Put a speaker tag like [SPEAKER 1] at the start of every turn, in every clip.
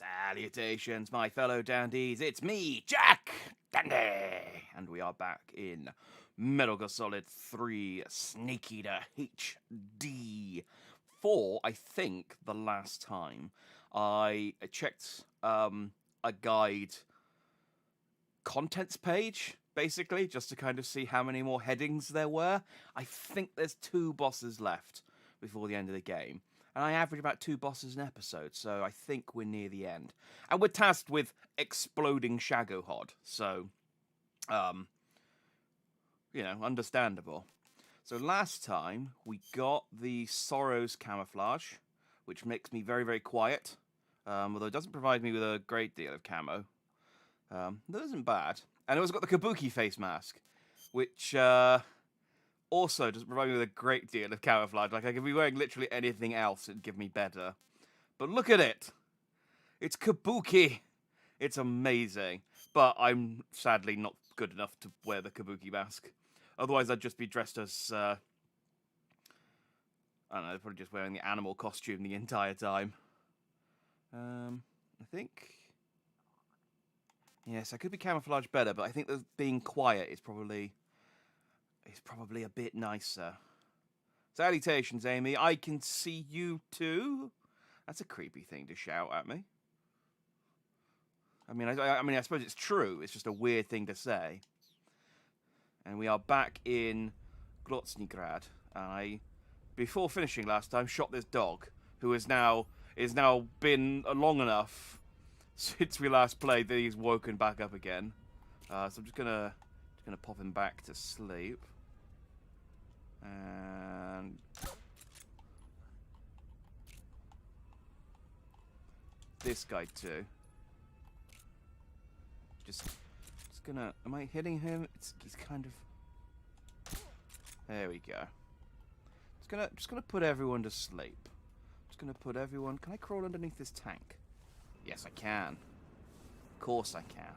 [SPEAKER 1] Salutations, my fellow dandies. It's me, Jack Dandy, and we are back in Metal Gear Solid 3 Snake Eater HD. I think, the last time I checked a guide contents page, basically, just to kind of see how many more headings there were. I think there's 2 bosses left before the end of the game. And I average about 2 bosses an episode, so I think we're near the end. And we're tasked with exploding Shagohod, so, understandable. So last time, we got the Sorrows camouflage, which makes me very, very quiet, although it doesn't provide me with a great deal of camo. That isn't bad. And it also got the Kabuki face mask, which, also doesn't provide me with a great deal of camouflage. Like, I could be wearing literally anything else, it'd give me better. But look at it! It's Kabuki! It's amazing. But I'm sadly not good enough to wear the Kabuki mask. Otherwise, I'd just be dressed as, I don't know, probably just wearing the animal costume the entire time. I think... Yes, I could be camouflaged better, but I think that being quiet is probably a bit nicer. Salutations, Amy. I can see you too. That's a creepy thing to shout at me. I mean, I suppose it's true. It's just a weird thing to say. And we are back in Glotnygrad. And before finishing last time, shot this dog, who is now been long enough since we last played that he's woken back up again. So I'm just gonna pop him back to sleep. And this guy too. Just gonna. Am I hitting him? He's kind of. There we go. Just gonna put everyone to sleep. Just gonna put everyone. Can I crawl underneath this tank? Yes, I can. Of course I can.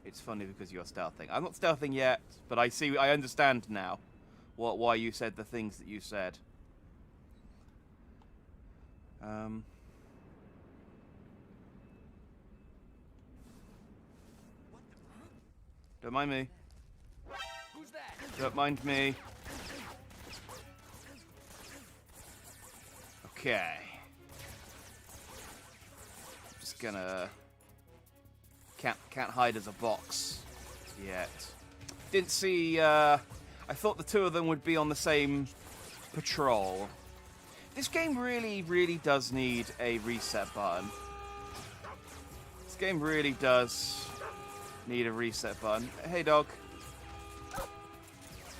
[SPEAKER 1] It's funny because you're stealthing. I'm not stealthing yet, but I understand now why you said the things that you said. Don't mind me.
[SPEAKER 2] Who's that?
[SPEAKER 1] Don't mind me. Okay. Just gonna... Can't hide as a box yet. Didn't see, I thought the 2 of them would be on the same patrol. This game really, really does need a reset button. This game really does need a reset button. Hey, dog.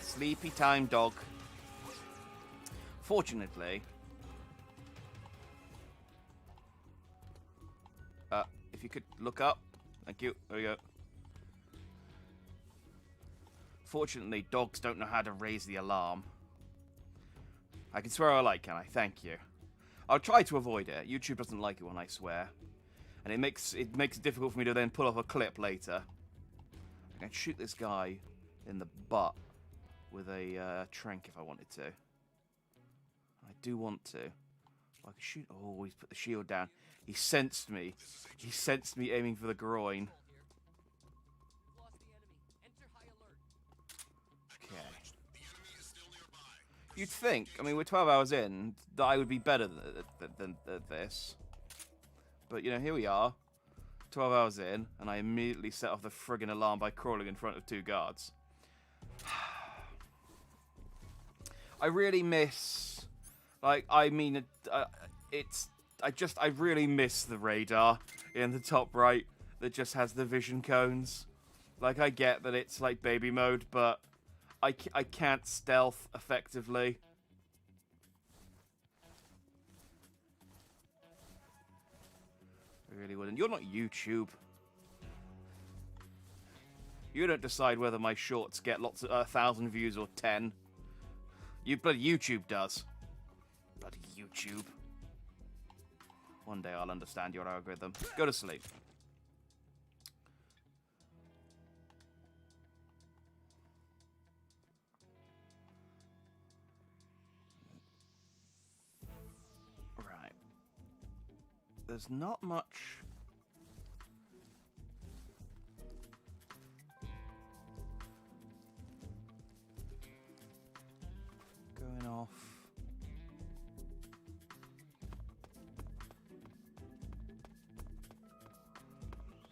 [SPEAKER 1] Sleepy time, dog. Fortunately... if you could look up. Thank you. There we go. Fortunately, dogs don't know how to raise the alarm. I can swear I like, can I? Thank you. I'll try to avoid it. YouTube doesn't like it when I swear. And it makes it difficult for me to then pull off a clip later. I can shoot this guy in the butt with a trank if I wanted to. I do want to. I can shoot... Oh, he's put the shield down. He sensed me. He sensed me aiming for the groin. Okay. You'd think, I mean, we're 12 hours in, that I would be better than this. But, here we are. 12 hours in, and I immediately set off the friggin' alarm by crawling in front of 2 guards. I really miss... Like, I mean, I really miss the radar in the top right that just has the vision cones. Like, I get that it's like baby mode, but I can't stealth effectively. I really wouldn't. You're not YouTube. You don't decide whether my shorts get lots of 1,000 views or 10. But YouTube does. Bloody YouTube. One day I'll understand your algorithm. Go to sleep. Right. there's not much. Going off.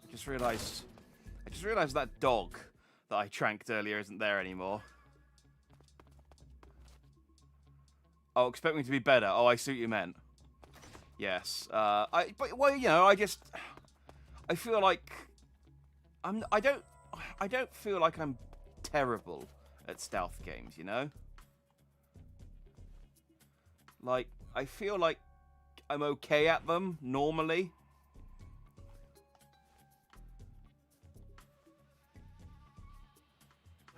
[SPEAKER 1] I just realized that dog that I tranked earlier isn't there anymore. Oh, expect me to be better. Oh, I see what you meant. Yes. Well, you know, I feel like I don't feel like I'm terrible at stealth games, you know? Like, I feel like I'm okay at them normally.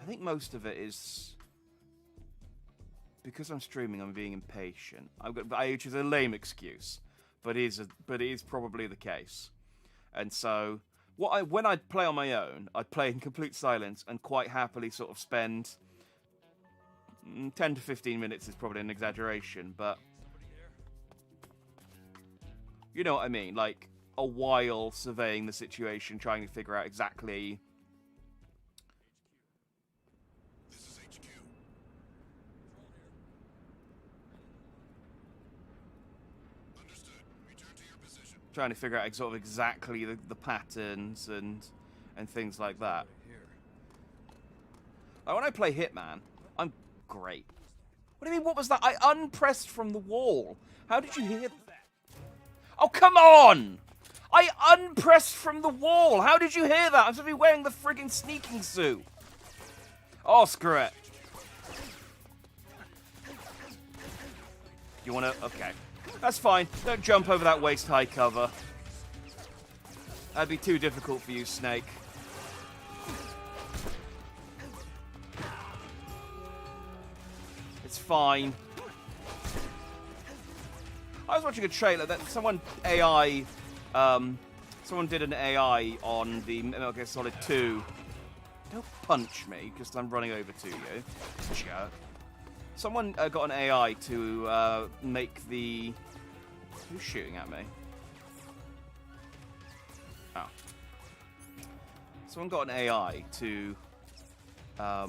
[SPEAKER 1] I think most of it is because I'm streaming. I'm being impatient. Which is a lame excuse, but it is probably the case. And so, when I'd play on my own, I'd play in complete silence and quite happily sort of spend 10 to 15 minutes is probably an exaggeration, but you know what I mean. Like a while surveying the situation, trying to figure out exactly. Trying to figure out sort of exactly the patterns and things like that. Like when I play Hitman, I'm great. What do you mean, what was that? I unpressed from the wall. How did you hear that? Oh, come on! I unpressed from the wall. How did you hear that? I'm supposed to be wearing the friggin' sneaking suit. Oh, screw it. You wanna... Okay. That's fine. Don't jump over that waist-high cover. That'd be too difficult for you, Snake. It's fine. I was watching a trailer that someone did an AI on the Metal Gear Solid 2. Don't punch me, because I'm running over to you. Jerk. Someone got an AI to make the... Who's shooting at me? Oh. Someone got an AI to... There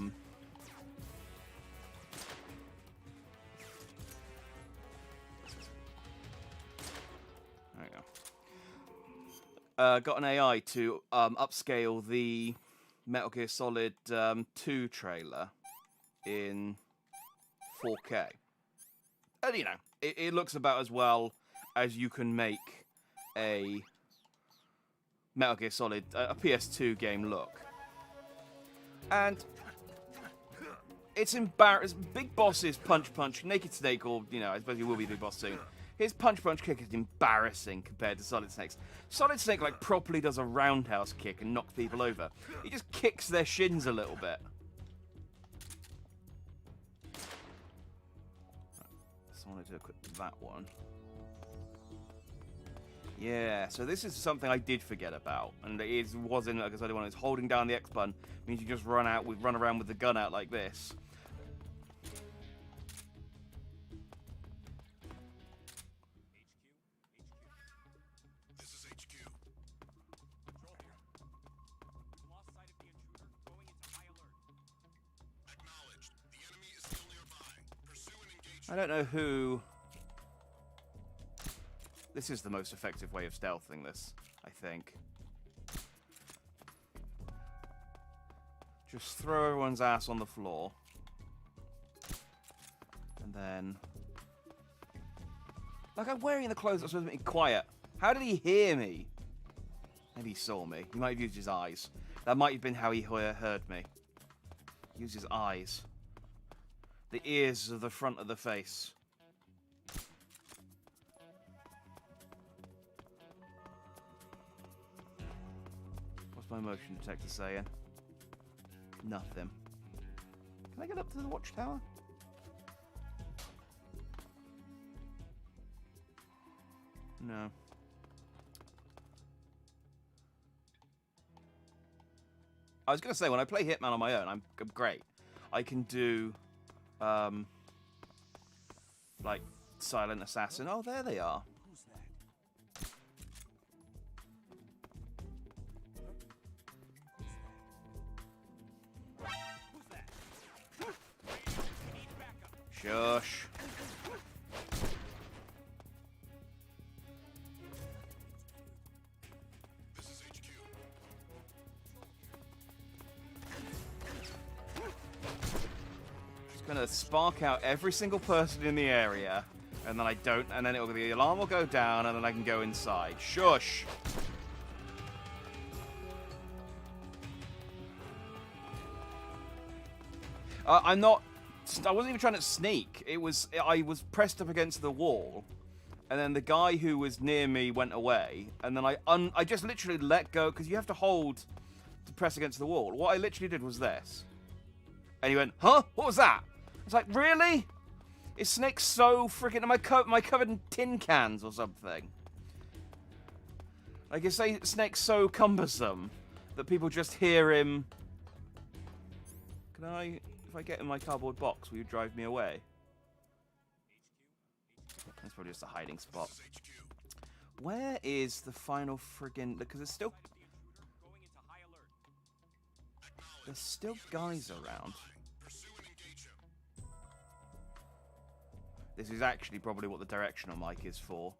[SPEAKER 1] we go. Got an AI to upscale the Metal Gear Solid 2 trailer in 4K. And, you know, it looks about as well as you can make a Metal Gear Solid, a PS2 game look. And it's embarrassing. Big Boss's punch, Naked Snake, or, you know, I suppose he will be Big Boss soon. His punch kick is embarrassing compared to Solid Snake's. Solid Snake, like, properly does a roundhouse kick and knocks people over. He just kicks their shins a little bit. I wanted to equip that one. Yeah, so this is something I did forget about, and it was in like I said, one is holding down the X button means you just run around with the gun out like this.
[SPEAKER 3] This is HQ. Control here. Lost sight of the intruder, going into high alert. Acknowledged. The enemy is still nearby. Pursue and engage.
[SPEAKER 1] I don't know who... This is the most effective way of stealthing this, I think. Just throw everyone's ass on the floor. And then... Like, I'm wearing the clothes that are supposed to be quiet. How did he hear me? Maybe he saw me. He might have used his eyes. That might have been how he heard me. Use his eyes. The ears of the front of the face. What's my motion detector saying? Nothing. Can I get up to the watchtower? No. I was going to say, when I play Hitman on my own, I'm great. I can do, like, Silent Assassin. Oh, there they are.
[SPEAKER 3] Who's that?
[SPEAKER 1] Shush.
[SPEAKER 3] This is HQ.
[SPEAKER 1] Just gonna spark out every single person in the area, and then and then the alarm will go down, and then I can go inside. Shush. I wasn't even trying to sneak. I was pressed up against the wall, and then the guy who was near me went away, and then I just literally let go, because you have to hold to press against the wall. What I literally did was this. And he went, huh? What was that? I was like, really? Is Snake so freaking... Am I covered in tin cans or something? Like, is Snake's so cumbersome that people just hear him... Can I... If I get in my cardboard box, will you drive me away? That's probably just a hiding spot.
[SPEAKER 3] This is HQ.
[SPEAKER 1] Where is the final friggin... Because there's still guys around.
[SPEAKER 3] Pursue and engage him.
[SPEAKER 1] This is actually probably what the directional mic is for.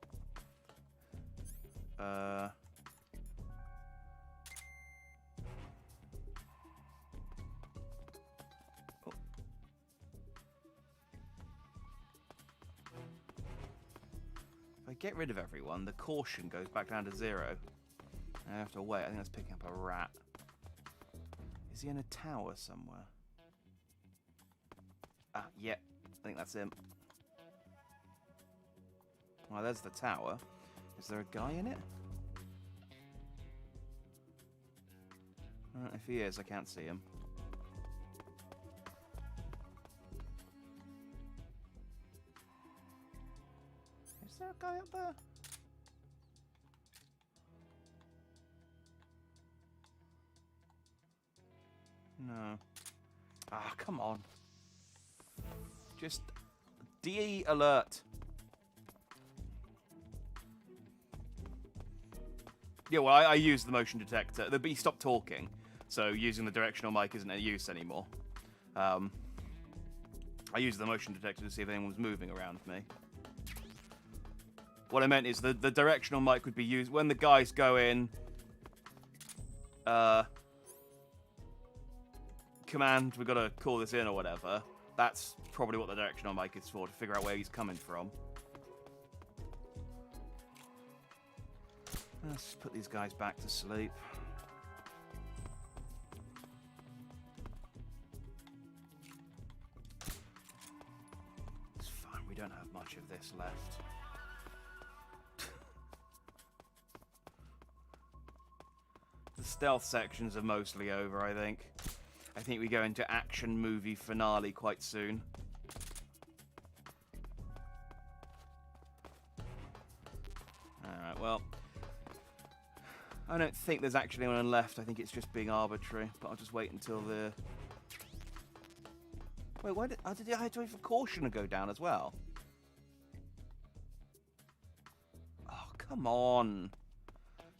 [SPEAKER 1] If I get rid of everyone, the caution goes back down to 0. I have to wait. I think that's picking up a rat. Is he in a tower somewhere? Ah, yeah. I think that's him. Well, there's the tower. Is there a guy in it? If he is, I can't see him. Is there a guy up there? No. Ah, come on. Just DE alert. Yeah, well, I use the motion detector. But he stopped talking, so using the directional mic isn't any use anymore. I used the motion detector to see if anyone was moving around me. What I meant is the directional mic would be used when the guys go in. Command, we've got to call this in or whatever. That's probably what the directional mic is for, to figure out where he's coming from. Let's just put these guys back to sleep. It's fine, we don't have much of this left. The stealth sections are mostly over, I think. I think we go into action movie finale quite soon. Alright, well. I don't think there's actually anyone left. I think it's just being arbitrary. But I'll just wait until the... Wait, why did I have to wait for caution to go down as well? Oh, come on.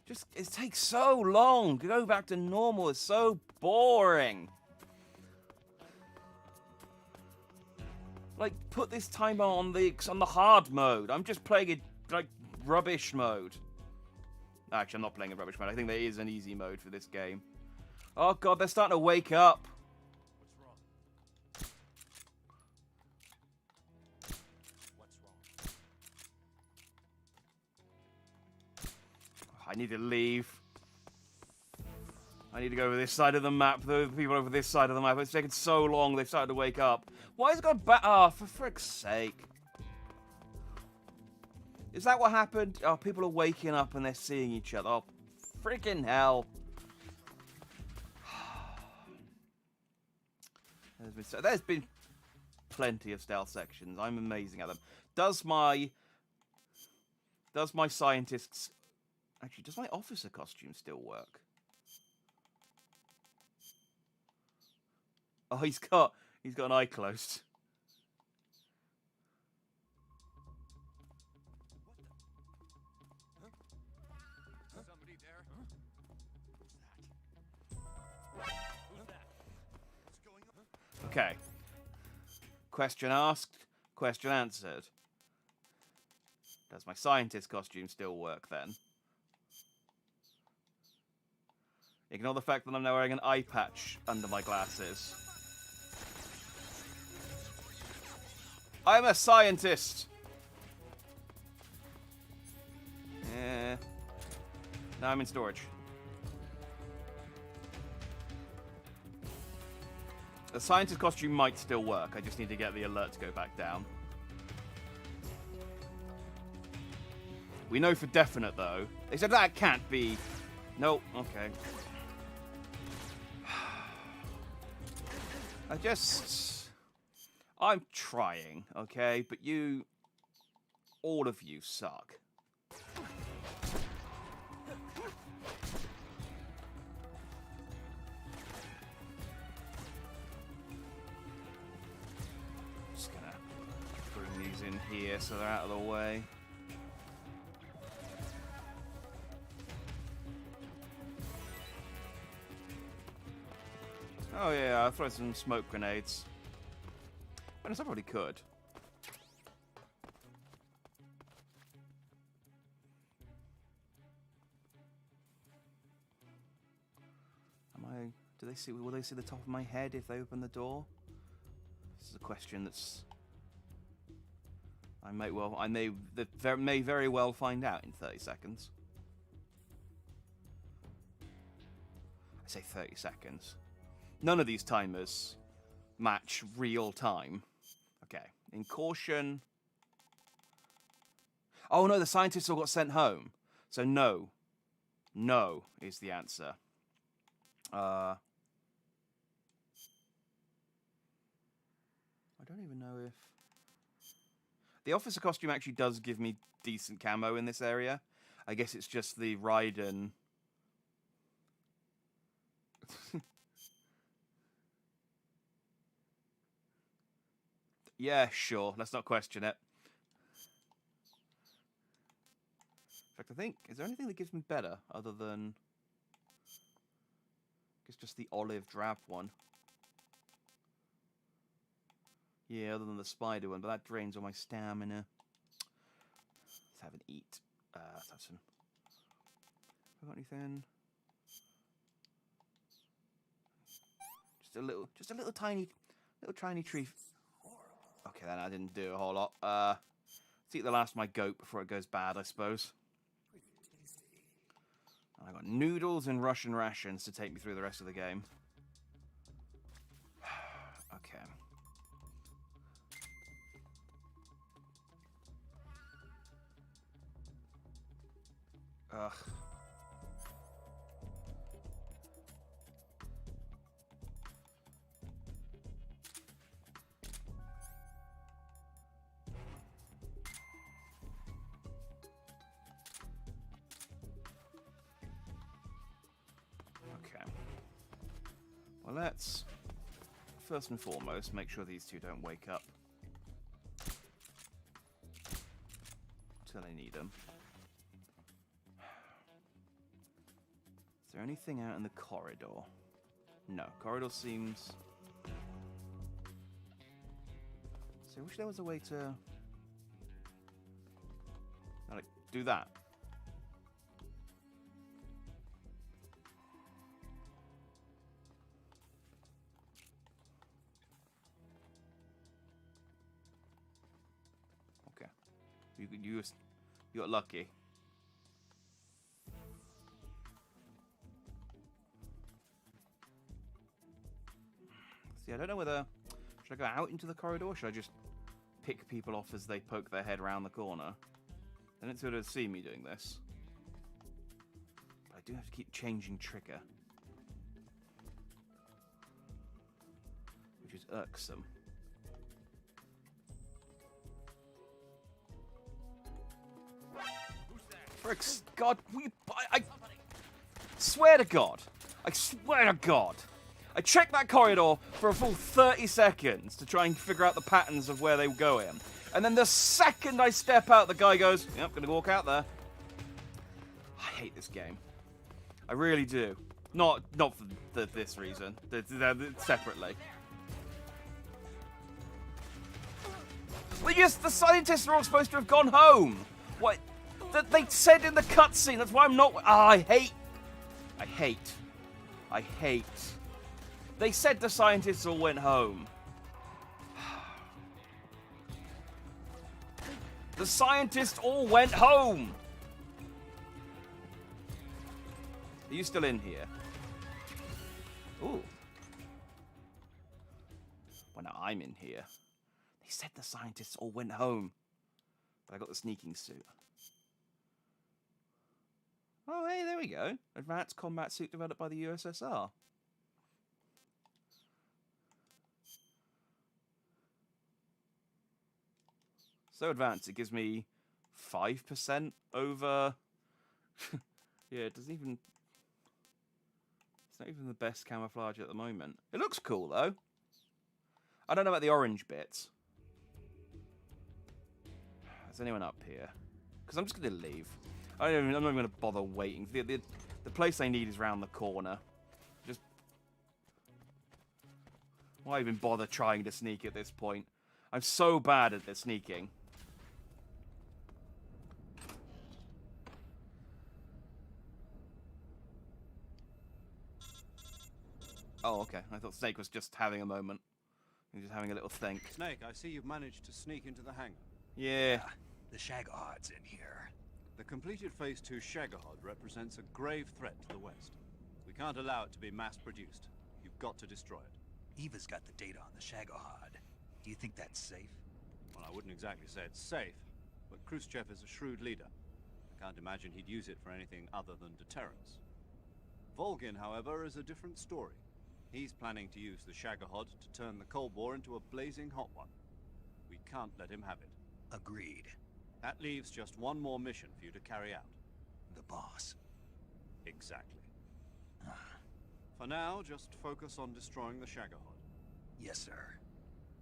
[SPEAKER 1] Just, it takes so long to go back to normal. It's so boring. Like, put this timer on the hard mode. I'm just playing it like rubbish mode. Actually, I'm not playing in rubbish mode. I think there is an easy mode for this game. Oh god, they're starting to wake up.
[SPEAKER 2] What's wrong?
[SPEAKER 1] I need to leave. I need to go over this side of the map. The people over this side of the map. It's taken so long. They've started to wake up. Why is it going back? Oh, for frick's sake. Is that what happened? Oh, people are waking up and they're seeing each other. Oh, freaking hell. There's been plenty of stealth sections. I'm amazing at them. Does my scientist's... Actually, does my officer costume still work? Oh, he's got an eye closed.
[SPEAKER 2] Somebody there? Who's that?
[SPEAKER 3] What's going on?
[SPEAKER 1] Okay. Question asked. Question answered. Does my scientist costume still work then? Ignore the fact that I'm now wearing an eye patch under my glasses. I'm a scientist! Yeah. Now I'm in storage. The scientist costume might still work. I just need to get the alert to go back down. We know for definite, though. They said that can't be... Nope. Okay. I'm trying, okay? But you... All of you suck. Just gonna bring these in here so they're out of the way. Oh yeah, I'll throw some smoke grenades. I probably could. Do they see? Will they see the top of my head if they open the door? This is a question that's... I may very well find out in 30 seconds. I say 30 seconds. None of these timers match real time. Okay, in caution. Oh no, the scientists all got sent home. So no. No is the answer. I don't even know if... The officer costume actually does give me decent camo in this area. I guess it's just the Raiden... Yeah, sure. Let's not question it. In fact, I think... Is there anything that gives me better other than... I guess just the olive drab one. Yeah, other than the spider one, but that drains all my stamina. Let's have an eat. Let's have some... Have I got anything? Just a little tiny tree. Okay, then I didn't do a whole lot. Let's eat the last of my goat before it goes bad, I suppose. And I got noodles and Russian rations to take me through the rest of the game. Okay. Ugh. Okay. Well, let's first and foremost make sure these two don't wake up till I need them. Is there anything out in the corridor? No. Corridor seems... So I wish there was a way to... like, do that. Okay. You got lucky. See, I don't know whether... Should I go out into the corridor, or should I just pick people off as they poke their head around the corner? They don't sort of see me doing this. But I do have to keep changing trigger. Which is irksome. Fricks, God, I swear to God. I swear to God. I checked that corridor for a full 30 seconds to try and figure out the patterns of where they were going. And then the second I step out, the guy goes, yep, gonna walk out there. I hate this game. I really do. Not for this reason. Separately. The scientists are all supposed to have gone home. What? They said in the cutscene. That's why I'm not. I hate. They said the scientists all went home. The scientists all went home. Are you still in here? Ooh. Well, now I'm in here. They said the scientists all went home. But I got the sneaking suit. Oh, hey, there we go. Advanced combat suit developed by the USSR. So advanced, it gives me 5% over... yeah, it doesn't even... It's not even the best camouflage at the moment. It looks cool, though. I don't know about the orange bits. Is anyone up here? Because I'm just going to leave. I'm not even going to bother waiting. The place I need is round the corner. Just... Why even bother trying to sneak at this point? I'm so bad at the sneaking. Oh, okay. I thought Snake was just having a moment. He was just having a little think.
[SPEAKER 2] Snake, I see you've managed to sneak into the hangar.
[SPEAKER 1] Yeah.
[SPEAKER 4] The Shagahard's in here.
[SPEAKER 2] The completed Phase 2 Shagahod represents a grave threat to the West. We can't allow it to be mass-produced. You've got to destroy it.
[SPEAKER 4] Eva's got the data on the Shagahard. Do you think that's safe?
[SPEAKER 2] Well, I wouldn't exactly say it's safe, but Khrushchev is a shrewd leader. I can't imagine he'd use it for anything other than deterrence. Volgin, however, is a different story. He's planning to use the Shagahod to turn the Cold War into a blazing hot one. We can't let him have it.
[SPEAKER 4] Agreed.
[SPEAKER 2] That leaves just one more mission for you to carry out.
[SPEAKER 4] The boss.
[SPEAKER 2] Exactly. For now, just focus on destroying the Shagahod.
[SPEAKER 4] Yes, sir.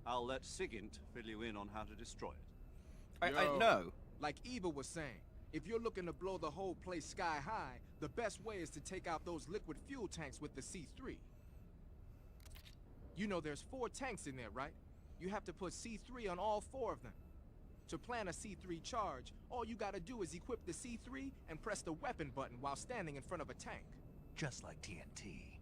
[SPEAKER 2] I'll let Sigint fill you in on how to destroy it.
[SPEAKER 1] I know.
[SPEAKER 5] Like Eva was saying, if you're looking to blow the whole place sky high, the best way is to take out those liquid fuel tanks with the C3. You know there's 4 tanks in there, right? You have to put C3 on all 4 of them. To plant a C3 charge, all you gotta do is equip the C3 and press the weapon button while standing in front of a tank.
[SPEAKER 4] Just like TNT.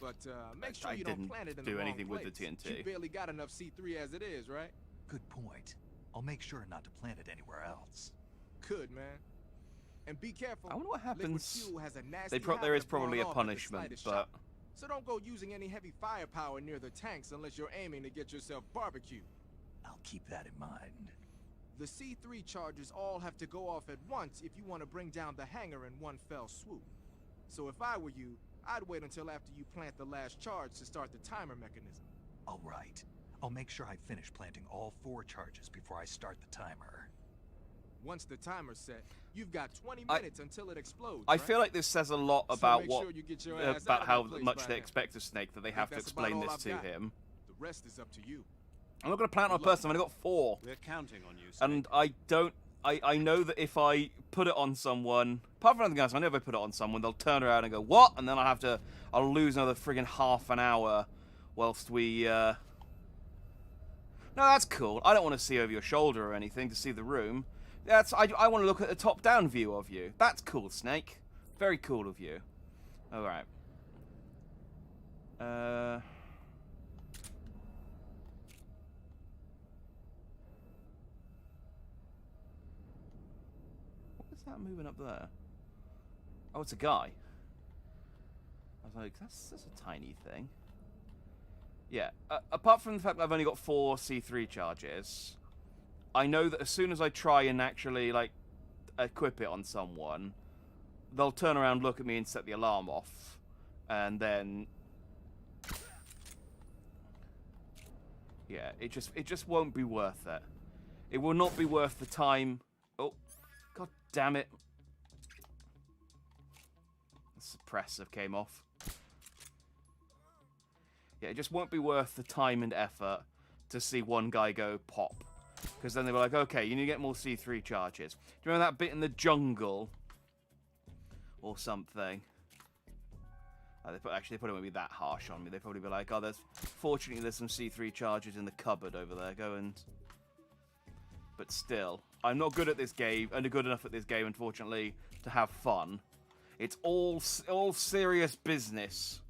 [SPEAKER 5] But make sure
[SPEAKER 1] I
[SPEAKER 5] you
[SPEAKER 1] didn't
[SPEAKER 5] don't plant it in
[SPEAKER 1] do
[SPEAKER 5] the wrong
[SPEAKER 1] anything with
[SPEAKER 5] place.
[SPEAKER 1] the TNT.
[SPEAKER 5] You barely got enough C3 as it is, right?
[SPEAKER 4] Good point. I'll make sure not to plant it anywhere else.
[SPEAKER 5] Good, man. And be careful.
[SPEAKER 1] I wonder what
[SPEAKER 5] Liquid
[SPEAKER 1] happens.
[SPEAKER 5] fuel has a nasty
[SPEAKER 1] There
[SPEAKER 5] habit
[SPEAKER 1] is
[SPEAKER 5] of blowing
[SPEAKER 1] probably a
[SPEAKER 5] off at the
[SPEAKER 1] punishment,
[SPEAKER 5] slightest
[SPEAKER 1] but
[SPEAKER 5] shock. So don't go using any heavy firepower near the tanks unless you're aiming to get yourself barbecued.
[SPEAKER 4] I'll keep that in mind.
[SPEAKER 5] The C3 charges all have to go off at once if you want to bring down the hangar in one fell swoop. So if I were you, I'd wait until after you plant the last charge to start the timer mechanism.
[SPEAKER 4] All right. I'll make sure I finish planting all 4 charges before I start the timer.
[SPEAKER 5] Once the timer's set, you've got 20 minutes until it explodes.
[SPEAKER 1] I
[SPEAKER 5] right?
[SPEAKER 1] feel like this says a lot
[SPEAKER 5] So
[SPEAKER 1] about
[SPEAKER 5] make
[SPEAKER 1] what
[SPEAKER 5] sure you get your ass out
[SPEAKER 1] about
[SPEAKER 5] of
[SPEAKER 1] how
[SPEAKER 5] that place
[SPEAKER 1] much
[SPEAKER 5] by
[SPEAKER 1] they
[SPEAKER 5] then.
[SPEAKER 1] expect of Snake that they have to
[SPEAKER 5] that's about
[SPEAKER 1] explain
[SPEAKER 5] all
[SPEAKER 1] this
[SPEAKER 5] I've
[SPEAKER 1] to
[SPEAKER 5] got.
[SPEAKER 1] him.
[SPEAKER 5] The rest is up to you.
[SPEAKER 1] I'm not going to plant on a
[SPEAKER 5] Good luck.
[SPEAKER 1] person. I've only got 4,
[SPEAKER 2] We're counting on you, Snake.
[SPEAKER 1] and I don't. I know that if I put it on someone, apart from anything else, I know if I put it on someone, they'll turn around and go, "What?" And then I'll lose another friggin' half an hour, whilst we. No, that's cool. I don't want to see over your shoulder or anything to see the room. I want to look at the top-down view of you. That's cool, Snake. Very cool of you. All right. What is that moving up there? Oh, it's a guy. I was like, that's a tiny thing. Yeah. Apart from the fact that I've only got 4 C3 charges, I know that as soon as I try and actually, like, equip it on someone, they'll turn around, look at me, and set the alarm off. And then... yeah, it just won't be worth it. It will not be worth the time... Oh, god damn it. The suppressor came off. Yeah, it just won't be worth the time and effort to see one guy go pop. Because then they were like, okay, you need to get more C3 charges. Do you remember that bit in the jungle? Or something? Actually, they probably won't be that harsh on me. They'd probably be like, oh, fortunately there's some C3 charges in the cupboard over there. Go and but still, I'm not good at this game, and good enough at this game, unfortunately, to have fun. It's all serious business.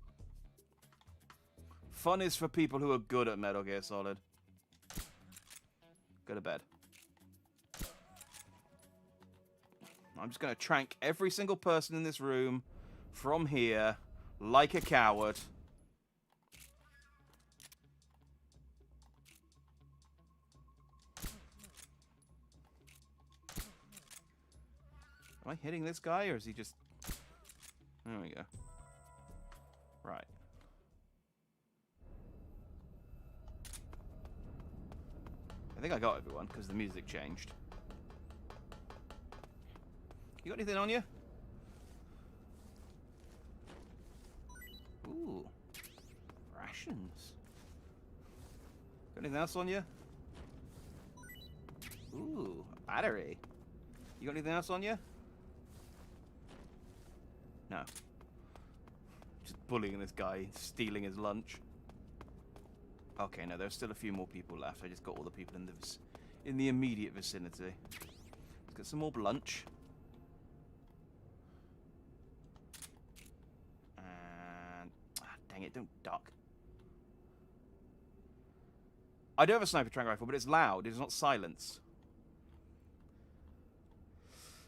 [SPEAKER 1] Fun is for people who are good at Metal Gear Solid. Go to bed. I'm just going to trank every single person in this room from here like a coward. Am I hitting this guy, or is he just... There we go. Right. I think I got everyone, because the music changed. You got anything on you? Ooh. Rations. Got anything else on you? Ooh, a battery. You got anything else on you? No. Just bullying this guy, stealing his lunch. Okay, no, there's still a few more people left. I just got all the people in the immediate vicinity. Let's get some more lunch. And dang it, don't duck. I do have a sniper trank rifle, but it's loud. It's not silence.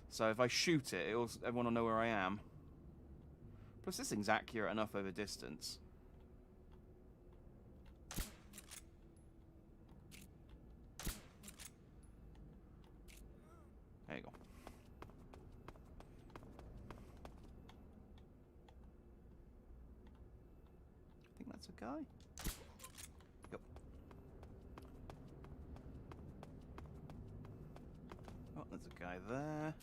[SPEAKER 1] So if I shoot it, everyone will know where I am. Plus, this thing's accurate enough over distance. There you go. I think that's a guy. Yep. Oh, there's a guy there.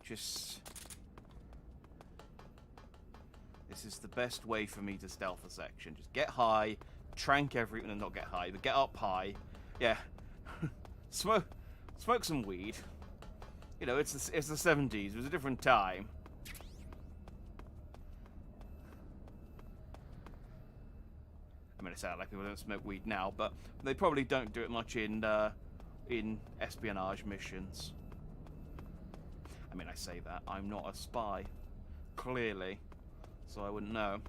[SPEAKER 1] Just... This is the best way for me to stealth a section. Just get high, trank everyone, and not get high, but get up high. Yeah. Smoke some weed. You know, it's the 70s. It was a different time. I mean, it sounds like people don't smoke weed now, but they probably don't do it much in espionage missions. I mean, I say that. I'm not a spy, clearly, so I wouldn't know.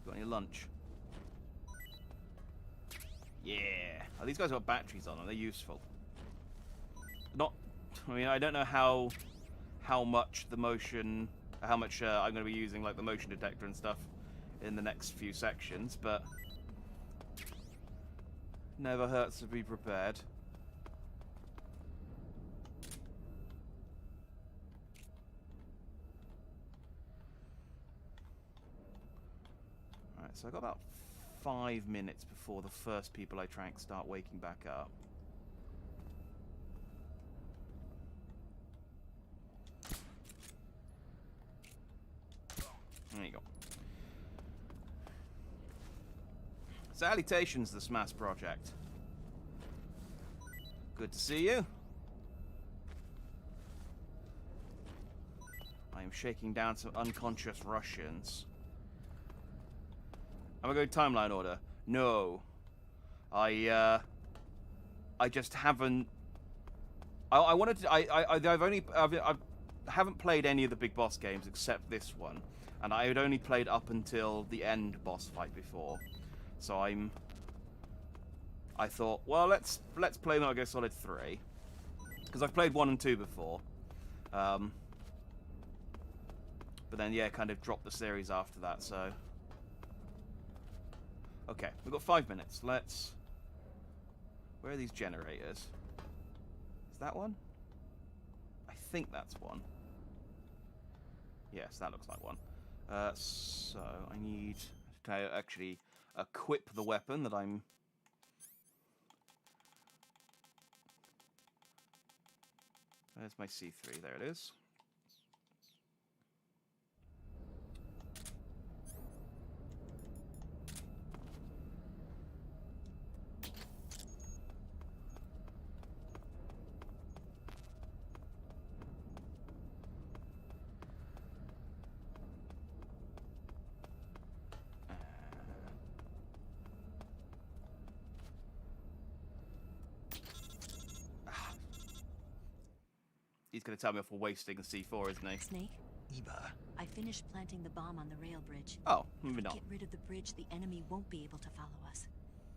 [SPEAKER 1] Got any lunch? Yeah. Oh, these guys got batteries on them. They're useful. Not. I mean, I don't know how much the motion, how much I'm going to be using, like the motion detector and stuff, in the next few sections, but never hurts to be prepared. Alright, so I got about 5 minutes before the first people I trank start waking back up. There you go. Salutations, the Smash Project. Good to see you. I am shaking down some unconscious Russians. Am I going timeline order? No. I just haven't. I wanted to. I haven't played any of the big boss games except this one, and I had only played up until the end boss fight before. So I thought, well, let's play Metal Gear Solid 3, because I've played 1 and 2 before. But then yeah, kind of dropped the series after that. So. Okay, we've got 5 minutes. Let's... Where are these generators? Is that one? I think that's one. Yes, that looks like one. So, I need to actually equip the weapon that I'm... There's my C3, there it is. he's going to tell me off for wasting the C4, isn't he?
[SPEAKER 6] Snake,
[SPEAKER 4] Eva,
[SPEAKER 6] I finished planting the bomb on the rail bridge.
[SPEAKER 1] Oh, maybe not.
[SPEAKER 6] Get rid of the bridge, the enemy won't be able to follow us.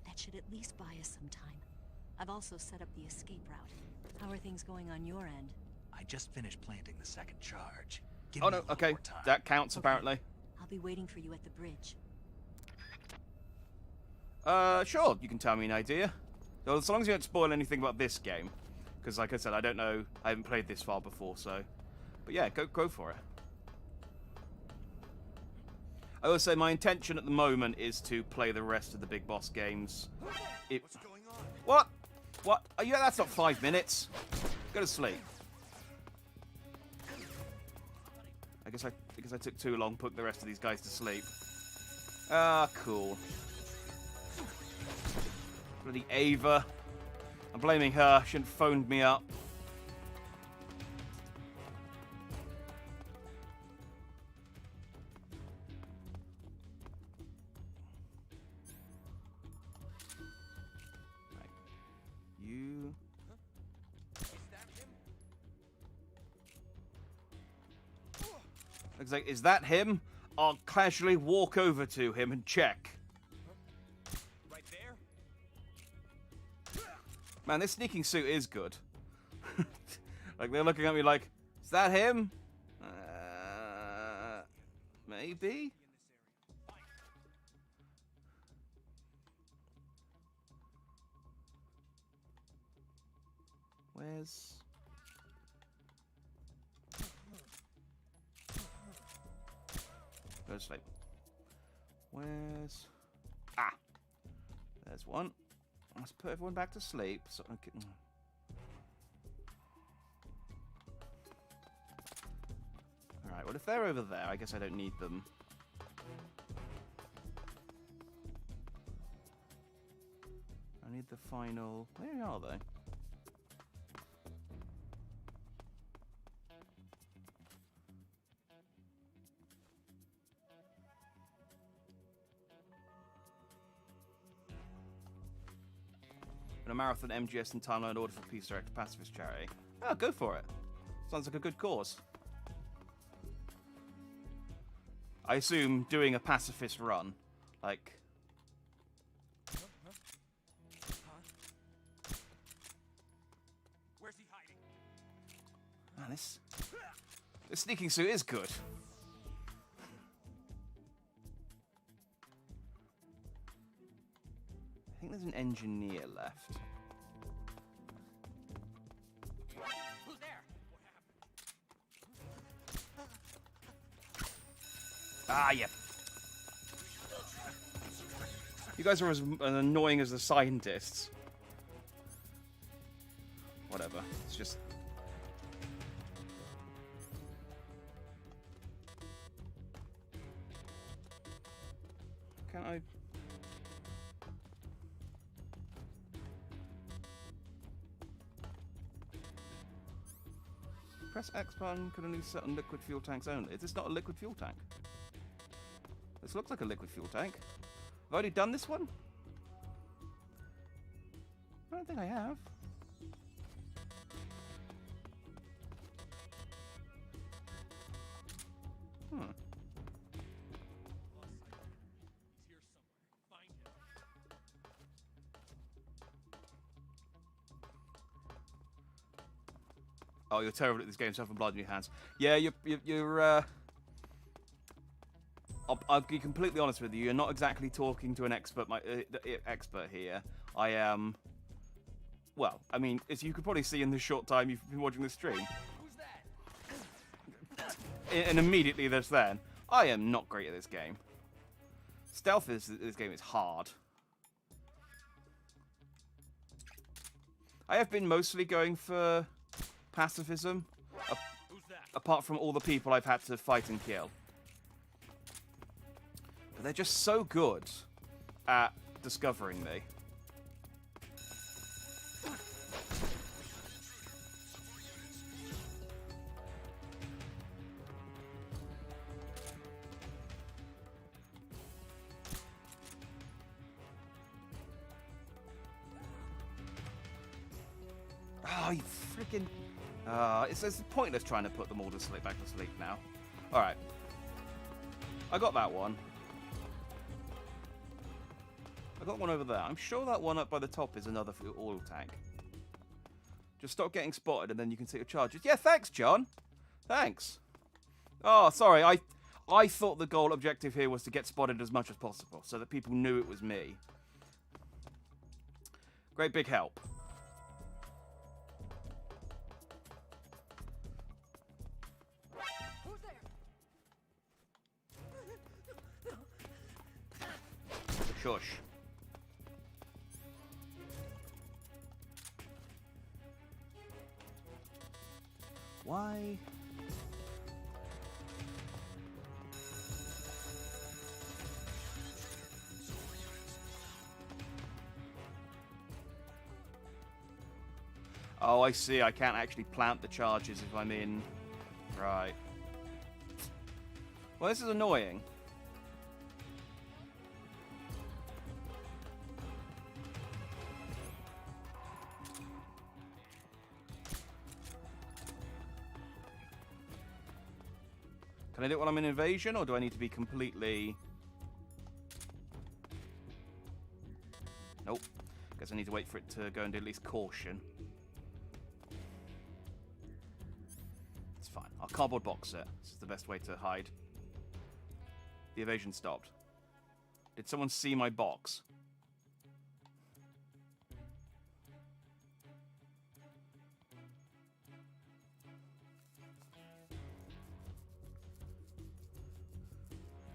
[SPEAKER 6] That should at least buy us some time. I've also set up the escape route. How are things going on your end?
[SPEAKER 4] I just finished planting the second charge. Give
[SPEAKER 1] Oh,
[SPEAKER 4] me a
[SPEAKER 1] no,
[SPEAKER 4] little
[SPEAKER 1] okay.
[SPEAKER 4] more time.
[SPEAKER 1] That counts,
[SPEAKER 6] Okay.
[SPEAKER 1] apparently.
[SPEAKER 6] I'll be waiting for you at the bridge.
[SPEAKER 1] Sure, you can tell me an idea. So, as long as you don't spoil anything about this game. Because, like I said, I don't know, I haven't played this far before, so... But yeah, go for it. I will say my intention at the moment is to play the rest of the Big Boss games.
[SPEAKER 3] What's going on?
[SPEAKER 1] What? What? Oh, yeah, that's not 5 minutes. Go to sleep. I guess I took too long putting the rest of these guys to sleep. Ah, cool. Bloody Ava. I'm blaming her. Shouldn't have phoned me up. Right. You... Looks like, is that him? I'll casually walk over to him and check.
[SPEAKER 3] Right there?
[SPEAKER 1] Man, this sneaking suit is good. Like, they're looking at me like, is that him? Maybe? Where's... Go to sleep. Where's... Ah! There's one. Let's put everyone back to sleep. So I can... Alright, well if they're over there, I guess I don't need them. I need the final... Where are they? A marathon MGS and timeline order for Peace Direct Pacifist Charity. Oh, go for it. Sounds like a good cause. I assume doing a pacifist run, like...
[SPEAKER 3] Where's he hiding?
[SPEAKER 1] Man, this sneaking suit is good. I think there's an engineer left.
[SPEAKER 3] Who's there? What happened?
[SPEAKER 1] Ah, yeah. You guys are as annoying as the scientists. Whatever. It's just... Can't I... Press X button could only set on liquid fuel tanks only. Is this not a liquid fuel tank? This looks like a liquid fuel tank. Have I already done this one? I don't think I have. Hmm.
[SPEAKER 3] He's here somewhere. Find him.
[SPEAKER 1] Oh, you're terrible at this game. Stuff and blood in your hands. Yeah, I'll be completely honest with you. You're not exactly talking to an expert. Expert here. I am. Well, I mean, as you could probably see in the short time you've been watching the stream,
[SPEAKER 3] Who's that?
[SPEAKER 1] and immediately there's then. I am not great at this game. Stealth is this game is hard. I have been mostly going for pacifism,
[SPEAKER 3] Who's that?
[SPEAKER 1] apart from all the people I've had to fight and kill. But they're just so good at discovering me. Oh, you freaking... It's pointless trying to put them all to sleep, back to sleep now. Alright. I got that one. I got one over there. I'm sure that one up by the top is another oil tank. Just stop getting spotted and then you can take your charges. Yeah, thanks, John. Thanks. Oh, sorry. I thought the goal objective here was to get spotted as much as possible so that people knew it was me. Great big help.
[SPEAKER 6] Who's there?
[SPEAKER 1] Shush. Why? Oh, I see. I can't actually plant the charges if I'm in. Right. Well, this is annoying. Can I do it while I'm in invasion, or do I need to be completely... Nope. Guess I need to wait for it to go into at least caution. It's fine. I'll cardboard box it. This is the best way to hide. The evasion stopped. Did someone see my box?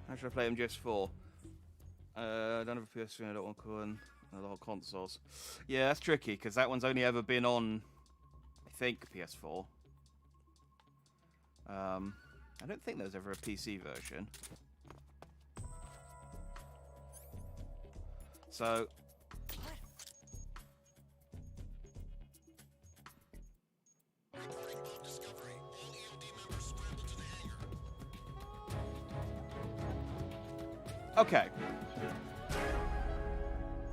[SPEAKER 1] How should I play MGS4? I don't have a PS3, I don't want to call in the whole consoles. Yeah, that's tricky, because that one's only ever been on, I think, PS4. I don't think there was ever a PC version. So...
[SPEAKER 3] Reporting bomb discovery. All EOD members scramble to the hangar.
[SPEAKER 1] Okay.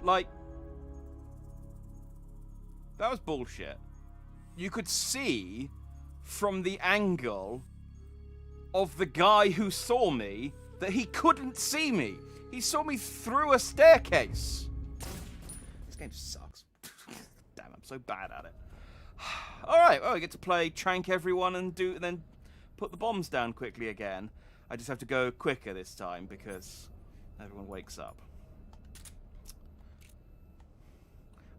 [SPEAKER 1] Like... That was bullshit. You could see from the angle of the guy who saw me that he couldn't see me. He saw me through a staircase. This game sucks. Damn, I'm so bad at it. Alright, well, I get to play trank everyone and then put the bombs down quickly again. I just have to go quicker this time because everyone wakes up.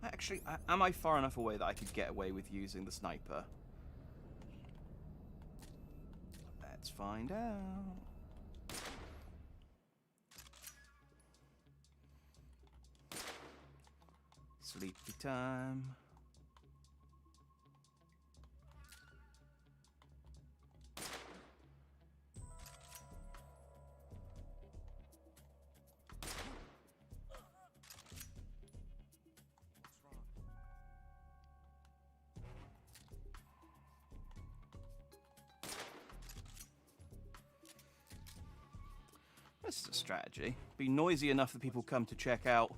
[SPEAKER 1] Actually, am I far enough away that I could get away with using the sniper? Let's find out. Sleepy time. This is a strategy. Be noisy enough that people come to check out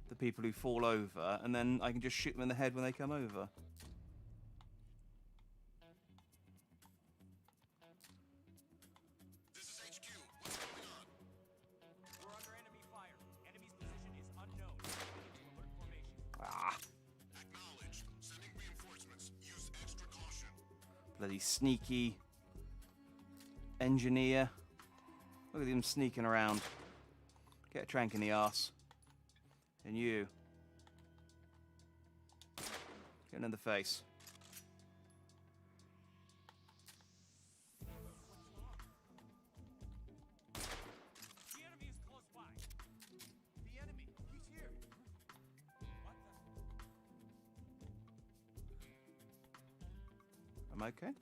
[SPEAKER 1] the people who fall over, and then I can just shoot them in the head when they come over.
[SPEAKER 3] This is HQ. What's going on?
[SPEAKER 7] We're under enemy fire. Enemy's position is unknown. Into alert formation.
[SPEAKER 1] Ah,
[SPEAKER 3] Acknowledged. Sending reinforcements. Use extra caution.
[SPEAKER 1] bloody sneaky engineer. Look at him sneaking around. Get a trank in the arse. And you. Get in the face.
[SPEAKER 7] The enemy is close by. The enemy. He's here. What the?
[SPEAKER 1] Am I okay?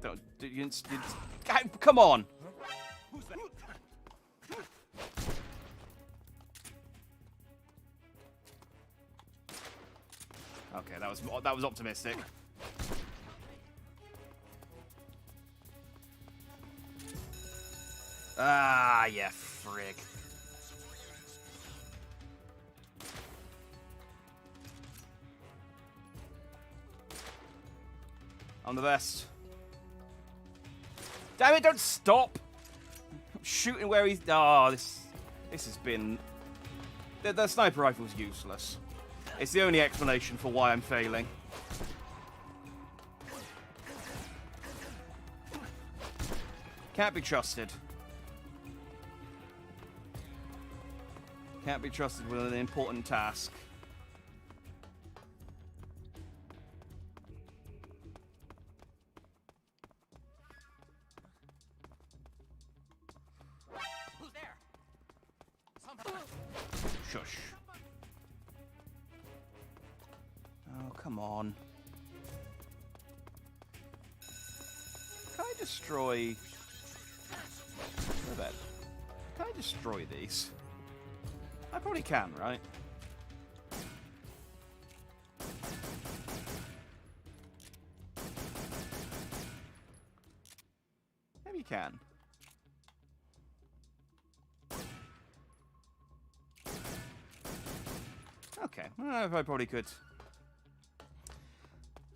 [SPEAKER 1] Don't, come on!
[SPEAKER 7] Who's that?
[SPEAKER 1] Okay, that was optimistic. Ah, yeah, frig. I'm the best. Damn it, don't stop! I'm shooting where he's... Oh, this has been... The sniper rifle's useless. It's the only explanation for why I'm failing. Can't be trusted. Can't be trusted with an important task.
[SPEAKER 7] Who's there? Somehow.
[SPEAKER 1] Shush. Oh, come on. Can I destroy... Go to bed. Can I destroy these? I probably can, right? Maybe you can. Okay, well, I probably could.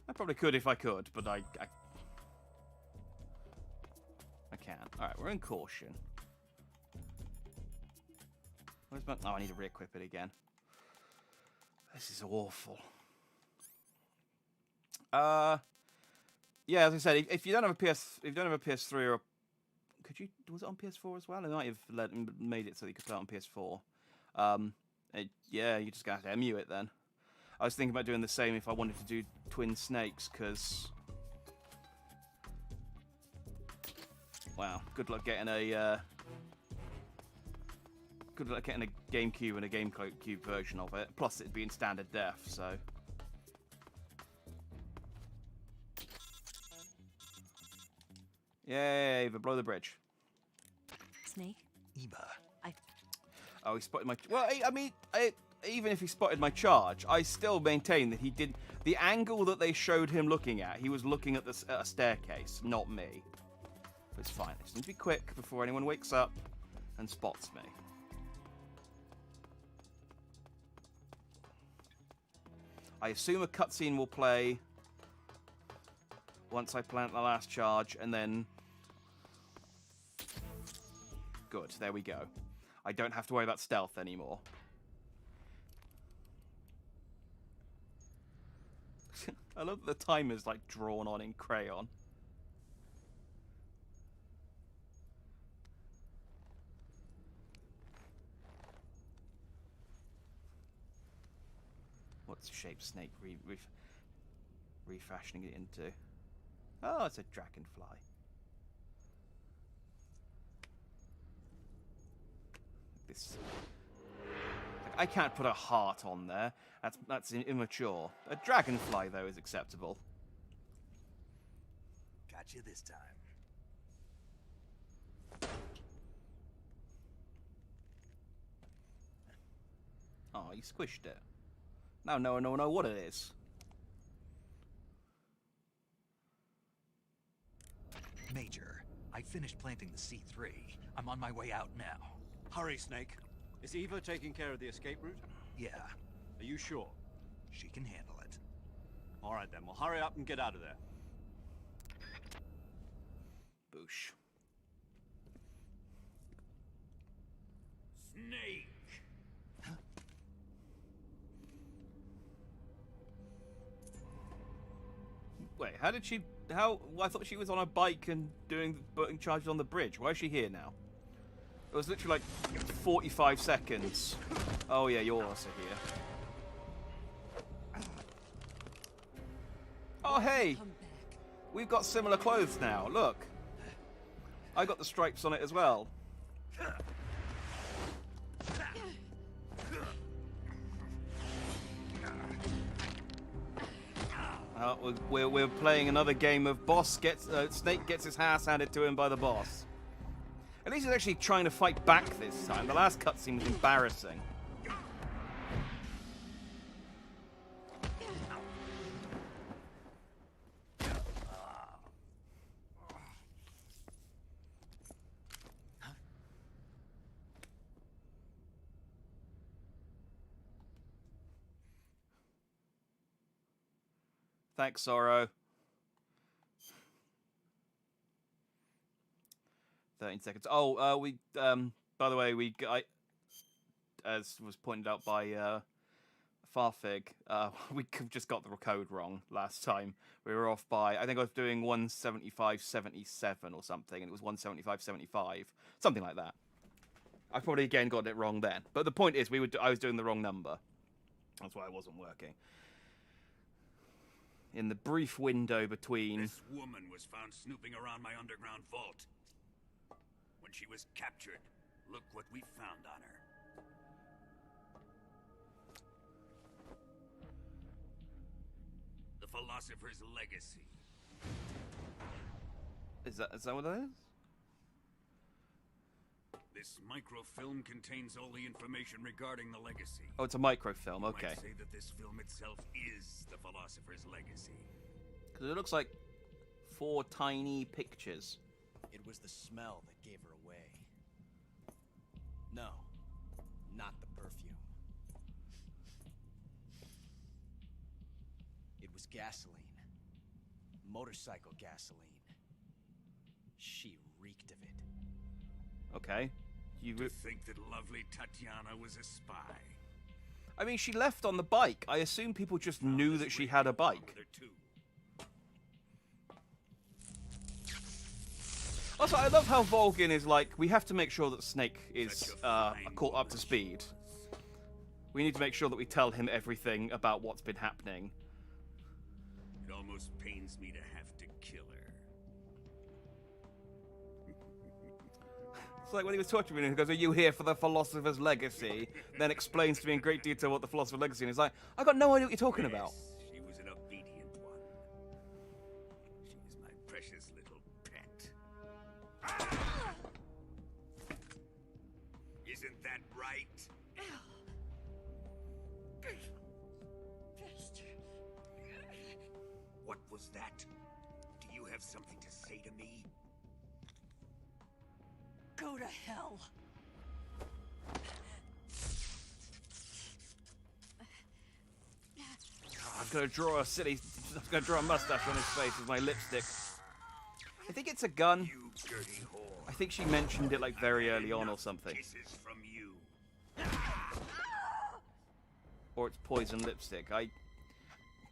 [SPEAKER 1] I probably could if I could, but I can't. Alright, we're in caution. Where's my... Oh, I need to re-equip it again. This is awful. Yeah, as I said, if you don't have a if you don't have a PS3 or a... Could you... Was it on PS4 as well? It might have made it so you could play it on PS4. Yeah, you just got to emu it then. I was thinking about doing the same if I wanted to do Twin Snakes, because... Wow, good luck getting a... Good luck getting a GameCube and a GameCube version of it. Plus, it'd be in standard def, so... Yay, Eva, blow the bridge.
[SPEAKER 6] Snake?
[SPEAKER 4] Eva.
[SPEAKER 1] Oh, he spotted my... Well, I mean, even if he spotted my charge, I still maintain that he did... The angle that they showed him looking at, he was looking at a staircase, not me. But it's fine. I just need to be quick before anyone wakes up and spots me. I assume a cutscene will play once I plant the last charge, and then... Good, there we go. I don't have to worry about stealth anymore. I love that the timer's like drawn on in crayon. What's shape Snake refashioning it into? Oh, it's a dragonfly. This... I can't put a heart on there. That's immature. A dragonfly, though, is acceptable.
[SPEAKER 4] Got you this time.
[SPEAKER 1] Oh, you squished it. Now no one will know what it is.
[SPEAKER 4] Major, I finished planting the C3. I'm on my way out now.
[SPEAKER 2] Hurry, Snake. Is Eva taking care of the escape route?
[SPEAKER 4] Yeah,
[SPEAKER 2] Are you sure?
[SPEAKER 4] she can handle it.
[SPEAKER 2] All right, then. Well, hurry up and get out of there.
[SPEAKER 1] Boosh.
[SPEAKER 7] Snake!
[SPEAKER 1] Wait, how did she... How... Well, I thought she was on a bike and putting charges on the bridge. Why is she here now? It was literally like 45 seconds. Oh yeah, you're also here. Oh hey!
[SPEAKER 6] Come back.
[SPEAKER 1] We've got similar clothes now, look. I got the stripes on it as well. We're playing another game of Snake gets his ass handed to him by the boss. At least he's actually trying to fight back this time. The last cutscene was embarrassing. Thanks, Sorrow. 13 seconds. Oh, by the way, as was pointed out by Farfig, we just got the code wrong last time. We were off by, I think I was doing 175.77 or something, and it was 175.75, something like that. I probably again got it wrong then. But the point is, I was doing the wrong number. That's why it wasn't working. In the brief window between...
[SPEAKER 3] This woman was found snooping around my underground vault. When she was captured, look what we found on her. The Philosopher's Legacy.
[SPEAKER 1] Is that what it is?
[SPEAKER 3] This microfilm contains all the information regarding the legacy.
[SPEAKER 1] Oh, it's a microfilm,
[SPEAKER 3] You
[SPEAKER 1] okay.
[SPEAKER 3] might say that this film itself is the Philosopher's Legacy.
[SPEAKER 1] Because it looks like 4 tiny pictures.
[SPEAKER 8] It was the smell that gave her away. No, not the perfume. It was gasoline. Motorcycle gasoline. She reeked of it.
[SPEAKER 1] Okay.
[SPEAKER 3] To think that lovely Tatiana was a spy.
[SPEAKER 1] I mean, she left on the bike. I assume people just knew that she had a bike. Also, I love how Volgin is like, we have to make sure that Snake is caught up to speed. We need to make sure that we tell him everything about what's been happening.
[SPEAKER 3] It almost pains me to have to kill her.
[SPEAKER 1] It's like when he was talking to me, he goes, "Are you here for the Philosopher's Legacy?" Then explains to me in great detail what the Philosopher's Legacy is. And he's like, I got no idea what you're talking about.
[SPEAKER 3] She was an obedient one. She was my precious little pet. Isn't that right? What was that? Do you have something to say to me?
[SPEAKER 6] Go to hell.
[SPEAKER 1] I'm gonna draw a mustache on his face with my lipstick. I think it's a gun.
[SPEAKER 3] You dirty whore.
[SPEAKER 1] I think she mentioned it like very early on or something.
[SPEAKER 3] Kisses from you.
[SPEAKER 1] Or it's poison lipstick.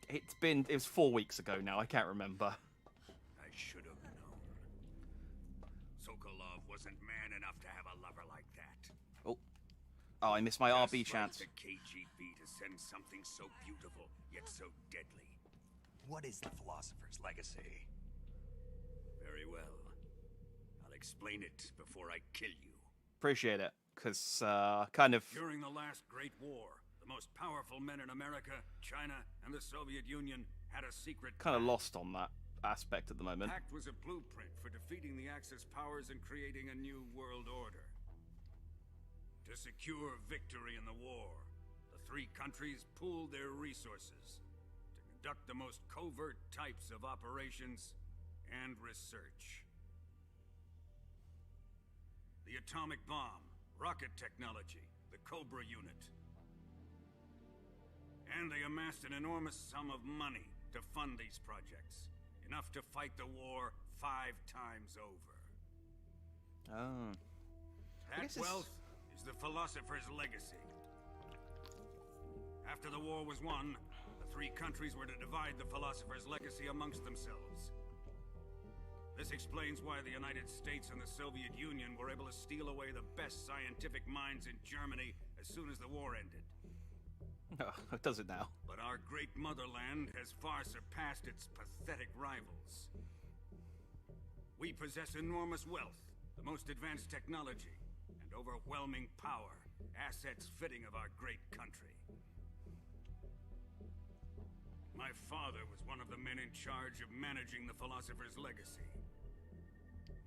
[SPEAKER 1] It was 4 weeks ago now, I can't remember.
[SPEAKER 3] I should have known. Sokolov wasn't man enough to have a lover like that.
[SPEAKER 1] Oh, I missed my RB
[SPEAKER 3] Just
[SPEAKER 1] chance.
[SPEAKER 3] like the KGB to send something so beautiful, yet so deadly.
[SPEAKER 4] What is the Philosopher's Legacy?
[SPEAKER 3] Very well. I'll explain it before I kill you.
[SPEAKER 1] Appreciate it, because kind of...
[SPEAKER 3] During the last Great War, the most powerful men in America, China, and the Soviet Union had a secret
[SPEAKER 1] kind of
[SPEAKER 3] pact.
[SPEAKER 1] lost on that aspect at the moment.
[SPEAKER 3] Pact was a blueprint for defeating the Axis powers and creating a new world order. To secure victory in the war, the 3 countries pooled their resources to conduct the most covert types of operations and research. The atomic bomb, rocket technology, the Cobra unit. And they amassed an enormous sum of money to fund these projects. Enough to fight the war 5 times over.
[SPEAKER 1] Oh. I
[SPEAKER 3] That
[SPEAKER 1] guess it's-
[SPEAKER 3] wealth is the Philosopher's Legacy. After the war was won, the 3 countries were to divide the Philosopher's Legacy amongst themselves. This explains why the United States and the Soviet Union were able to steal away the best scientific minds in Germany as soon as the war ended.
[SPEAKER 1] Oh, does it now?
[SPEAKER 3] But our great motherland has far surpassed its pathetic rivals. We possess enormous wealth, the most advanced technology, and overwhelming power, assets fitting of our great country. My father was one of the men in charge of managing the Philosopher's Legacy.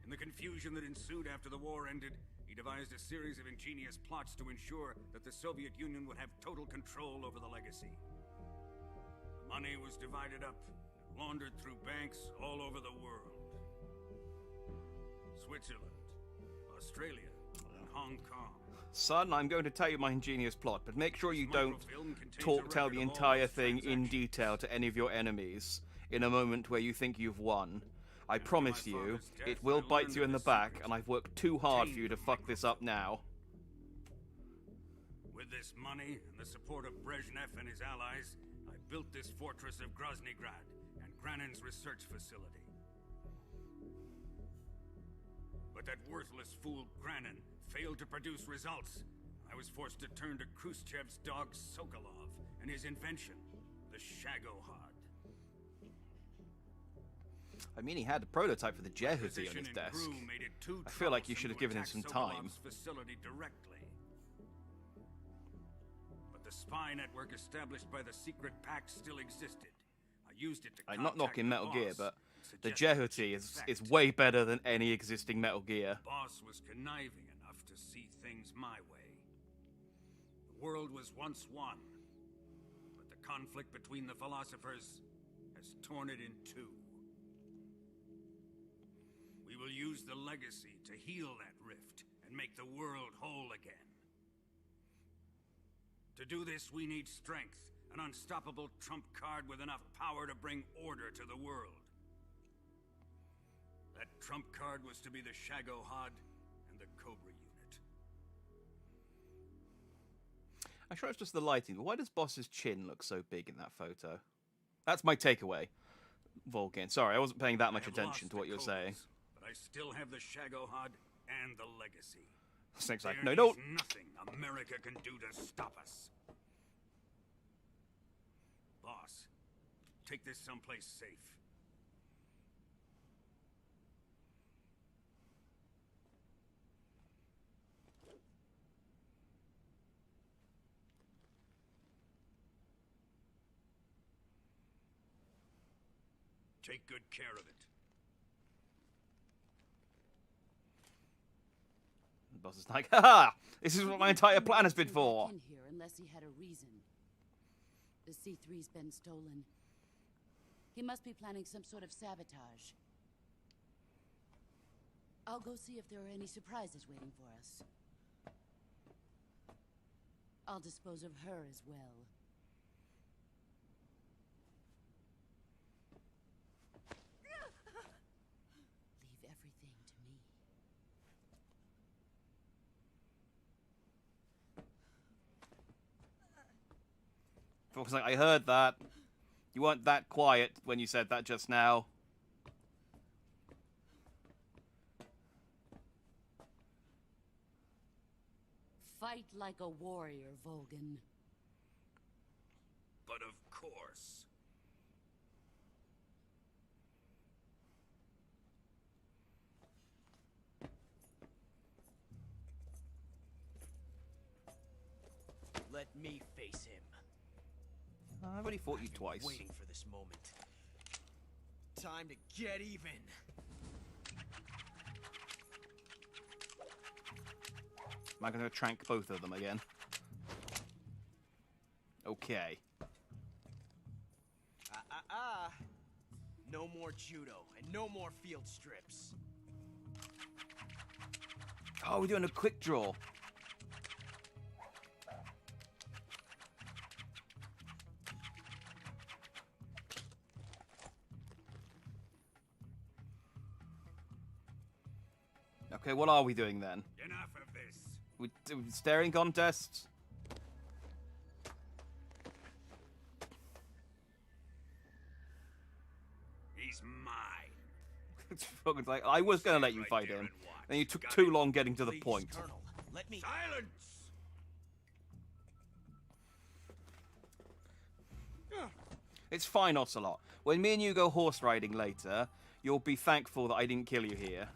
[SPEAKER 3] In the confusion that ensued after the war ended, he devised a series of ingenious plots to ensure that the Soviet Union would have total control over the legacy. The money was divided up and laundered through banks all over the world. Switzerland, Australia, and Hong Kong.
[SPEAKER 1] Son, I'm going to tell you my ingenious plot, but make sure you don't
[SPEAKER 3] Microfilm contains a
[SPEAKER 1] tell the
[SPEAKER 3] record of all
[SPEAKER 1] entire
[SPEAKER 3] this
[SPEAKER 1] thing in
[SPEAKER 3] transaction.
[SPEAKER 1] detail to any of your enemies in a moment where you think you've won. I promise
[SPEAKER 3] my
[SPEAKER 1] you,
[SPEAKER 3] father's death,
[SPEAKER 1] it will
[SPEAKER 3] I
[SPEAKER 1] bite
[SPEAKER 3] learned
[SPEAKER 1] you in the
[SPEAKER 3] this
[SPEAKER 1] back,
[SPEAKER 3] secret.
[SPEAKER 1] and I've worked too hard for
[SPEAKER 3] Obtain
[SPEAKER 1] you to
[SPEAKER 3] the
[SPEAKER 1] fuck this up now.
[SPEAKER 3] With this money and the support of Brezhnev and his allies, I built this fortress of Groznygrad and Granin's research facility. But that worthless fool Granin failed to produce results. I was forced to turn to Khrushchev's dog Sokolov and his invention, the Shagohod.
[SPEAKER 1] I mean, he had a prototype for the
[SPEAKER 3] My
[SPEAKER 1] Jehuti on
[SPEAKER 3] position
[SPEAKER 1] his
[SPEAKER 3] in
[SPEAKER 1] desk.
[SPEAKER 3] Crew made it too
[SPEAKER 1] I feel like you
[SPEAKER 3] troublesome
[SPEAKER 1] should have
[SPEAKER 3] to
[SPEAKER 1] given him
[SPEAKER 3] attack
[SPEAKER 1] some time.
[SPEAKER 3] Sokolov's facility directly. But the spy network established by the secret pact still existed. I used it to
[SPEAKER 1] I'm not
[SPEAKER 3] contact
[SPEAKER 1] knocking
[SPEAKER 3] the
[SPEAKER 1] Metal Gear,
[SPEAKER 3] boss
[SPEAKER 1] but
[SPEAKER 3] and
[SPEAKER 1] the
[SPEAKER 3] suggest that
[SPEAKER 1] Jehuti
[SPEAKER 3] she
[SPEAKER 1] is
[SPEAKER 3] defect.
[SPEAKER 1] way better than any existing Metal Gear.
[SPEAKER 3] Boss was conniving enough to see things my way. The world was once one, but the conflict between the philosophers has torn it in two. We will use the legacy to heal that rift and make the world whole again. To do this, we need strength, an unstoppable trump card with enough power to bring order to the world. That trump card was to be the Shagohod and the Cobra unit.
[SPEAKER 1] I'm sure it's just the lighting, but why does Boss's chin look so big in that photo? That's my takeaway, Volgin. Sorry, I wasn't paying that much
[SPEAKER 3] I have
[SPEAKER 1] attention
[SPEAKER 3] lost
[SPEAKER 1] to what
[SPEAKER 3] the
[SPEAKER 1] you were saying.
[SPEAKER 3] Cobras, but I still have the Shagohod and the legacy.
[SPEAKER 1] Snake's like,
[SPEAKER 3] There
[SPEAKER 1] no,
[SPEAKER 3] is
[SPEAKER 1] no.
[SPEAKER 3] nothing America can do to stop us. Boss, take this someplace safe. Take good care of it.
[SPEAKER 1] The boss is like, haha! This is what my entire plan has been
[SPEAKER 9] He
[SPEAKER 1] for.
[SPEAKER 9] wouldn't come back in here unless he had a reason. The C3's been stolen. He must be planning some sort of sabotage. I'll go see if there are any surprises waiting for us. I'll dispose of her as well. Leave everything to me.
[SPEAKER 1] Folks like, I heard that. You weren't that quiet when you said that just now.
[SPEAKER 9] Fight like a warrior, Volgin.
[SPEAKER 3] But of course.
[SPEAKER 8] Let me face him.
[SPEAKER 1] I've already fought you
[SPEAKER 8] I've been
[SPEAKER 1] twice.
[SPEAKER 8] waiting for this moment. Time to get even.
[SPEAKER 1] Am I going to trank both of them again? Okay.
[SPEAKER 8] No more judo and no more field strips.
[SPEAKER 1] Oh, we're doing a quick draw. Okay, what are we doing then?
[SPEAKER 3] Enough of this.
[SPEAKER 1] We staring contests?
[SPEAKER 3] He's mine.
[SPEAKER 1] It's fucking like, I was going to let you
[SPEAKER 3] Right
[SPEAKER 1] fight
[SPEAKER 3] there
[SPEAKER 1] him.
[SPEAKER 3] and watch.
[SPEAKER 1] Then you took
[SPEAKER 3] Got
[SPEAKER 1] too
[SPEAKER 3] it?
[SPEAKER 1] long getting to the
[SPEAKER 8] Please,
[SPEAKER 1] point.
[SPEAKER 8] Colonel, let me.
[SPEAKER 3] Silence!
[SPEAKER 1] It's fine, Ocelot. When me and you go horse riding later, you'll be thankful that I didn't kill you here.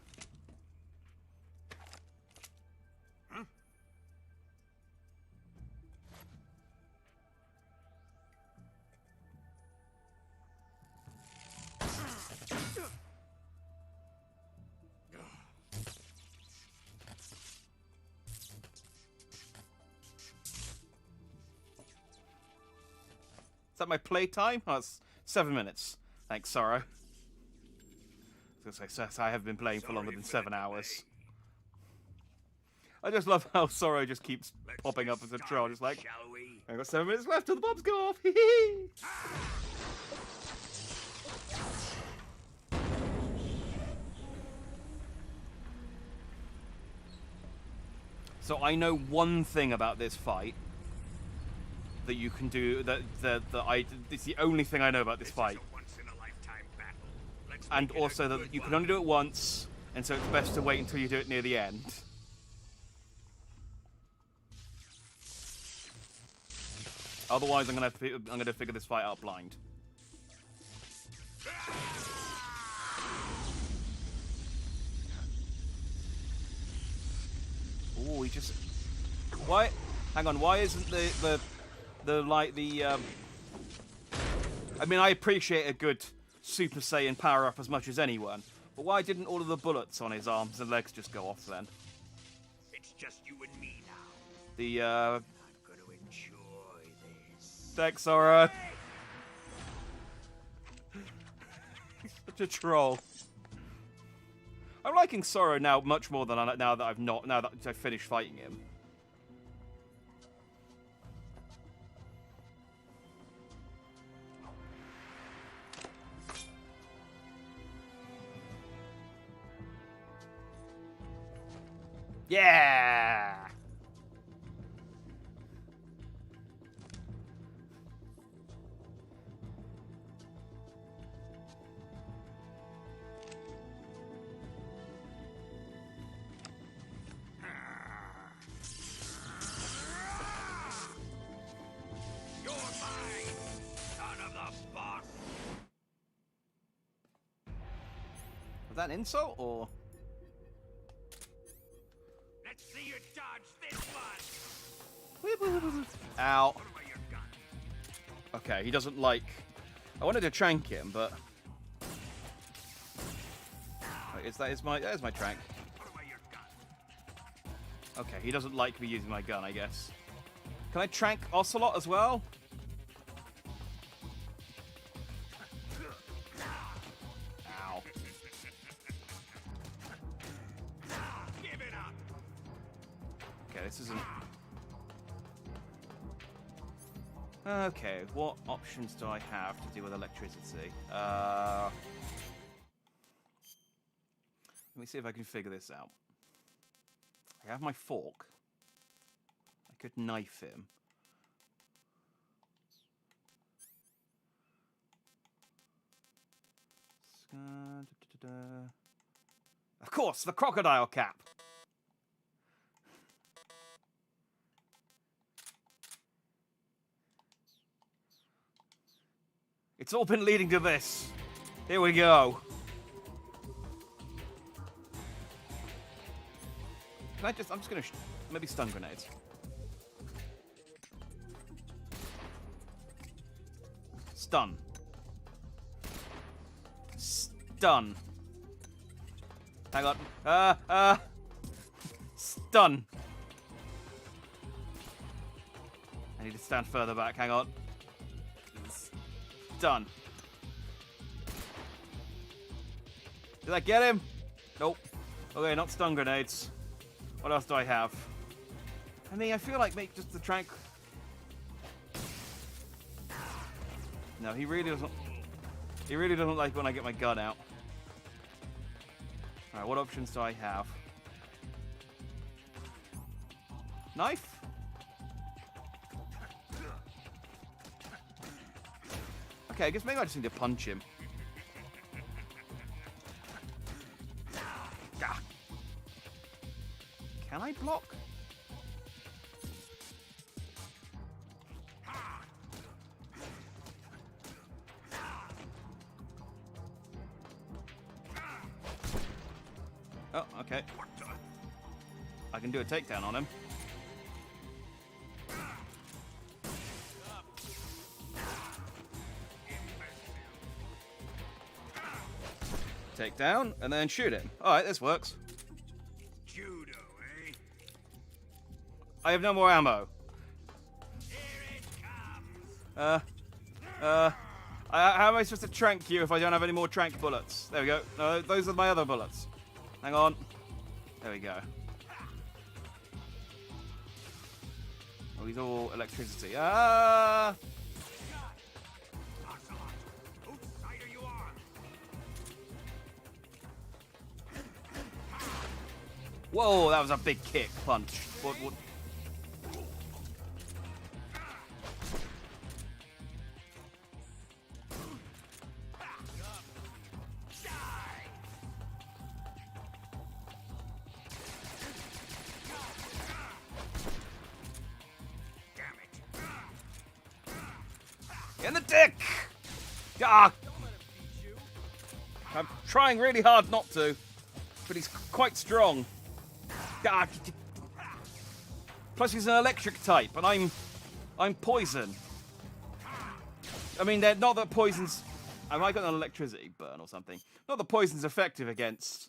[SPEAKER 1] Is that my playtime? Oh, it's 7 minutes. Thanks, Sorrow. I was gonna say, I have been playing for longer than 7 hours. I just love how Sorrow just keeps popping up as a troll. Just like,
[SPEAKER 8] Shall we?
[SPEAKER 1] I've got 7 minutes left till the bombs go off. So I know one thing about this fight that you can do. It's the only thing I know about this fight.
[SPEAKER 8] Once in a lifetime battle. Let's
[SPEAKER 1] And
[SPEAKER 8] make it a
[SPEAKER 1] also that
[SPEAKER 8] good
[SPEAKER 1] you can
[SPEAKER 8] one.
[SPEAKER 1] only do it once, and so it's best to wait until you do it near the end. Otherwise, I'm gonna figure this fight out blind. Oh, he just. Why? Hang on. Why isn't I mean, I appreciate a good Super Saiyan power up as much as anyone, but why didn't all of the bullets on his arms and legs just go off then?
[SPEAKER 8] It's just you and me now.
[SPEAKER 1] The
[SPEAKER 8] I'm gonna enjoy this.
[SPEAKER 1] Thanks, Sora. He's such a troll. I'm liking Sora now much more than now that I've finished fighting him. Yeah.
[SPEAKER 8] You're mine, son of the boss.
[SPEAKER 1] Was that an insult or?
[SPEAKER 8] Let's see you dodge this one.
[SPEAKER 1] Ow.
[SPEAKER 8] Put away your gun.
[SPEAKER 1] Okay, he doesn't like. I wanted to trank him, but. Wait, that is my trank.
[SPEAKER 8] Put away your gun.
[SPEAKER 1] Okay, he doesn't like me using my gun, I guess. Can I trank Ocelot as well? Ow.
[SPEAKER 8] Give it up.
[SPEAKER 1] Okay, this isn't. Okay, what options do I have to deal with electricity? Let me see if I can figure this out. I have my fork. I could knife him. Of course, the crocodile cap. It's all been leading to this. Here we go. I'm just gonna maybe stun grenades. Stun. Stun. Hang on. Stun. I need to stand further back. Hang on. Stun. Did I get him? Nope. Okay, not stun grenades. What else do I have? I mean, I feel like make just the trank. No, he really doesn't. He really doesn't like when I get my gun out. All right, what options do I have? Knife? Okay, I guess maybe I just need to punch him. Gah. Can I block? Oh, okay. I can do a takedown on him. Take down, and then shoot him. Alright, this works.
[SPEAKER 8] Judo, eh?
[SPEAKER 1] I have no more ammo.
[SPEAKER 8] Here it comes.
[SPEAKER 1] How am I supposed to trank you if I don't have any more trank bullets? There we go. No, those are my other bullets. Hang on. There we go. Oh, he's all electricity. Ah!
[SPEAKER 3] Whose side are you on?
[SPEAKER 1] Whoa, that was a big kick punch. What? In the dick! Ah! I'm trying really hard not to, but he's quite strong. Ah! Plus he's an electric type, and I'm poison. I mean, not that poison's... I might got an electricity burn or something. Not that poison's effective against...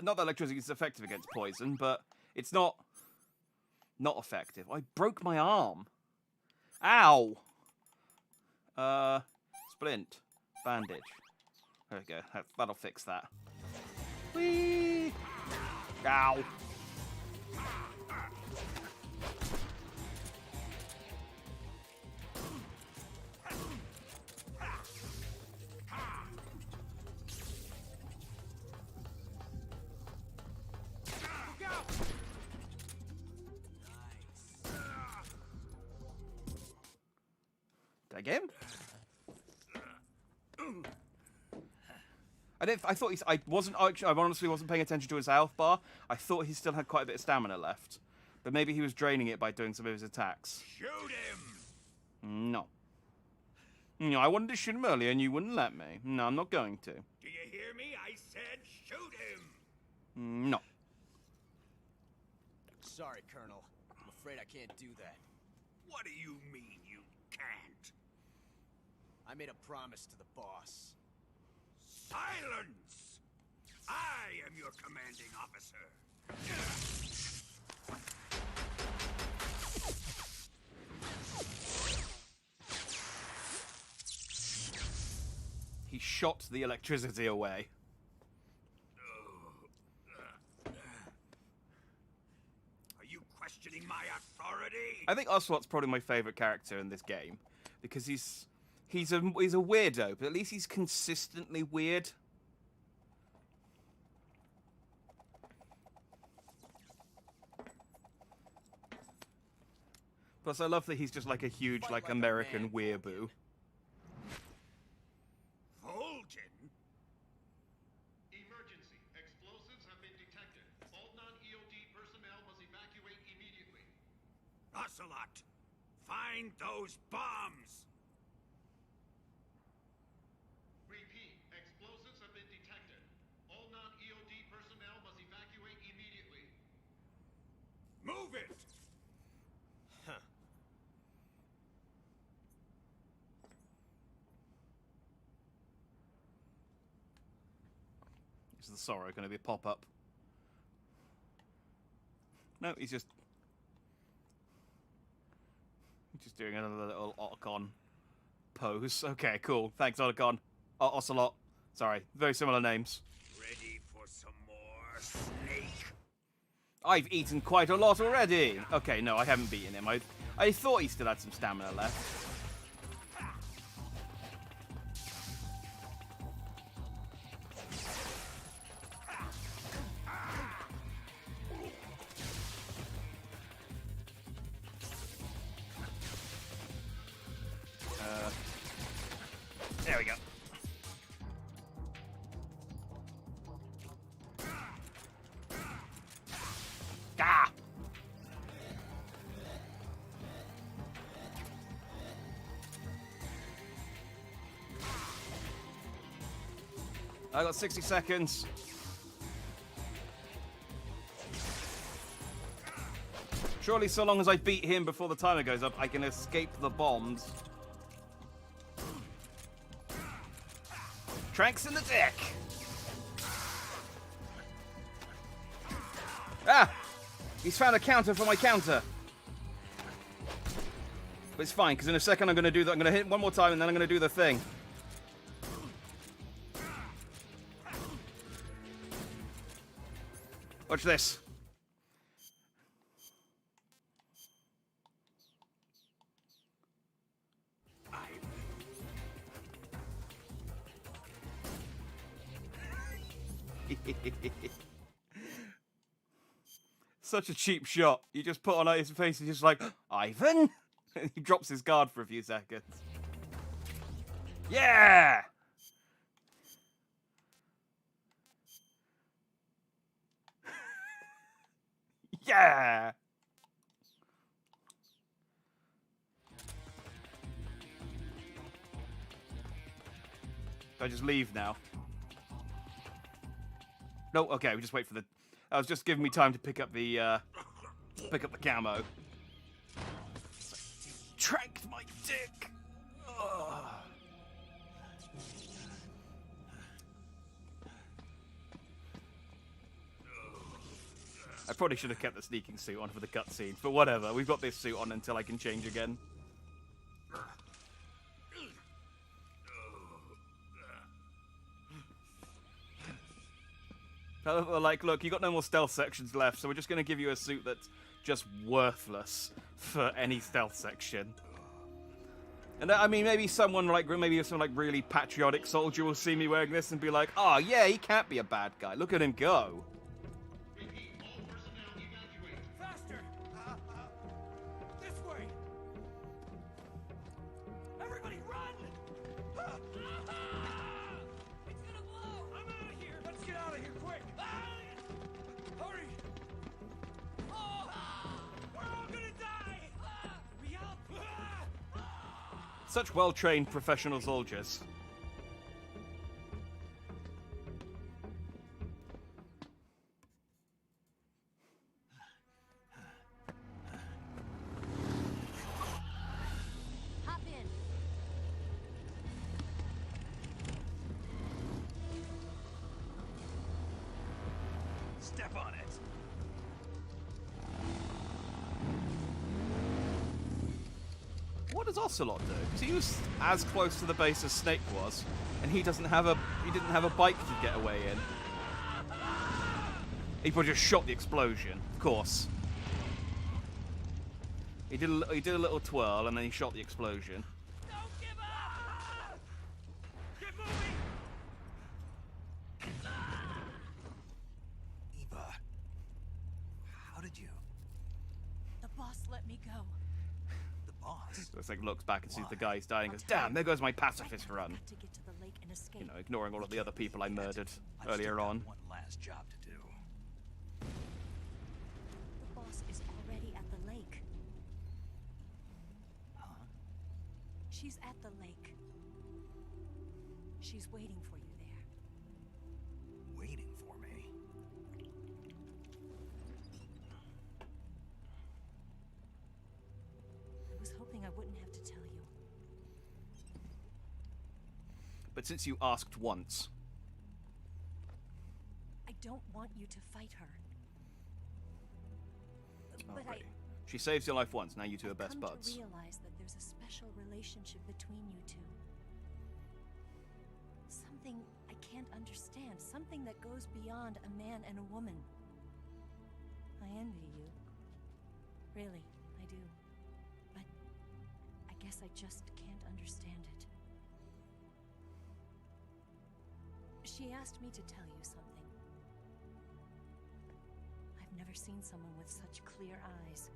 [SPEAKER 1] not that electricity is effective against poison, but it's not effective. I broke my arm. Ow! Splint. Bandage. There we go. That'll fix that. Whee! Ow! Did I get him? I thought he's. I honestly wasn't paying attention to his health bar. I thought he still had quite a bit of stamina left, but maybe he was draining it by doing some of his attacks.
[SPEAKER 3] Shoot him!
[SPEAKER 1] No. No, I wanted to shoot him earlier and you wouldn't let me. No, I'm not going to.
[SPEAKER 3] Do you hear me? I said shoot him!
[SPEAKER 1] No.
[SPEAKER 8] Sorry, Colonel. I'm afraid I can't do that.
[SPEAKER 3] What do you mean you can't?
[SPEAKER 8] I made a promise to the boss.
[SPEAKER 3] Silence! I am your commanding officer.
[SPEAKER 1] He shot the electricity away.
[SPEAKER 3] Are you questioning my authority?
[SPEAKER 1] I think Ocelot's probably my favorite character in this game because he's a weirdo, but at least he's consistently weird. Plus, I love that he's just like a huge, like, American weeaboo.
[SPEAKER 3] Vulcan?
[SPEAKER 10] Emergency. Explosives have been detected. All non-EOD personnel must evacuate immediately.
[SPEAKER 3] Ocelot, find those bombs!
[SPEAKER 10] Repeat. Explosives have been detected. All non-EOD personnel must evacuate immediately.
[SPEAKER 3] Move it!
[SPEAKER 8] Huh.
[SPEAKER 1] Is the Sorrow going to be a pop-up? No, he's just doing another little Otacon pose. Okay, cool. Thanks, Otacon. Ocelot. Sorry, very similar names.
[SPEAKER 3] Ready for some more, Snake?
[SPEAKER 1] I've eaten quite a lot already. Okay, no, I haven't beaten him. I thought he still had some stamina left. There we go. Ah! I got 60 seconds. Surely so long as I beat him before the timer goes up, I can escape the bombs. Tranks in the deck. Ah! He's found a counter for my counter. But it's fine, because in a second I'm going to do that. I'm going to hit one more time and then I'm going to do the thing. Watch this. Such a cheap shot. You just put on his face and just like, Ivan? He drops his guard for a few seconds. Yeah! Yeah! Do I just leave now? No, okay, we just wait for the... I was just giving me time to pick up the camo. Tranked my dick! Ugh. I probably should have kept the sneaking suit on for the cutscene, but whatever. We've got this suit on until I can change again. Like, look, you got no more stealth sections left, so we're just going to give you a suit that's just worthless for any stealth section. And I mean, maybe someone like really patriotic soldier will see me wearing this and be like, "Oh yeah, he can't be a bad guy. Look at him go."
[SPEAKER 10] Repeat, all personnel evacuate.
[SPEAKER 7] Faster! This way! Everybody run! It's gonna blow! I'm out of here! Let's get out of here quick! Hurry! Oh! We're all gonna die! Hurry up!
[SPEAKER 1] Such well-trained professional soldiers.
[SPEAKER 6] Hop in.
[SPEAKER 4] Step on it.
[SPEAKER 1] What does Ocelot do? Because he was as close to the base as Snake was, and he didn't have a bike to get away in. He probably just shot the explosion, of course. He did a little twirl and then he shot the explosion.
[SPEAKER 7] Don't give up! Get moving!
[SPEAKER 4] Eva, how did you?
[SPEAKER 6] The boss let me go.
[SPEAKER 4] The boss?
[SPEAKER 1] So it's like looks back and sees the guy's dying and goes,
[SPEAKER 6] I'll tell
[SPEAKER 1] "Damn, there goes my pacifist run."
[SPEAKER 6] Got to get to the lake and escape.
[SPEAKER 1] You know, ignoring all of the other people I murdered
[SPEAKER 4] I've
[SPEAKER 1] earlier
[SPEAKER 4] still got
[SPEAKER 1] on.
[SPEAKER 4] one last job to do.
[SPEAKER 6] The boss is already at the lake.
[SPEAKER 4] Huh?
[SPEAKER 6] She's at the lake. She's waiting for you there.
[SPEAKER 4] Waiting for me.
[SPEAKER 6] I was hoping I wouldn't have to tell you.
[SPEAKER 1] But since you asked once,
[SPEAKER 6] I don't want you to fight her. But
[SPEAKER 1] alright. She saves your life once, now you two are best
[SPEAKER 6] I've
[SPEAKER 1] buds.
[SPEAKER 6] come to realize that there's a special relationship between you two. Something I can't understand. Something that goes beyond a man and a woman. I envy you. Really, I do. But I guess I just can't understand it. She asked me to tell you something. I've never seen someone with such clear eyes.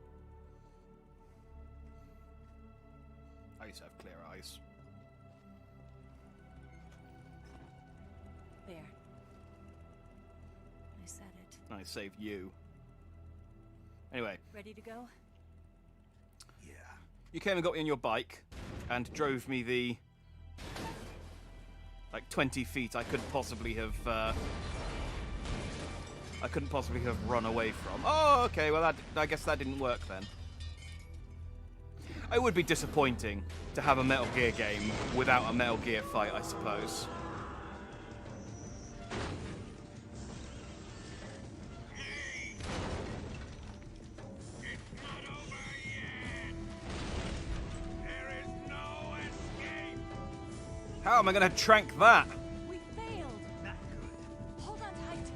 [SPEAKER 1] I used to have clear eyes.
[SPEAKER 6] There. I said it.
[SPEAKER 1] I saved you. Anyway,
[SPEAKER 6] Ready to go?
[SPEAKER 4] Yeah.
[SPEAKER 1] you came and got me on your bike and drove me the like 20 feet I couldn't possibly have run away from. Oh, okay. Well, I guess that didn't work then. It would be disappointing to have a Metal Gear game without a Metal Gear fight, I suppose.
[SPEAKER 3] It's not over yet. There is no escape.
[SPEAKER 1] How am I going to trank that?
[SPEAKER 6] We failed!
[SPEAKER 4] Not good.
[SPEAKER 6] Hold on tight!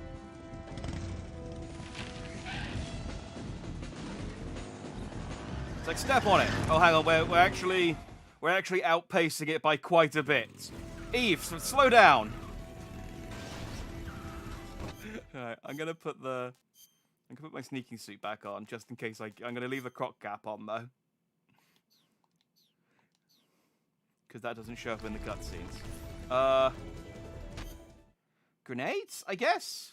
[SPEAKER 1] It's like, step on it. Oh, hang on, we're actually outpacing it by quite a bit. Eve, slow down. Alright, I'm gonna put my sneaking suit back on just in case. I'm gonna leave the croc cap on though, because that doesn't show up in the cutscenes. Grenades, I guess.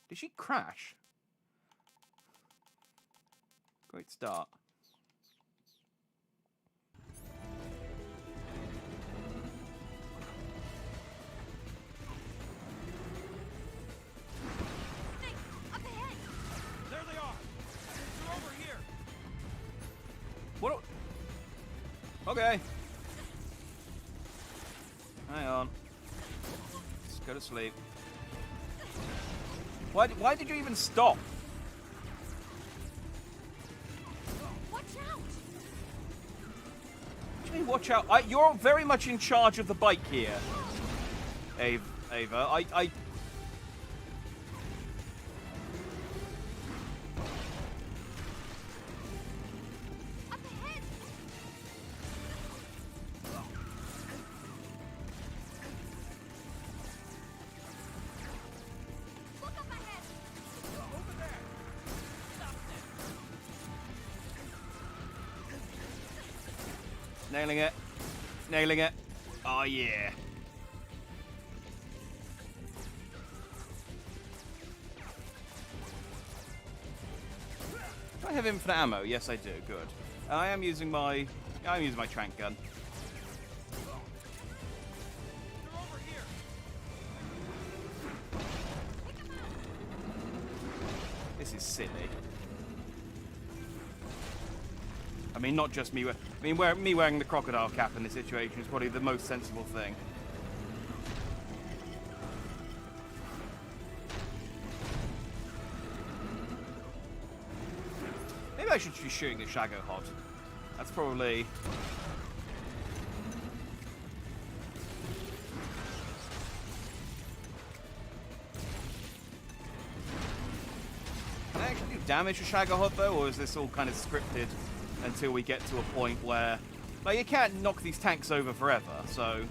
[SPEAKER 1] Did she crash? Great start.
[SPEAKER 6] Up ahead!
[SPEAKER 7] There they are! They're over here!
[SPEAKER 1] What? Okay. Hang on. Let's go to sleep. Why did you even stop?
[SPEAKER 6] Watch out!
[SPEAKER 1] What do you mean, watch out? You're very much in charge of the bike here, Ava. I
[SPEAKER 6] Up ahead! Look up ahead!
[SPEAKER 7] Over there! Stop them!
[SPEAKER 1] nailing it. Nailing it. Oh yeah. Do I have infinite ammo? Yes, I do. Good. I am using my trank gun.
[SPEAKER 7] They're over here!
[SPEAKER 1] This is silly. I mean, not just me. Me wearing the crocodile cap in this situation is probably the most sensible thing. Maybe I should be shooting the Shagohod. That's probably... Can I actually do damage to Shagohod though, or is this all kind of scripted until we get to a point where... Like, you can't knock these tanks over forever, so...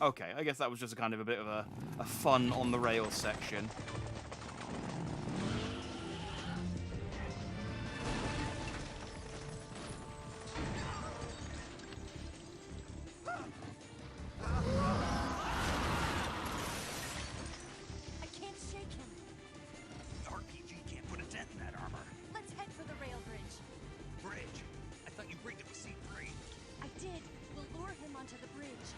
[SPEAKER 1] Okay, I guess that was just a kind of a bit of a fun on the rails section.
[SPEAKER 6] I can't shake him.
[SPEAKER 4] RPG can't put a dent in that armor.
[SPEAKER 6] Let's head for the rail bridge.
[SPEAKER 4] Bridge? I thought you rigged it with C3.
[SPEAKER 6] I did. We'll lure him onto the bridge.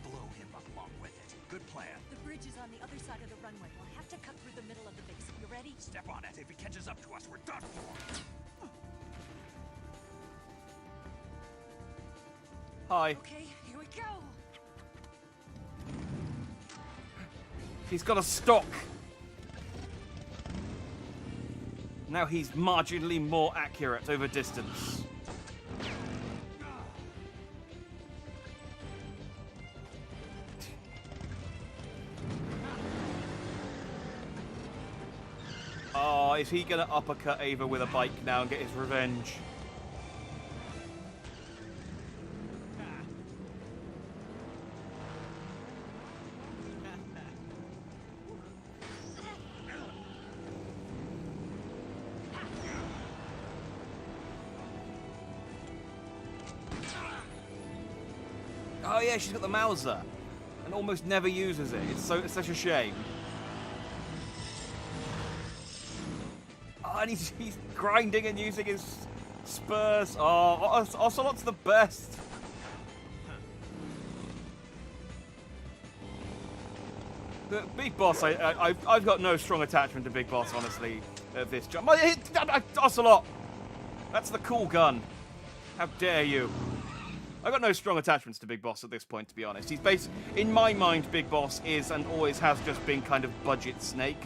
[SPEAKER 4] Blow him up along with it. Good plan.
[SPEAKER 6] The bridge is on the other side of the runway. We'll have to cut through the middle of the base. You ready?
[SPEAKER 4] Step on it. If he catches up to us, we're done for.
[SPEAKER 1] Hi.
[SPEAKER 6] Okay, here we go.
[SPEAKER 1] He's got a stock. Now he's marginally more accurate over distance. Oh, is he gonna uppercut Ava with a bike now and get his revenge? Oh yeah, she's got the Mauser and almost never uses it. It's such a shame. Oh, and he's grinding and using his spurs. Oh, Ocelot's the best. The Big Boss, I've got no strong attachment to Big Boss, honestly, at this job. Ocelot! That's the cool gun. How dare you? I've got no strong attachments to Big Boss at this point, to be honest. He's in my mind, Big Boss is and always has just been kind of budget Snake.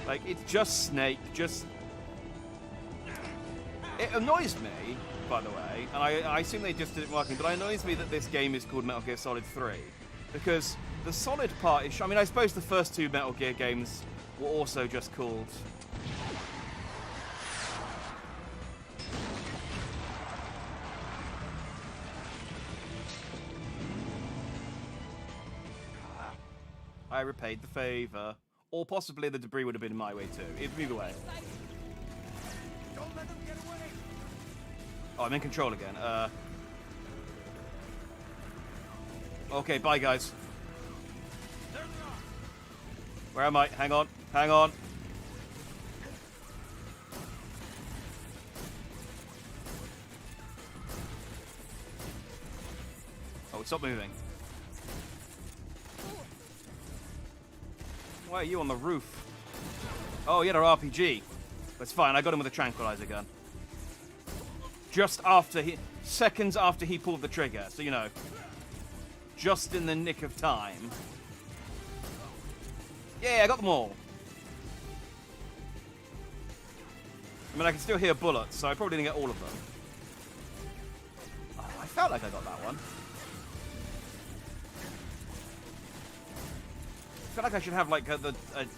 [SPEAKER 1] Like, it's just Snake, just... It annoys me, by the way, and I assume they just did it working, but it annoys me that this game is called Metal Gear Solid 3. Because The solid part is, I mean, I suppose the first two Metal Gear games were also just called... I repaid the favor. Or possibly the debris would have been my way too. Either way.
[SPEAKER 7] Don't let them get away!
[SPEAKER 1] Oh, I'm in control again. Okay, bye guys.
[SPEAKER 7] There they are!
[SPEAKER 1] Where am I? Hang on. Hang on. Oh, stop moving. Why are you on the roof? Oh, he had an RPG. That's fine, I got him with a tranquilizer gun. Just after seconds after he pulled the trigger, so you know. Just in the nick of time. Yeah, I got them all. I mean, I can still hear bullets, so I probably didn't get all of them. Oh, I felt like I got that one. I feel like I should have like a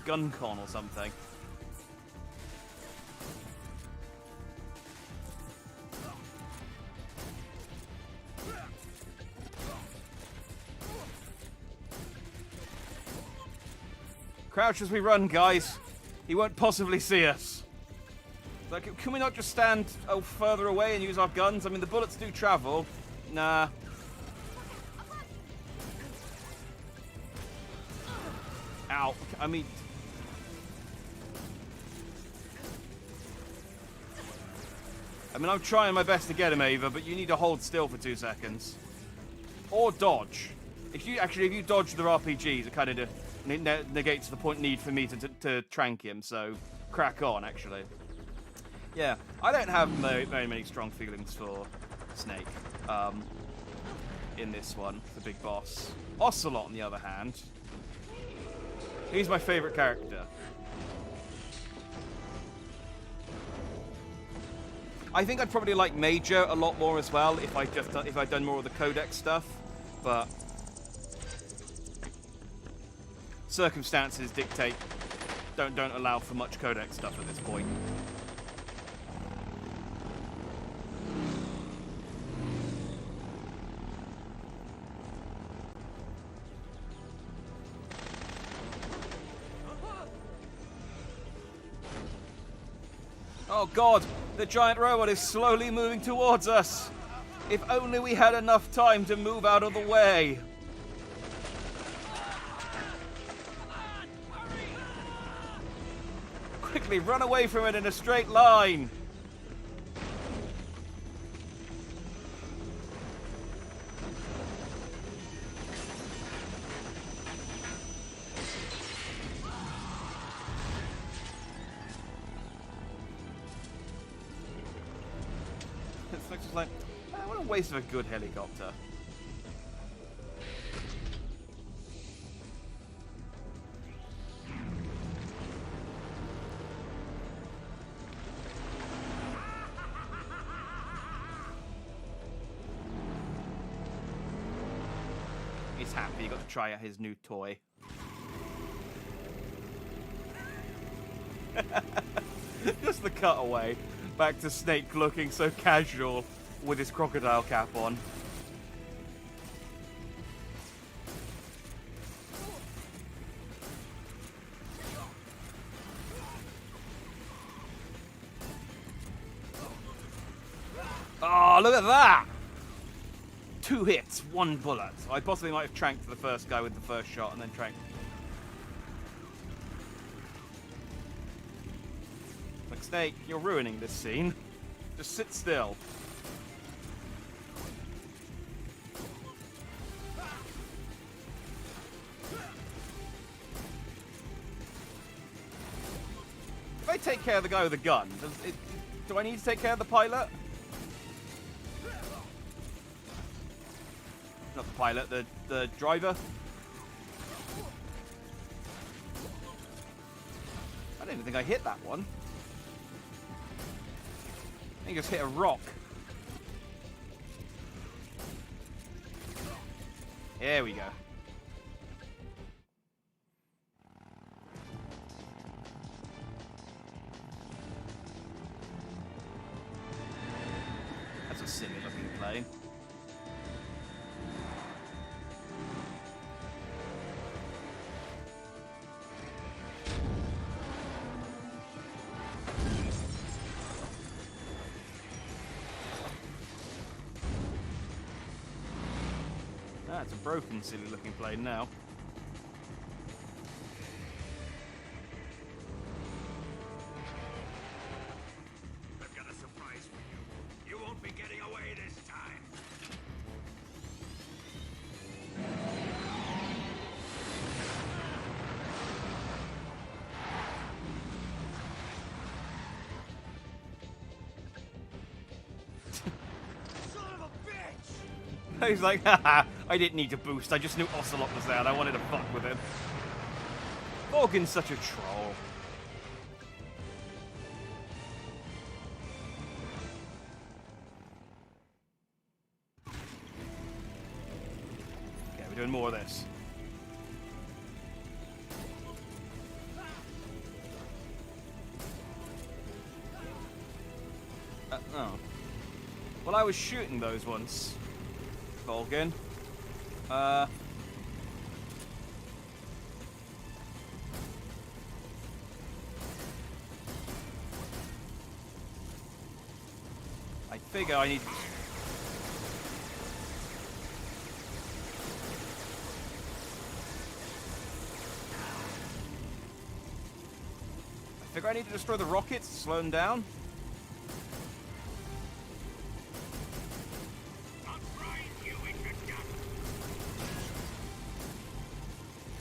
[SPEAKER 1] gun con or something. Crouch as we run, guys. He won't possibly see us. Like, can we not just stand further away and use our guns? I mean, the bullets do travel. Nah. Ow. I mean... I'm trying my best to get him, Ava, but you need to hold still for 2 seconds. Or dodge. If you dodge their RPGs, it kind of negates the need for me to trank him, so crack on, actually. Yeah, I don't have very many strong feelings for Snake in this one, the big boss. Ocelot, on the other hand, he's my favorite character. I think I'd probably like Major a lot more as well if I'd done more of the Codex stuff, but circumstances dictate don't allow for much Codex stuff at this point. Oh god, the giant robot is slowly moving towards us. If only we had enough time to move out of the way. Quickly, run away from it in a straight line. It's just like, what a waste of a good helicopter. He's happy he got to try out his new toy. Just the cutaway. Back to Snake looking so casual with his crocodile cap on. Oh, look at that! 2 hits, 1 bullet. I possibly might have tranked the first guy with the first shot and then tranked. Like, Snake, you're ruining this scene. Just sit still. If I take care of the guy with the gun, do I need to take care of the pilot? Not the pilot, the driver. I don't even think I hit that one. I think I just hit a rock. There we go. silly looking plane. Ah, it's a broken, silly looking plane now.
[SPEAKER 7] I've got a surprise for you. You won't be getting away this time. Son of a bitch!
[SPEAKER 1] He's like, haha, I didn't need to boost, I just knew Ocelot was there and I wanted to fuck with him. Morgan's such a troll. Okay, we're doing more of this. Oh. Well, I was shooting those once, Vulcan. I figure I need to... I figure I need to destroy the rockets to slow them down.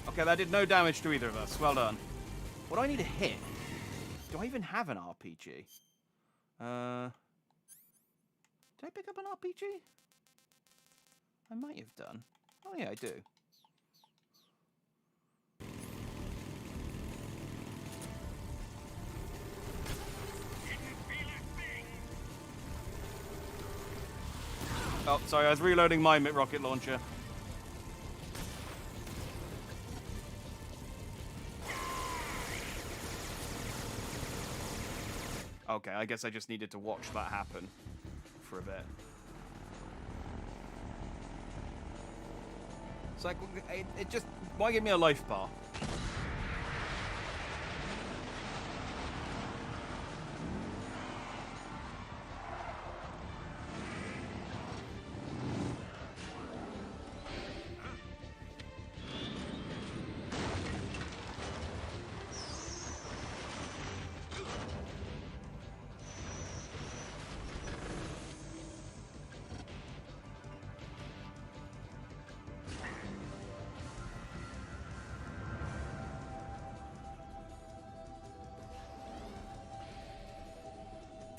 [SPEAKER 1] Okay, that did no damage to either of us. Well done. What do I need to hit? Do I even have an RPG? Did I pick up an RPG? I might have done. Oh yeah, I do. Oh, sorry, I was reloading my rocket launcher. Okay, I guess I just needed to watch that happen for a bit. It's like, it just... Why give me a life bar?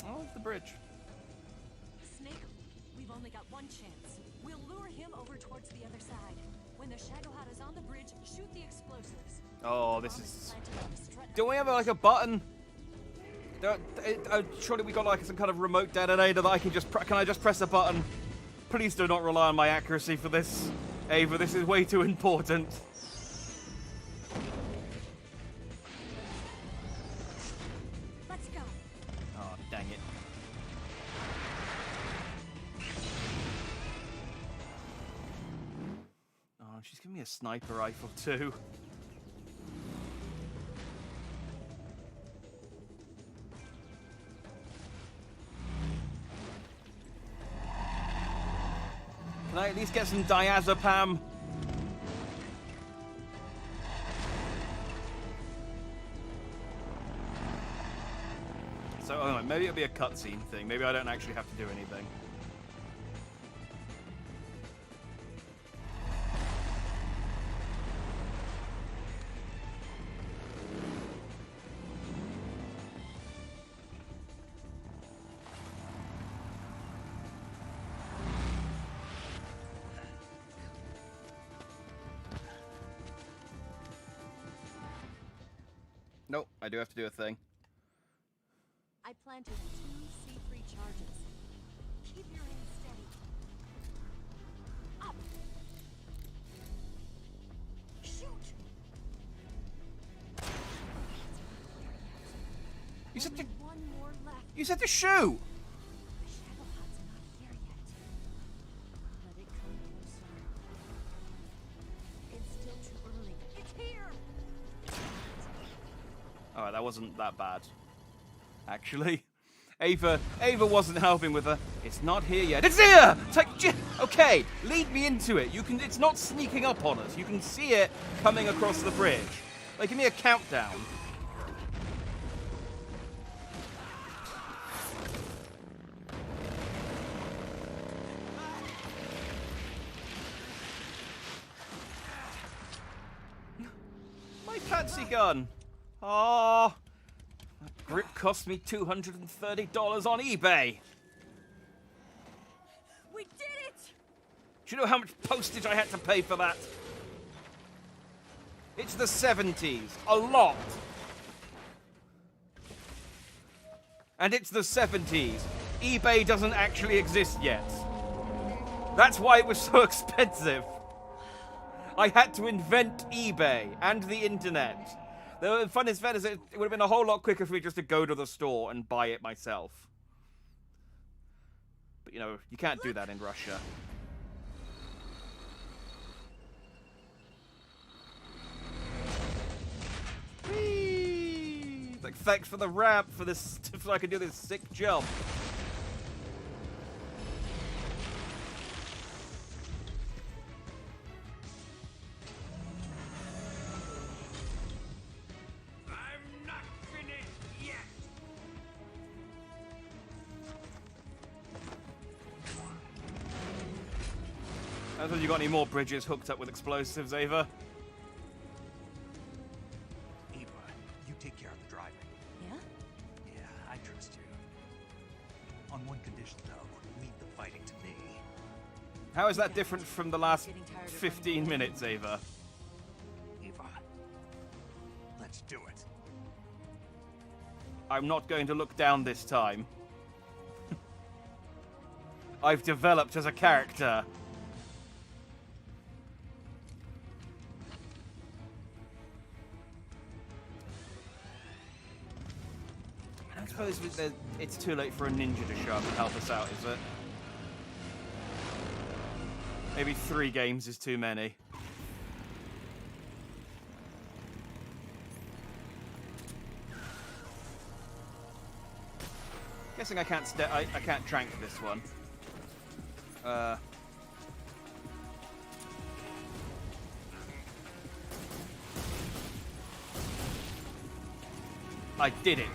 [SPEAKER 1] Oh, it's the bridge.
[SPEAKER 6] Snake, we've only got one chance. We'll lure him over towards the other side. When the Shadowhat is on the bridge, shoot the explosives.
[SPEAKER 1] Oh, this is... Do we have like a button? Surely we got like some kind of remote detonator that I can just... Can I just press a button? Please do not rely on my accuracy for this, Ava. This is way too important.
[SPEAKER 6] Let's go.
[SPEAKER 1] Oh, dang it. Oh, she's giving me a sniper rifle too. Can I at least get some diazepam? So, oh, maybe it'll be a cutscene thing. Maybe I don't actually have to do anything. Nope, I do have to do a thing.
[SPEAKER 6] I planted 2 C3 charges. Keep your aim steady. Up. Shoot.
[SPEAKER 1] You said to...
[SPEAKER 6] Only one more left.
[SPEAKER 1] You said to shoot!
[SPEAKER 6] The Shadowhat's not here yet.
[SPEAKER 1] Alright, that wasn't that bad. Actually. Ava wasn't helping with her. It's not here yet. It's here! Okay, lead me into it. It's not sneaking up on us. You can see it coming across the bridge. Like, give me a countdown. My fancy gun. Oh, that grip cost me $230 on eBay.
[SPEAKER 6] We did it!
[SPEAKER 1] Do you know how much postage I had to pay for that? It's the 70s. A lot. And it's the 70s. eBay doesn't actually exist yet. That's why it was so expensive. I had to invent eBay and the internet. The funniest fact is it would have been a whole lot quicker for me just to go to the store and buy it myself. But, you know, you can't do that in Russia. Whee! Like, thanks for the ramp for this, so I can do this sick jump.
[SPEAKER 7] I'm not finished yet.
[SPEAKER 1] I don't think you got any more bridges hooked up with explosives, Ava.
[SPEAKER 4] Eva, you take care of the driving.
[SPEAKER 6] Yeah?
[SPEAKER 4] Yeah, I trust you. On one condition, though, leave the fighting to me.
[SPEAKER 1] How is that different from the last
[SPEAKER 6] Getting tired of
[SPEAKER 1] 15
[SPEAKER 6] running.
[SPEAKER 1] minutes, Ava?
[SPEAKER 4] Eva, let's do it.
[SPEAKER 1] I'm not going to look down this time. I've developed as a character. I suppose it's too late for a ninja to show up and help us out, is it? Maybe 3 games is too many. Guessing I can't I can't trank this one. I did it.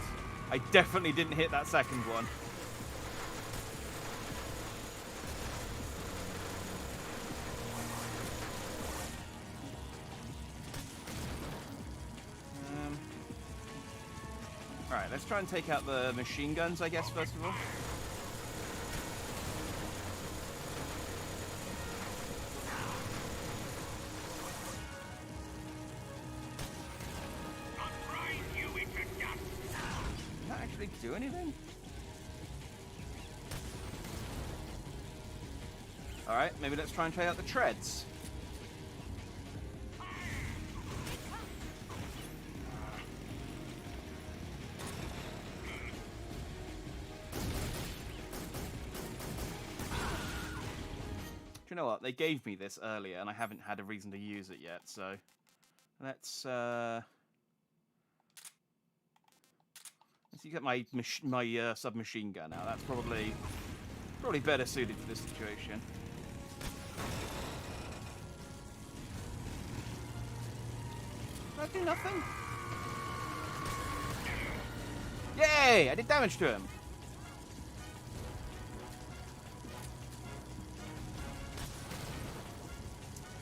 [SPEAKER 1] I definitely didn't hit that second one. Alright, let's try and take out the machine guns, I guess, first of all. Did that actually do anything? Alright, maybe let's try and take out the treads. Do you know what? They gave me this earlier, and I haven't had a reason to use it yet, so... Let's get my submachine gun out. That's probably better suited for this situation. Did I do nothing? Yay! I did damage to him.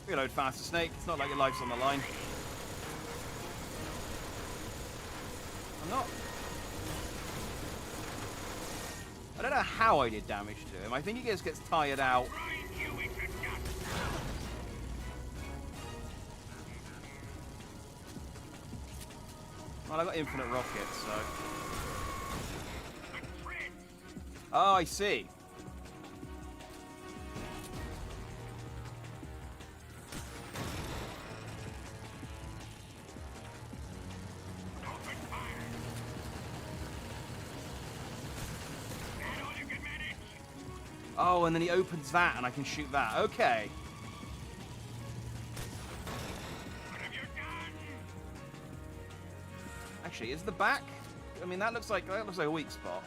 [SPEAKER 1] Reload faster, Snake. It's not like your life's on the line. I'm not. I don't know how I did damage to him. I think he just gets tired out. Well, I got infinite rockets, so... Oh, I see. Oh, and then he opens that, and I can shoot that. Okay. actually. Is the back? I mean, that looks like a weak spot.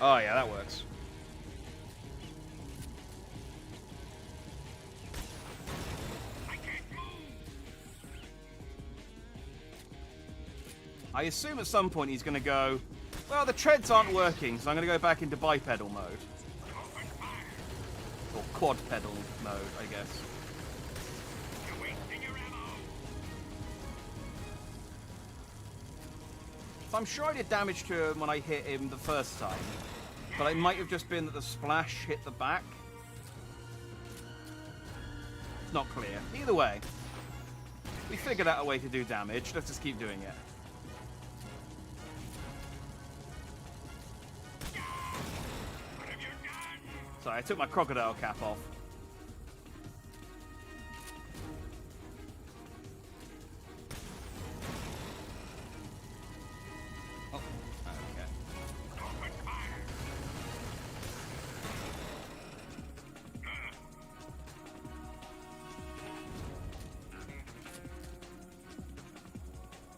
[SPEAKER 1] Oh yeah, that works. I assume at some point he's going to go, well, the treads aren't working, so I'm going to go back into bipedal mode. Or quad pedal mode, I guess. So I'm sure I did damage to him when I hit him the first time. But it might have just been that the splash hit the back. It's not clear. Either way, we figured out a way to do damage. Let's just keep doing it. Sorry, I took my crocodile cap off. Oh, okay.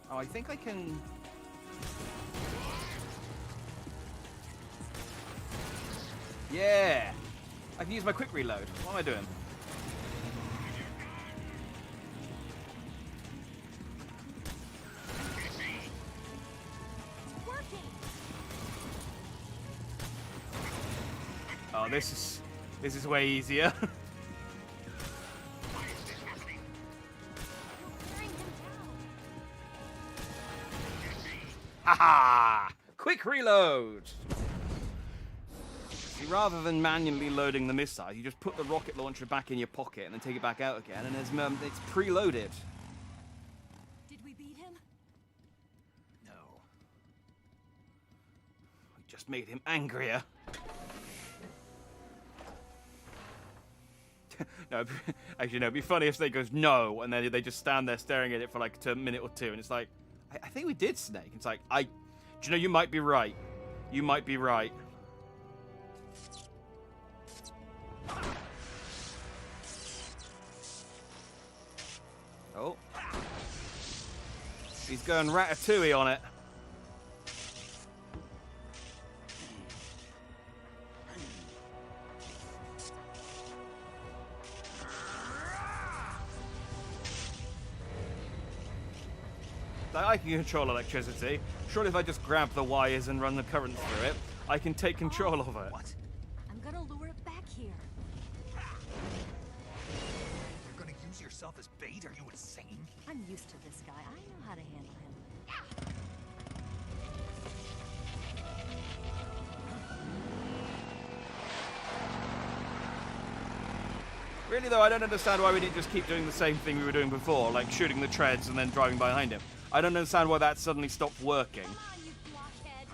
[SPEAKER 1] Oh, I think I can... Yeah! I can use my quick reload. What am I doing?
[SPEAKER 6] It's working.
[SPEAKER 1] Oh, this is way easier.
[SPEAKER 6] Tearing him down.
[SPEAKER 1] Haha! Quick reload! See, rather than manually loading the missile, you just put the rocket launcher back in your pocket and then take it back out again, and it's preloaded.
[SPEAKER 6] Did we beat him?
[SPEAKER 1] No. We just made him angrier. No, actually, no. It'd be funny if Snake goes no, and then they just stand there staring at it for like a minute or two, and it's like, I think we did, Snake. It's like, do you know, you might be right. You might be right. Oh. He's going ratatouille on it. I can control electricity. Surely if I just grab the wires and run the current through it, I can take control of it.
[SPEAKER 4] What?
[SPEAKER 6] I'm gonna lure it back here.
[SPEAKER 4] You're gonna use yourself as bait? Are you insane?
[SPEAKER 6] I'm used to this guy. I know how to handle him.
[SPEAKER 1] Really though, I don't understand why we didn't just keep doing the same thing we were doing before, like shooting the treads and then driving behind him. I don't understand why that suddenly stopped working.
[SPEAKER 6] Come on, you blockhead.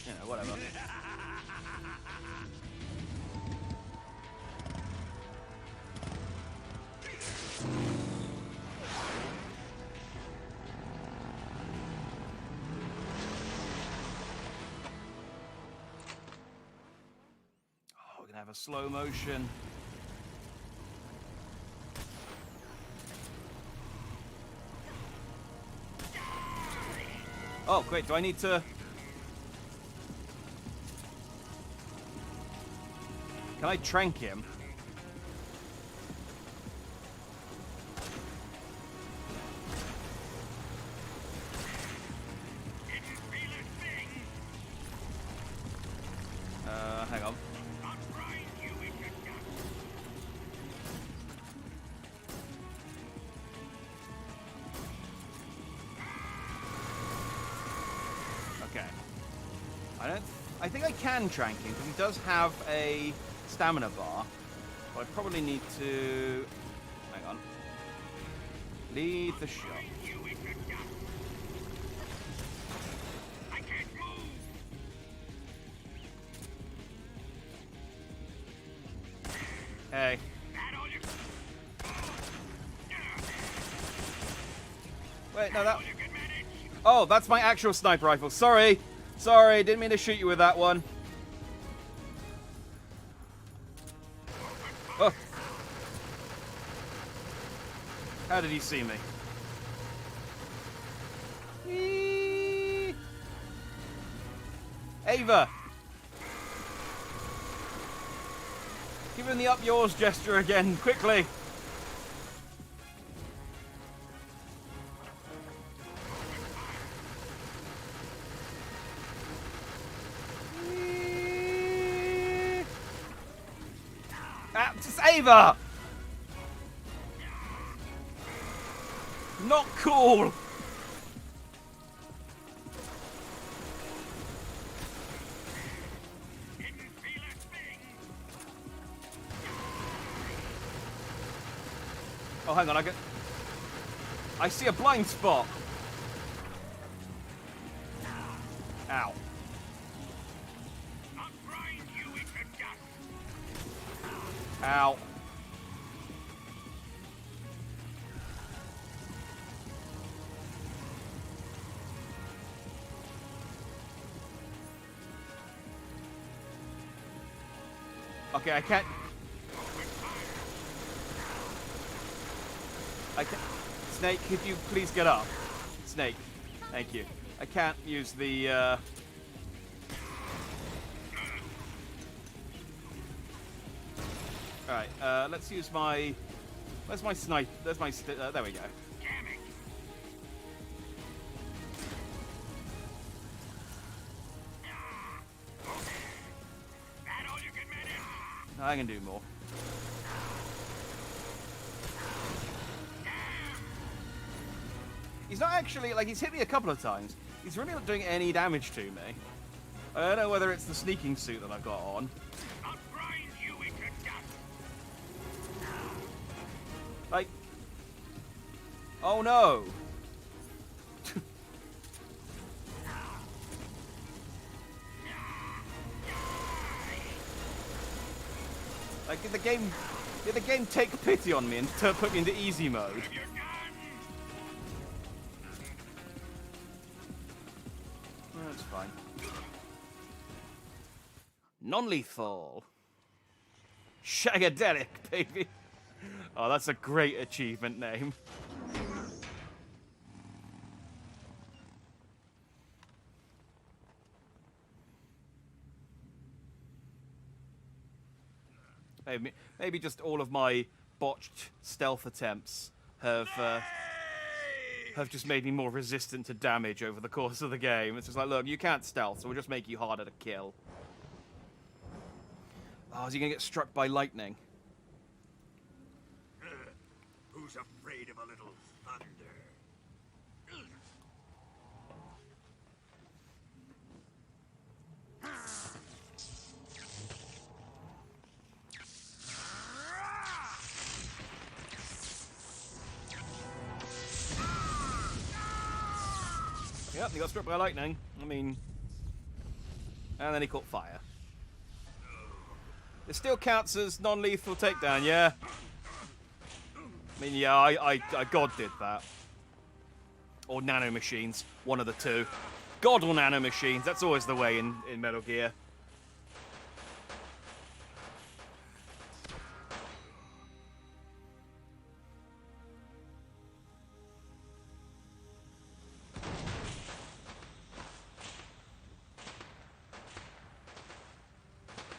[SPEAKER 1] You know, whatever. Have a slow motion. Oh, great. Do I need to... Can I trank him? Hang on. I think I can trank him because he does have a stamina bar. But I probably need to... Hang on. Lead the shot. Hey. Wait, no, that... Oh, that's my actual sniper rifle. Sorry. Sorry, didn't mean to shoot you with that one. Oh. How did he see me? Whee! Ava! Give him the up yours gesture again, quickly! Whee! Ah, just Ava! Not cool! Oh, hang on, I see a blind spot. Ow. Ow. Okay, I can't. Snake, could you please get up? Snake, thank you. I can't use the, Alright, let's use my... Where's my snipe? There's my... there we go. I can do more. He's not actually, like, he's hit me a couple of times. He's really not doing any damage to me. I don't know whether it's the sneaking suit that I've got on. Like... Oh no! Like, did the game take pity on me and put me into easy mode? That's fine. Non-lethal. Shagadelic, baby. Oh, that's a great achievement name. Maybe just all of my botched stealth attempts have just made me more resistant to damage over the course of the game. It's just like, look, you can't stealth, so we'll just make you harder to kill. Oh, is he gonna get struck by lightning?
[SPEAKER 3] Who's afraid of a little thunder?
[SPEAKER 1] Yep, he got struck by lightning. I mean... And then he caught fire. It still counts as non-lethal takedown, yeah? I mean, yeah, I God did that. Or nanomachines, one of the two. God or nanomachines, that's always the way in Metal Gear.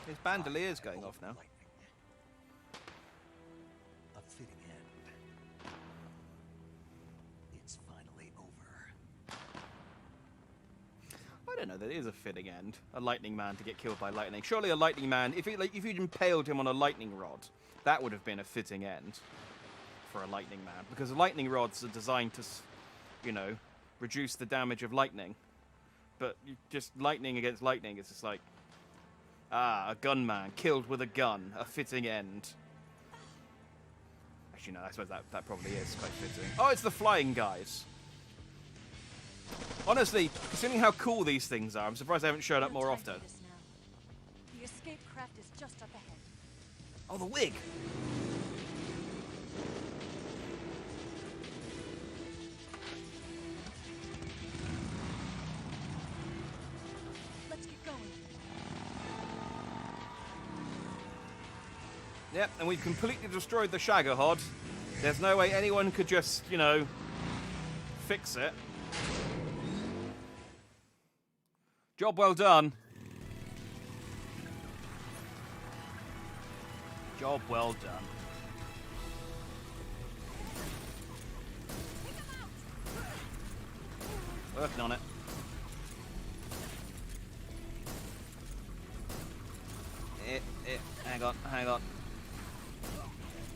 [SPEAKER 1] His bandelier's going off now.
[SPEAKER 4] A fitting end. It's finally over.
[SPEAKER 1] I don't know, that is a fitting end. A lightning man to get killed by lightning. Surely a lightning man, if you'd impaled him on a lightning rod, that would have been a fitting end for a lightning man. Because lightning rods are designed to, you know, reduce the damage of lightning. But just lightning against lightning, it's just like... Ah, a gunman killed with a gun. A fitting end. Actually, no, I suppose that probably is quite fitting. Oh, it's the flying guys. Honestly, considering how cool these things are, I'm surprised they haven't shown up more often.
[SPEAKER 6] The escape craft is just up ahead.
[SPEAKER 1] Oh, the wig! Yep, and we've completely destroyed the Shagahod. There's no way anyone could just, you know, fix it. Job well done. Job well done. Working on it. Hang on, hang on.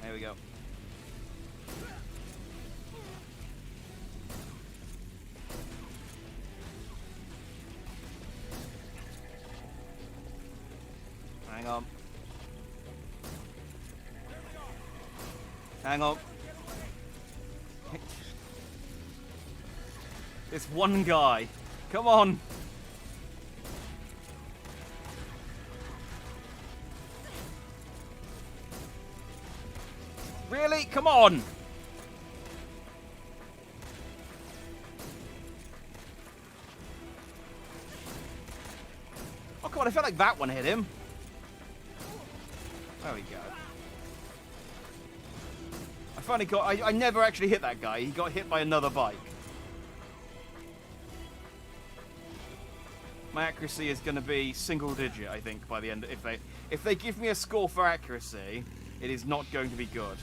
[SPEAKER 1] There we go. Hang on. Hang on. This one guy. Come on. Really? Come on. Oh, come on. I felt like that one hit him. There we go. I finally got... I never actually hit that guy. He got hit by another bike. My accuracy is going to be single digit, I think, by the end. If they give me a score for accuracy, it is not going to be good.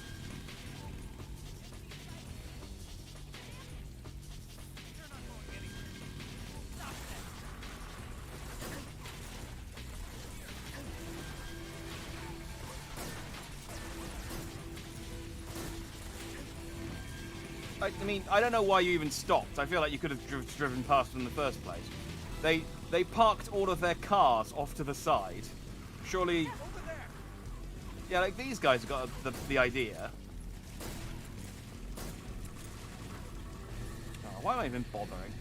[SPEAKER 1] I mean, I don't know why you even stopped. I feel like you could have driven past them in the first place. They parked all of their cars off to the side. Surely... Yeah, like, these guys have got the idea. Oh, why am I even bothering?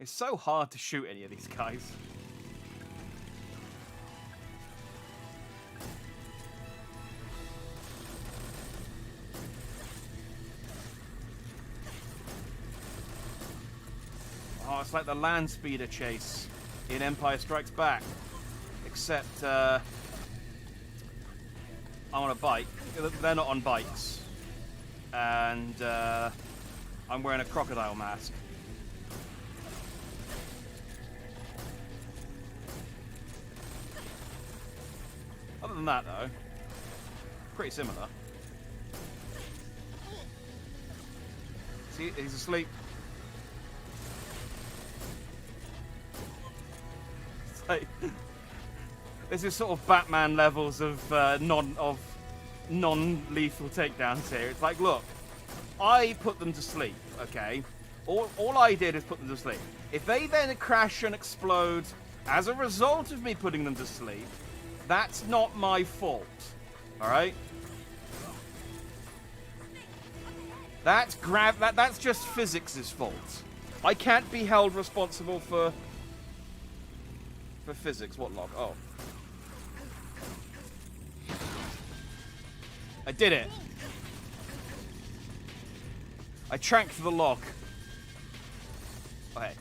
[SPEAKER 1] It's so hard to shoot any of these guys. Oh, it's like the land speeder chase in Empire Strikes Back. Except, I'm on a bike. They're not on bikes. And, I'm wearing a crocodile mask. Other than that, though, pretty similar. See, he's asleep. Like, this is sort of Batman levels of non-lethal takedowns here. It's like, look, I put them to sleep, okay? All I did is put them to sleep. If they then crash and explode as a result of me putting them to sleep, that's not my fault, all right? That's just physics' fault. I can't be held responsible for physics. What log? Oh. I did it. I tracked the log. Okay.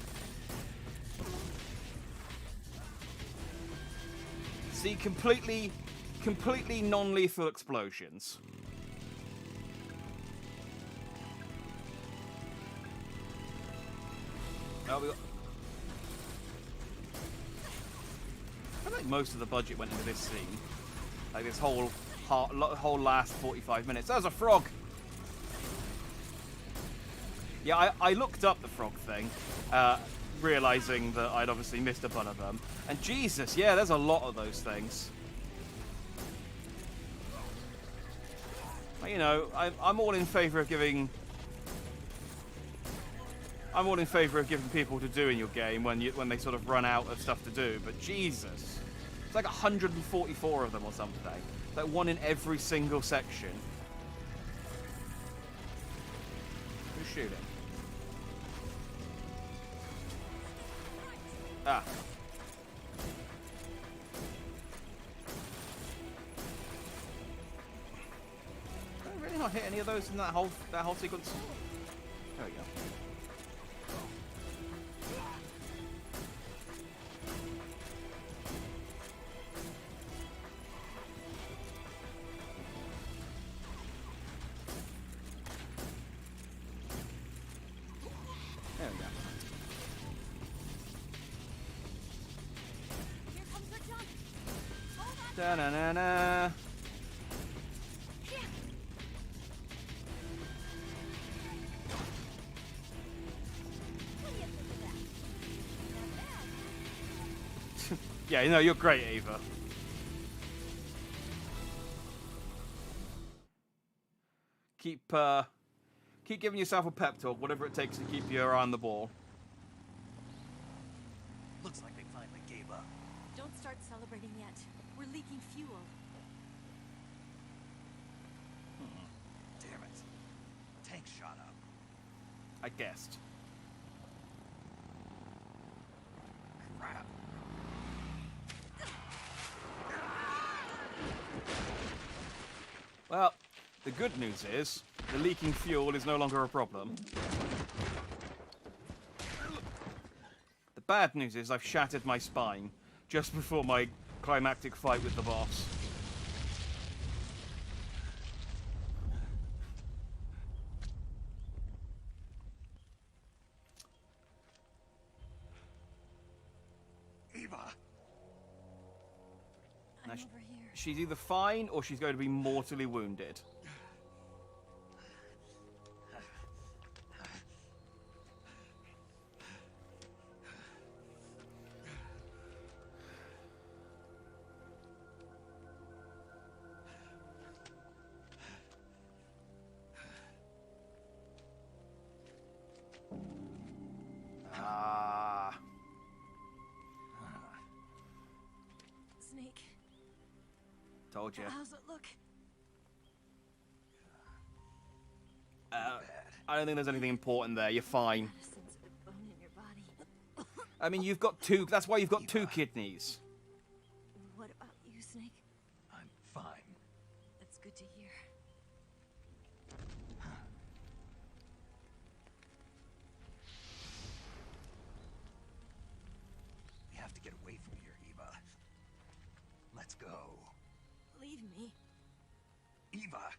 [SPEAKER 1] See, completely non-lethal explosions. Oh, we got... I feel like most of the budget went into this scene. Like this whole last 45 minutes. That was a frog! Yeah, I looked up the frog thing, realizing that I'd obviously missed a bunch of them. And Jesus, yeah, there's a lot of those things. You know, I'm all in favor of giving... I'm all in favor of giving people to do in your game when they sort of run out of stuff to do, but Jesus. It's like 144 of them or something. It's like one in every single section. Who's shooting? Ah. Did I really not hit any of those in that whole sequence? There we go. Da-na-na-na. Yeah, no, you're great, Ava. Keep giving yourself a pep talk, whatever it takes to keep you around the ball.
[SPEAKER 4] Looks like they finally gave up.
[SPEAKER 6] Don't start celebrating yet. We're leaking fuel.
[SPEAKER 4] Damn it. Tank shot up.
[SPEAKER 1] I guessed.
[SPEAKER 4] Crap.
[SPEAKER 1] Well, the good news is the leaking fuel is no longer a problem. The bad news is I've shattered my spine just before my climactic fight with the boss.
[SPEAKER 4] Eva!
[SPEAKER 6] I'm
[SPEAKER 1] Now,
[SPEAKER 6] over here.
[SPEAKER 1] she's either fine or she's going to be mortally wounded. Ah.
[SPEAKER 6] Snake,
[SPEAKER 1] Told you.
[SPEAKER 6] how's it look?
[SPEAKER 1] I don't think there's anything important there. You're fine.
[SPEAKER 6] Not a sensitive bone in your body.
[SPEAKER 1] I mean, you've got two. That's why you've got two kidneys.
[SPEAKER 6] What about you, Snake?
[SPEAKER 4] I'm fine.
[SPEAKER 6] That's good to hear.
[SPEAKER 4] We have to get away from here, Eva. Let's go.
[SPEAKER 6] Leave me.
[SPEAKER 4] Eva!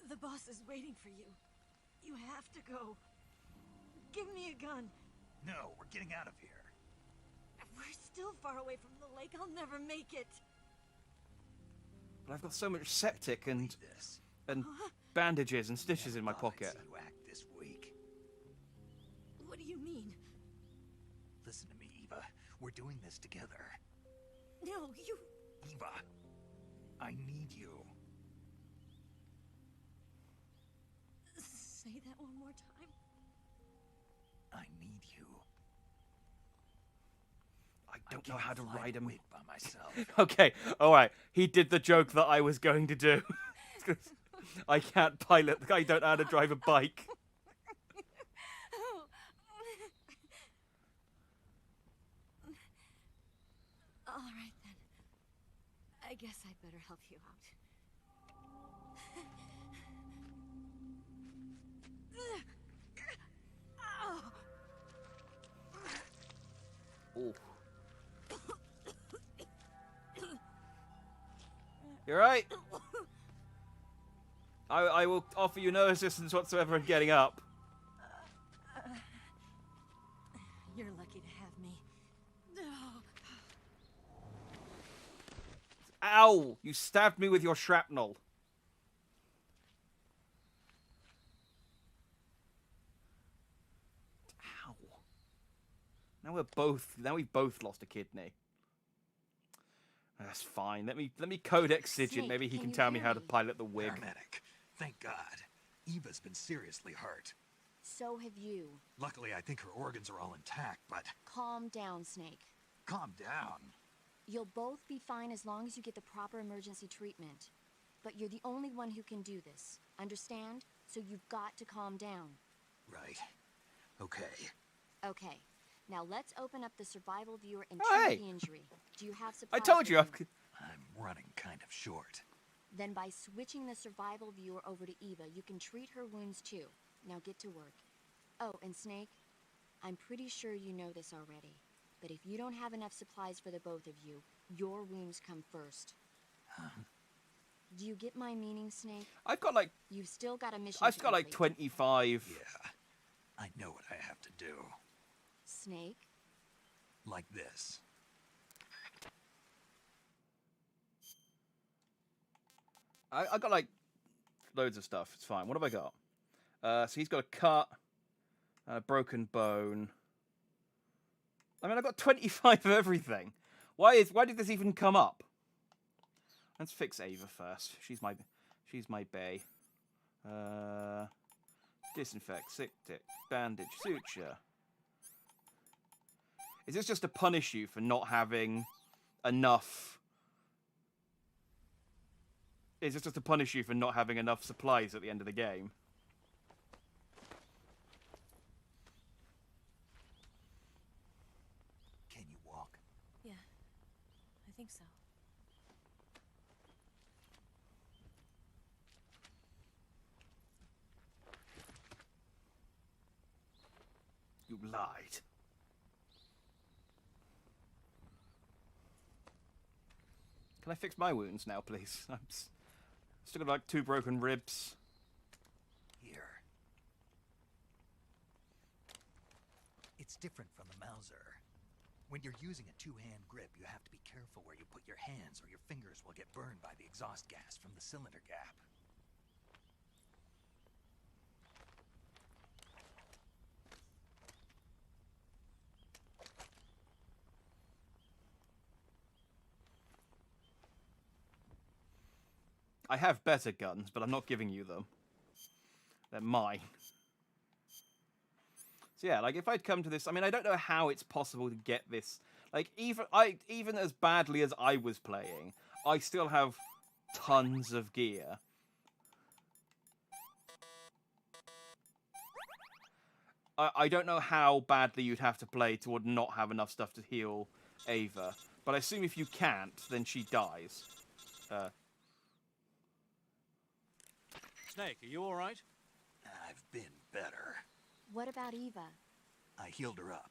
[SPEAKER 6] The boss is waiting for you. You have to go. Give me a gun.
[SPEAKER 4] No, we're getting out of here.
[SPEAKER 6] We're still far away from the lake. I'll never make it.
[SPEAKER 1] But I've got so much septic and
[SPEAKER 4] This.
[SPEAKER 1] bandages and stitches in my
[SPEAKER 4] Never thought I'd
[SPEAKER 1] pocket.
[SPEAKER 4] see you act this weak.
[SPEAKER 6] What do you mean?
[SPEAKER 4] Listen to me, Eva. We're doing this together.
[SPEAKER 6] No, you...
[SPEAKER 4] Eva, I need you.
[SPEAKER 6] Say that one more time.
[SPEAKER 4] I need you.
[SPEAKER 1] I don't know how to ride a...
[SPEAKER 4] weight by myself.
[SPEAKER 1] Okay, alright. He did the joke that I was going to do. I can't pilot. I don't know how to drive a bike.
[SPEAKER 6] All right, then. I guess I'd better help you out.
[SPEAKER 1] Ooh. You alright? I will offer you no assistance whatsoever in getting up.
[SPEAKER 6] You're lucky to have me.
[SPEAKER 1] Ow! You stabbed me with your shrapnel. Ow. Now we've both lost a kidney. That's fine. Let me codex Sigint.
[SPEAKER 6] Snake,
[SPEAKER 1] Maybe he
[SPEAKER 6] can
[SPEAKER 1] can
[SPEAKER 6] you
[SPEAKER 1] tell me
[SPEAKER 6] hear
[SPEAKER 1] how to
[SPEAKER 6] me?
[SPEAKER 1] pilot the wig.
[SPEAKER 4] Paramedic. Thank God. Eva's been seriously hurt.
[SPEAKER 11] So have you.
[SPEAKER 4] Luckily, I think her organs are all intact, but
[SPEAKER 11] Calm down, Snake.
[SPEAKER 4] calm down.
[SPEAKER 11] You'll both be fine as long as you get the proper emergency treatment. But you're the only one who can do this. Understand? So you've got to calm down.
[SPEAKER 4] Right. Okay.
[SPEAKER 11] Okay. Now let's open up the survival viewer and
[SPEAKER 1] Oh,
[SPEAKER 11] treat
[SPEAKER 1] hey.
[SPEAKER 11] the injury. Do you have
[SPEAKER 1] I
[SPEAKER 11] supplies?
[SPEAKER 1] told
[SPEAKER 11] with
[SPEAKER 1] you.
[SPEAKER 4] I'm running kind of short.
[SPEAKER 11] Then by switching the survival viewer over to Eva, you can treat her wounds too. Now get to work. Oh, and Snake, I'm pretty sure you know this already. But if you don't have enough supplies for the both of you, your wounds come first. Do you get my meaning, Snake?
[SPEAKER 1] I've got like
[SPEAKER 11] You've still got a mission
[SPEAKER 1] I've
[SPEAKER 11] to
[SPEAKER 1] got like
[SPEAKER 11] complete.
[SPEAKER 1] 25.
[SPEAKER 4] Yeah. I know what I have to do.
[SPEAKER 11] Snake?
[SPEAKER 4] Like this.
[SPEAKER 1] I got like loads of stuff. It's fine. What have I got? So he's got a cut, and a broken bone. I mean, I got 25 of everything. Why did this even come up? Let's fix Ava first. She's my bae. Disinfect, sick tick, bandage, suture. Is this just to punish you for not having enough? Is this just to punish you for not having enough supplies at the end of the game?
[SPEAKER 4] Can you walk?
[SPEAKER 6] Yeah, I think so.
[SPEAKER 1] You lied. Can I fix my wounds now, please? I'm still got like 2 broken ribs.
[SPEAKER 4] Here. It's different from the Mauser. When you're using a two-hand grip, you have to be careful where you put your hands or your fingers will get burned by the exhaust gas from the cylinder gap.
[SPEAKER 1] I have better guns, but I'm not giving you them. They're mine. So yeah, like if I'd come to this, I mean, I don't know how it's possible to get this. Like even as badly as I was playing, I still have tons of gear. I don't know how badly you'd have to play to not have enough stuff to heal Ava, but I assume if you can't, then she dies.
[SPEAKER 2] Snake, are you all right?
[SPEAKER 4] I've been better.
[SPEAKER 11] What about Eva?
[SPEAKER 4] I healed her up.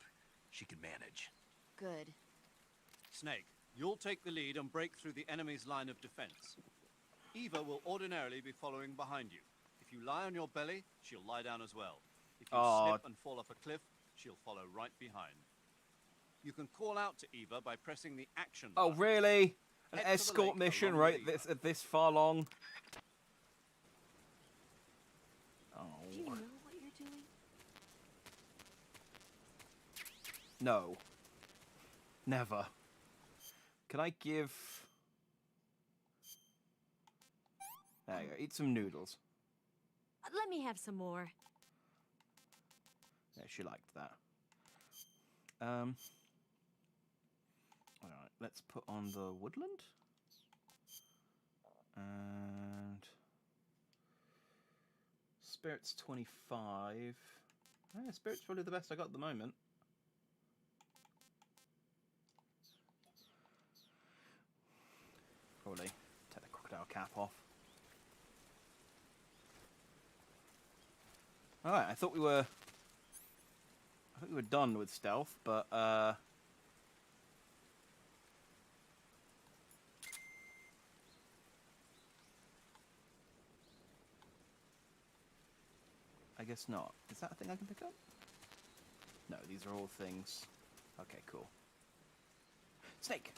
[SPEAKER 4] She can manage.
[SPEAKER 11] Good.
[SPEAKER 2] Snake, you'll take the lead and break through the enemy's line of defense. Eva will ordinarily be following behind you. If you lie on your belly, she'll lie down as well. If you slip and fall off a cliff, she'll follow right behind. You can call out to Eva by pressing the action
[SPEAKER 1] Oh,
[SPEAKER 2] button.
[SPEAKER 1] really? An
[SPEAKER 2] Head to the
[SPEAKER 1] escort
[SPEAKER 2] lake
[SPEAKER 1] mission,
[SPEAKER 2] along
[SPEAKER 1] right?
[SPEAKER 2] with
[SPEAKER 1] This far long? Oh.
[SPEAKER 6] Do you know what you're doing?
[SPEAKER 1] No. Never. Can I give... There you go. Eat some noodles.
[SPEAKER 6] Let me have some more.
[SPEAKER 1] Yeah, she liked that. Alright, let's put on the woodland. And... Spirit's 25. Yeah, Spirit's probably the best I got at the moment. Probably take the crocodile cap off. Alright, I thought we were done with stealth, but I guess not. Is that a thing I can pick up? No, these are all things. Okay, cool. Snake!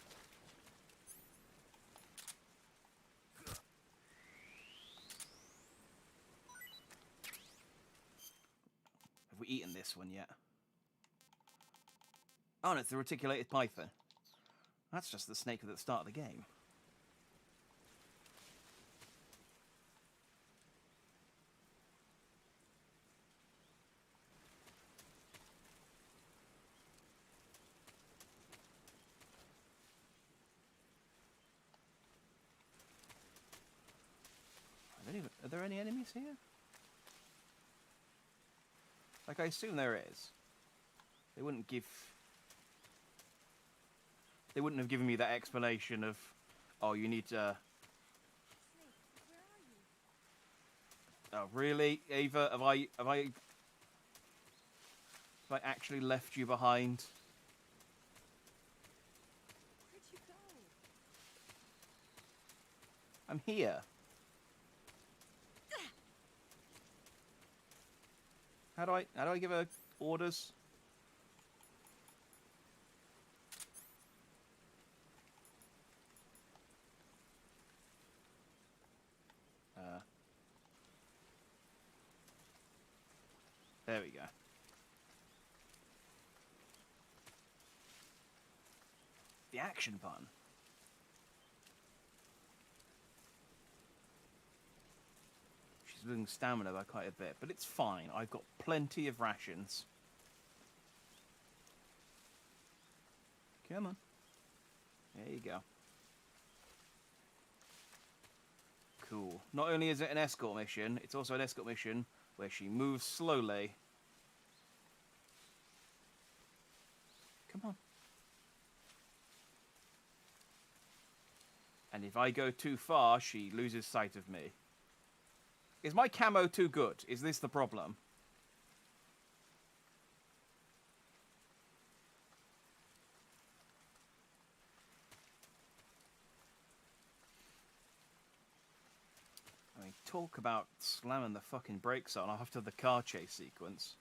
[SPEAKER 1] Have we eaten this one yet? Oh no, it's the reticulated python. That's just the snake at the start of the game. Are there any enemies here? Like, I assume there is. They wouldn't have given me that explanation of, oh, you need to... Oh, really, Ava? Have I actually left you behind?
[SPEAKER 6] Where'd you go?
[SPEAKER 1] I'm here. How do I give her orders? There we go. The action button. She's losing stamina by quite a bit, but it's fine. I've got plenty of rations. Come on. There you go. Cool. Not only is it an escort mission, it's also an escort mission where she moves slowly. Come on. And if I go too far, she loses sight of me. Is my camo too good? Is this the problem? I mean, talk about slamming the fucking brakes on after the car chase sequence.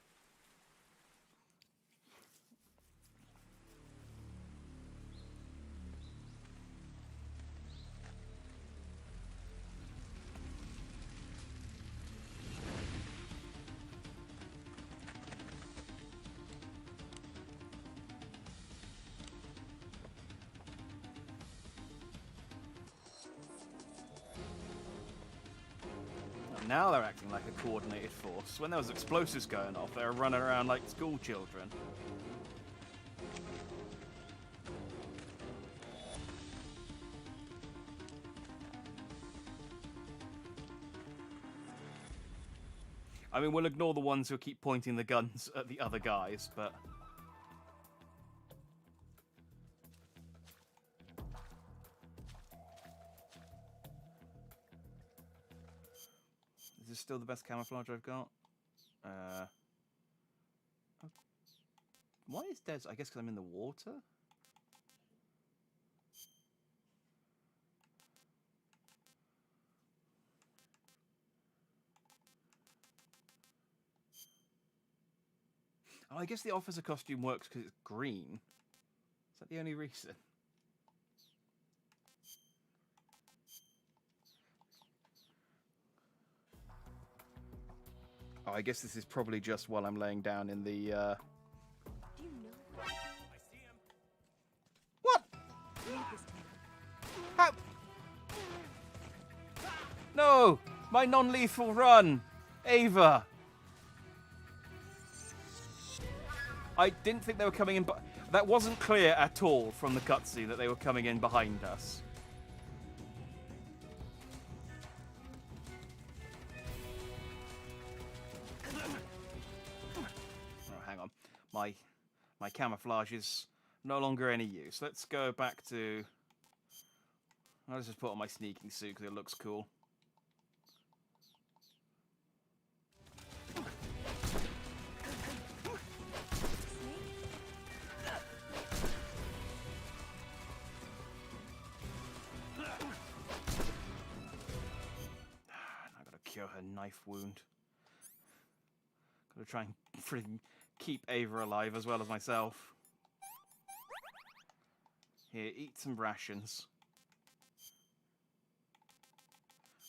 [SPEAKER 1] Now they're acting like a coordinated force. When there was explosives going off, they were running around like school children. I mean, we'll ignore the ones who keep pointing the guns at the other guys, but... Is this still the best camouflage I've got? Why is Des? I guess because I'm in the water? Oh, I guess the officer costume works because it's green. Is that the only reason? Oh, I guess this is probably just while I'm laying down in the,
[SPEAKER 6] Do you know what?
[SPEAKER 7] I see him.
[SPEAKER 1] What?
[SPEAKER 6] Read this to me.
[SPEAKER 1] How? No! My non-lethal run! Ava! I didn't think they were coming in, but that wasn't clear at all from the cutscene that they were coming in behind us. Oh, hang on. My camouflage is no longer any use. Let's go back to... I'll just put on my sneaking suit because it looks cool. I gotta cure her knife wound. Gotta try and freaking keep Ava alive as well as myself. Here, eat some rations.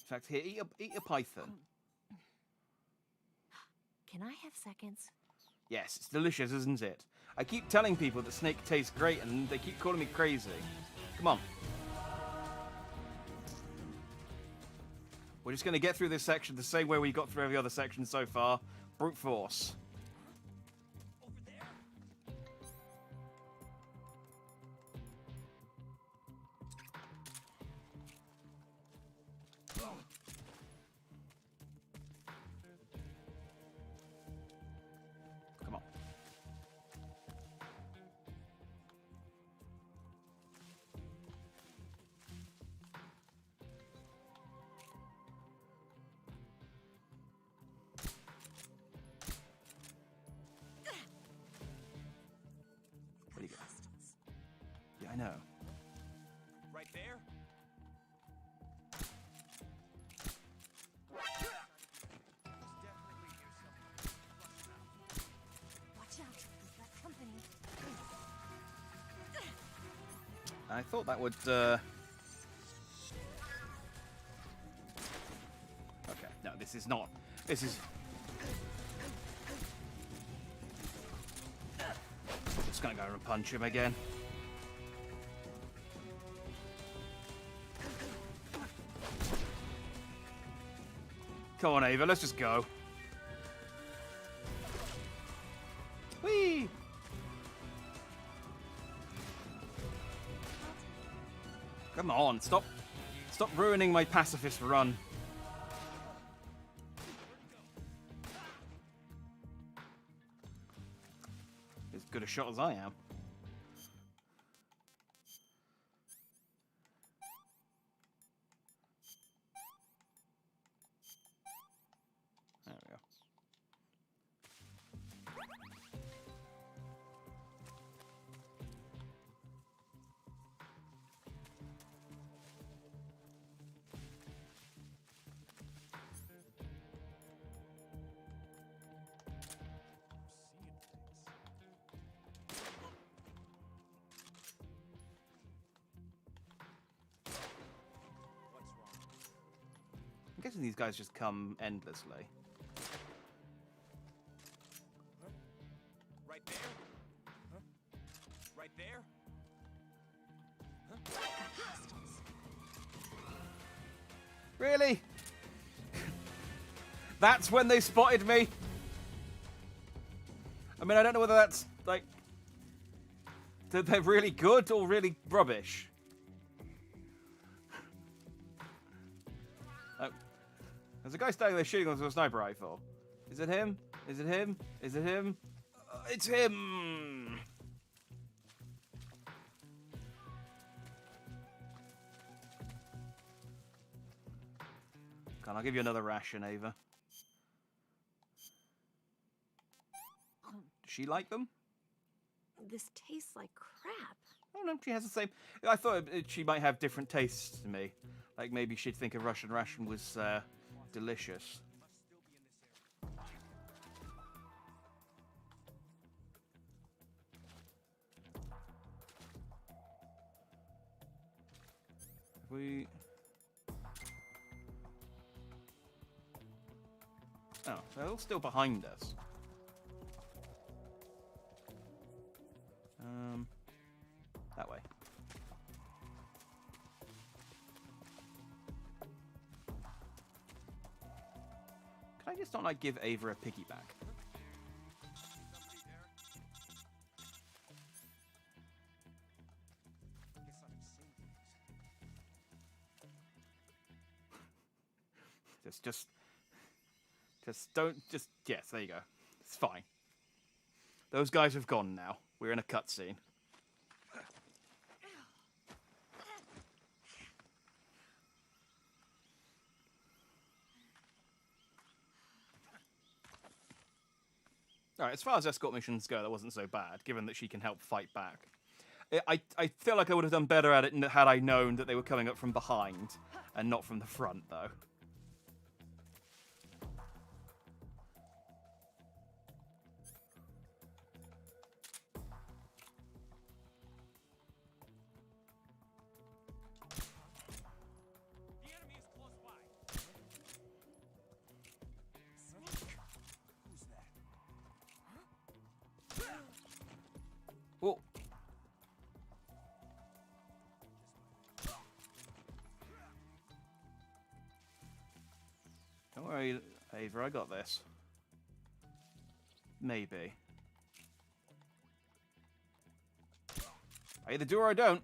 [SPEAKER 1] In fact, here, eat a python.
[SPEAKER 6] Can I have seconds?
[SPEAKER 1] Yes, it's delicious, isn't it? I keep telling people that snake tastes great, and they keep calling me crazy. Come on. We're just going to get through this section the same way we got through every other section so far. Brute force.
[SPEAKER 7] Over there.
[SPEAKER 1] Come on. Where'd he go? Yeah, I know.
[SPEAKER 7] Right there.
[SPEAKER 6] Watch out. We've got company.
[SPEAKER 1] I thought that would, Okay, no, this is not... This is... just gonna go and punch him again. Come on, Ava, let's just go. Whee! Come on, stop ruining my pacifist run. As good a shot as I am. There we go. I'm guessing these guys just come endlessly.
[SPEAKER 7] Right there? Huh? Right there?
[SPEAKER 1] Really? That's when they spotted me? I mean, I don't know whether that's, like, that they're really good or really rubbish. Oh. There's a guy standing there shooting onto a sniper rifle. Is it him? Is it him? Is it him? It's him! Come on, I'll give you another ration, Ava. Does she like them?
[SPEAKER 6] This tastes like crap.
[SPEAKER 1] Oh no, she has the same. I thought she might have different tastes to me. Like maybe she'd think a Russian ration was delicious. We. Oh, they're all still behind us. That way. Can I just not like give Ava a piggyback? Yes, there you go. It's fine. Those guys have gone now. We're in a cutscene. Alright, as far as escort missions go, that wasn't so bad, given that she can help fight back. I feel like I would have done better at it had I known that they were coming up from behind and not from the front, though. Whoa. Don't worry, Ava, I got this. Maybe. I either do or I don't.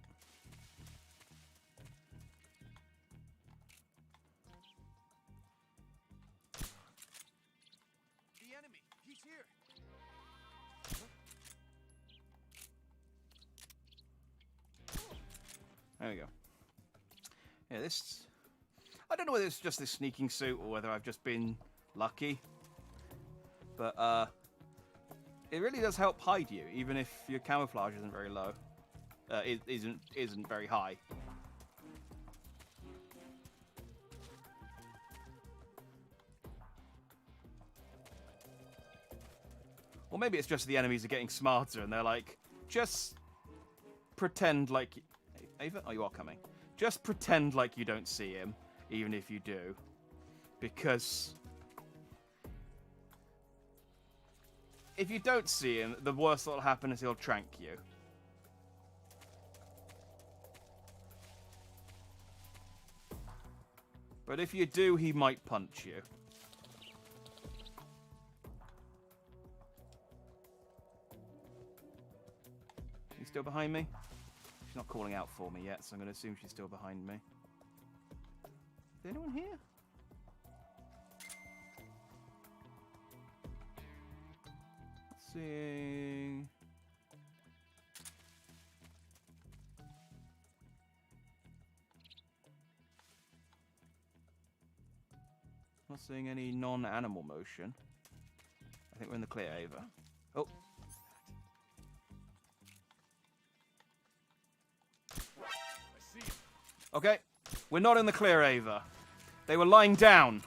[SPEAKER 5] The enemy, he's here.
[SPEAKER 1] There we go. Yeah, this... I don't know whether it's just this sneaking suit or whether I've just been lucky. But, it really does help hide you, even if your camouflage isn't very low. Isn't very high. Or maybe it's just the enemies are getting smarter and they're like, just pretend like... Ava? Oh, you are coming. Just pretend like you don't see him, even if you do. Because... if you don't see him, the worst that'll happen is he'll trank you. But if you do, he might punch you. You still behind me? She's not calling out for me yet, so I'm going to assume she's still behind me. Is anyone here? Seeing... Not seeing any non-animal motion. I think we're in the clear, Ava. Oh. Okay, we're not in the clear, Ava. They were lying down.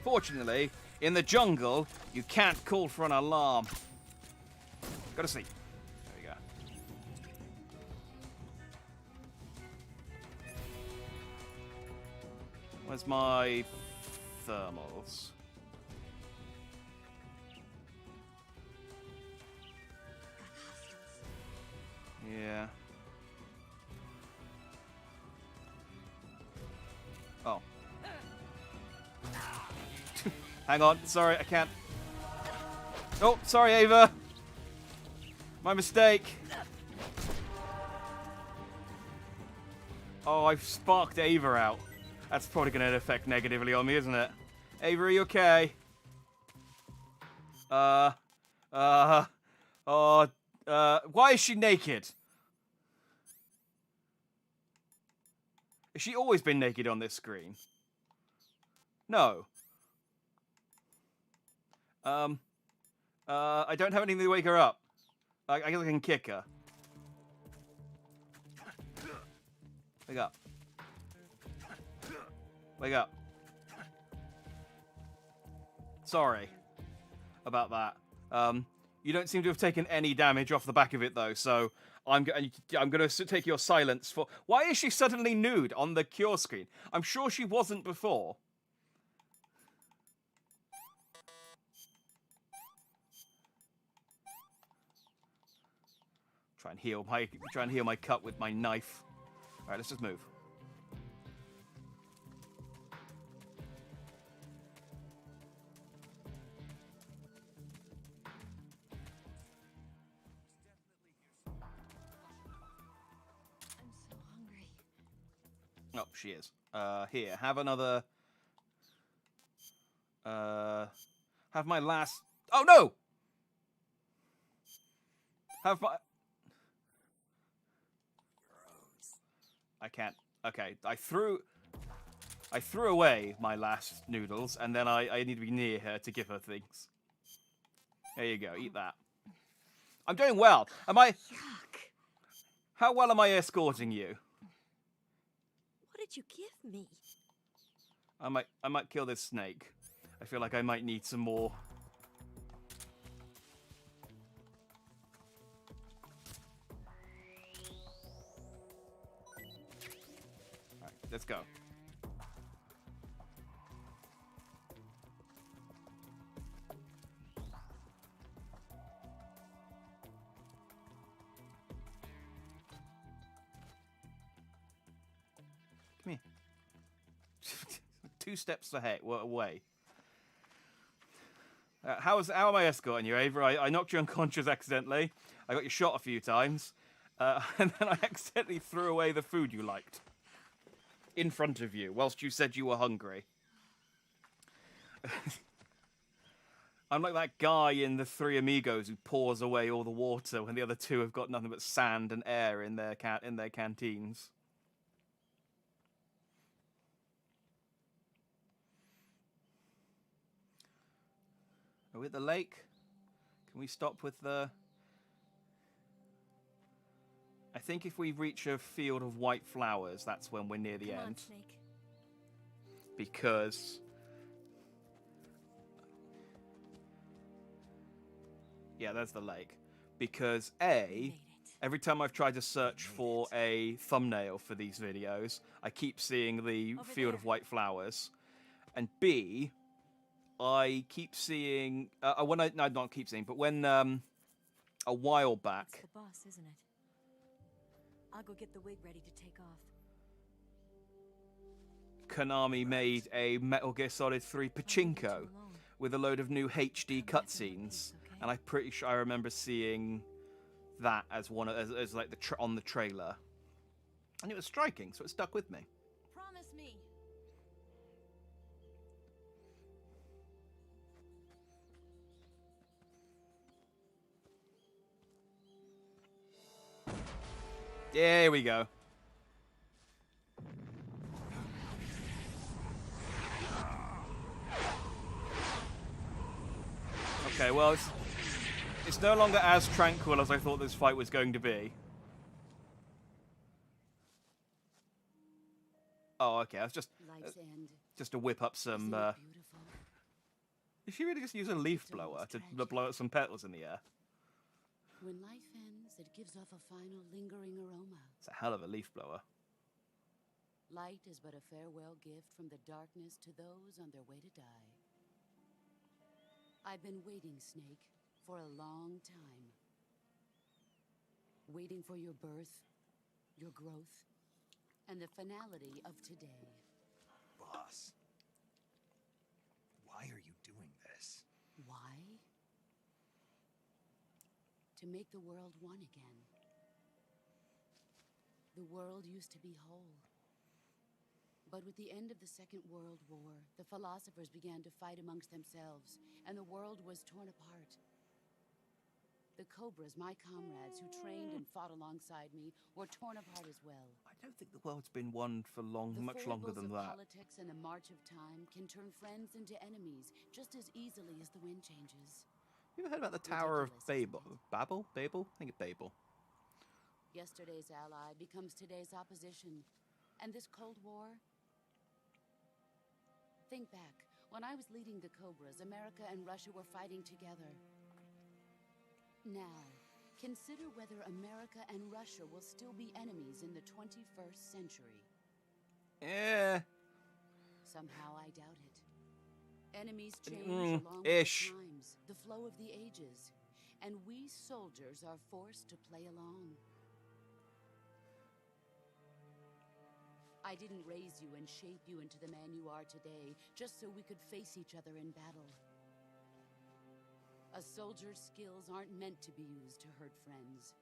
[SPEAKER 1] Fortunately, in the jungle, you can't call for an alarm. Go to sleep. There we go. Where's my thermals? Yeah. Oh. Hang on. Sorry, I can't. Oh, sorry, Ava. My mistake. Oh, I've sparked Ava out. That's probably going to affect negatively on me, isn't it? Ava, are you okay? Why is she naked? Has she always been naked on this screen? No. I don't have anything to wake her up. I guess I can kick her. Wake up. Wake up. Sorry about that. You don't seem to have taken any damage off the back of it, though, so I'm going to take your silence for... Why is she suddenly nude on the cure screen? I'm sure she wasn't before. Try and heal my cut with my knife. All right, let's just move. Oh, she is. Here, have another... have my last... Oh, no! Have my... I can't... Okay, I threw away my last noodles, and then I need to be near her to give her things. There you go, eat that. I'm doing well. Am I...
[SPEAKER 6] Yuck.
[SPEAKER 1] How well am I escorting you?
[SPEAKER 6] What did you give me?
[SPEAKER 1] I might kill this snake. I feel like I might need some more. Alright, let's go. Come here. 2 steps away. How am I escorting you, Ava? I knocked you unconscious accidentally. I got you shot a few times. And then I accidentally threw away the food you liked. In front of you, whilst you said you were hungry. I'm like that guy in the Three Amigos who pours away all the water when the other two have got nothing but sand and air in their canteens. Are we at the lake? Can we stop with the... I think if we reach a field of white flowers, that's when we're near the
[SPEAKER 6] Come
[SPEAKER 1] end.
[SPEAKER 6] on, Snake.
[SPEAKER 1] Because... Yeah, there's the lake. Because
[SPEAKER 6] You
[SPEAKER 1] A...
[SPEAKER 6] made it.
[SPEAKER 1] Every time I've tried to search for a thumbnail for these videos, I keep seeing the field of white flowers. And B, I keep seeing... when I... No, not keep seeing, but when a while
[SPEAKER 6] It's
[SPEAKER 1] back...
[SPEAKER 6] the boss, isn't it? I'll go get the wig ready to take off.
[SPEAKER 1] Konami made a Metal Gear Solid 3 Pachinko with a load of new HD cutscenes, and I'm pretty sure I remember seeing that as one as like on the trailer, and it was striking, so it stuck with me.
[SPEAKER 6] Promise me.
[SPEAKER 1] There we go. Okay, well, it's no longer as tranquil as I thought this fight was going to be. Oh, okay, I was just to whip up some... Did she really just use a leaf blower to blow up some petals in the air?
[SPEAKER 9] When life ends, it gives off a final lingering aroma.
[SPEAKER 1] It's a hell of a leaf blower.
[SPEAKER 9] Light is but a farewell gift from the darkness to those on their way to die. I've been waiting, Snake, for a long time. Waiting for your birth, your growth, and the finality of today.
[SPEAKER 4] Boss, why are you doing this?
[SPEAKER 9] Why? To make the world one again. The world used to be whole. But with the end of the Second World War, the philosophers began to fight amongst themselves, and the world was torn apart. The Cobras, my comrades who trained and fought alongside me, were torn apart as well.
[SPEAKER 1] I don't think the world's been won for much longer than that.
[SPEAKER 9] The politics and the march of time can turn friends into enemies just as easily as the wind changes.
[SPEAKER 1] You ever heard about the Tower of Babel? Babel? Babel? I think it's Babel.
[SPEAKER 9] Yesterday's ally becomes today's opposition. And this Cold War? Think back. When I was leading the Cobras, America and Russia were fighting together. Now, consider whether America and Russia will still be enemies in the 21st century. Somehow I doubt it. Enemies change along with the times, the flow of the ages, and we soldiers are forced to play along. I didn't raise you and shape you into the man you are today just so we could face each other in battle. A soldier's skills aren't meant to be used to hurt friends.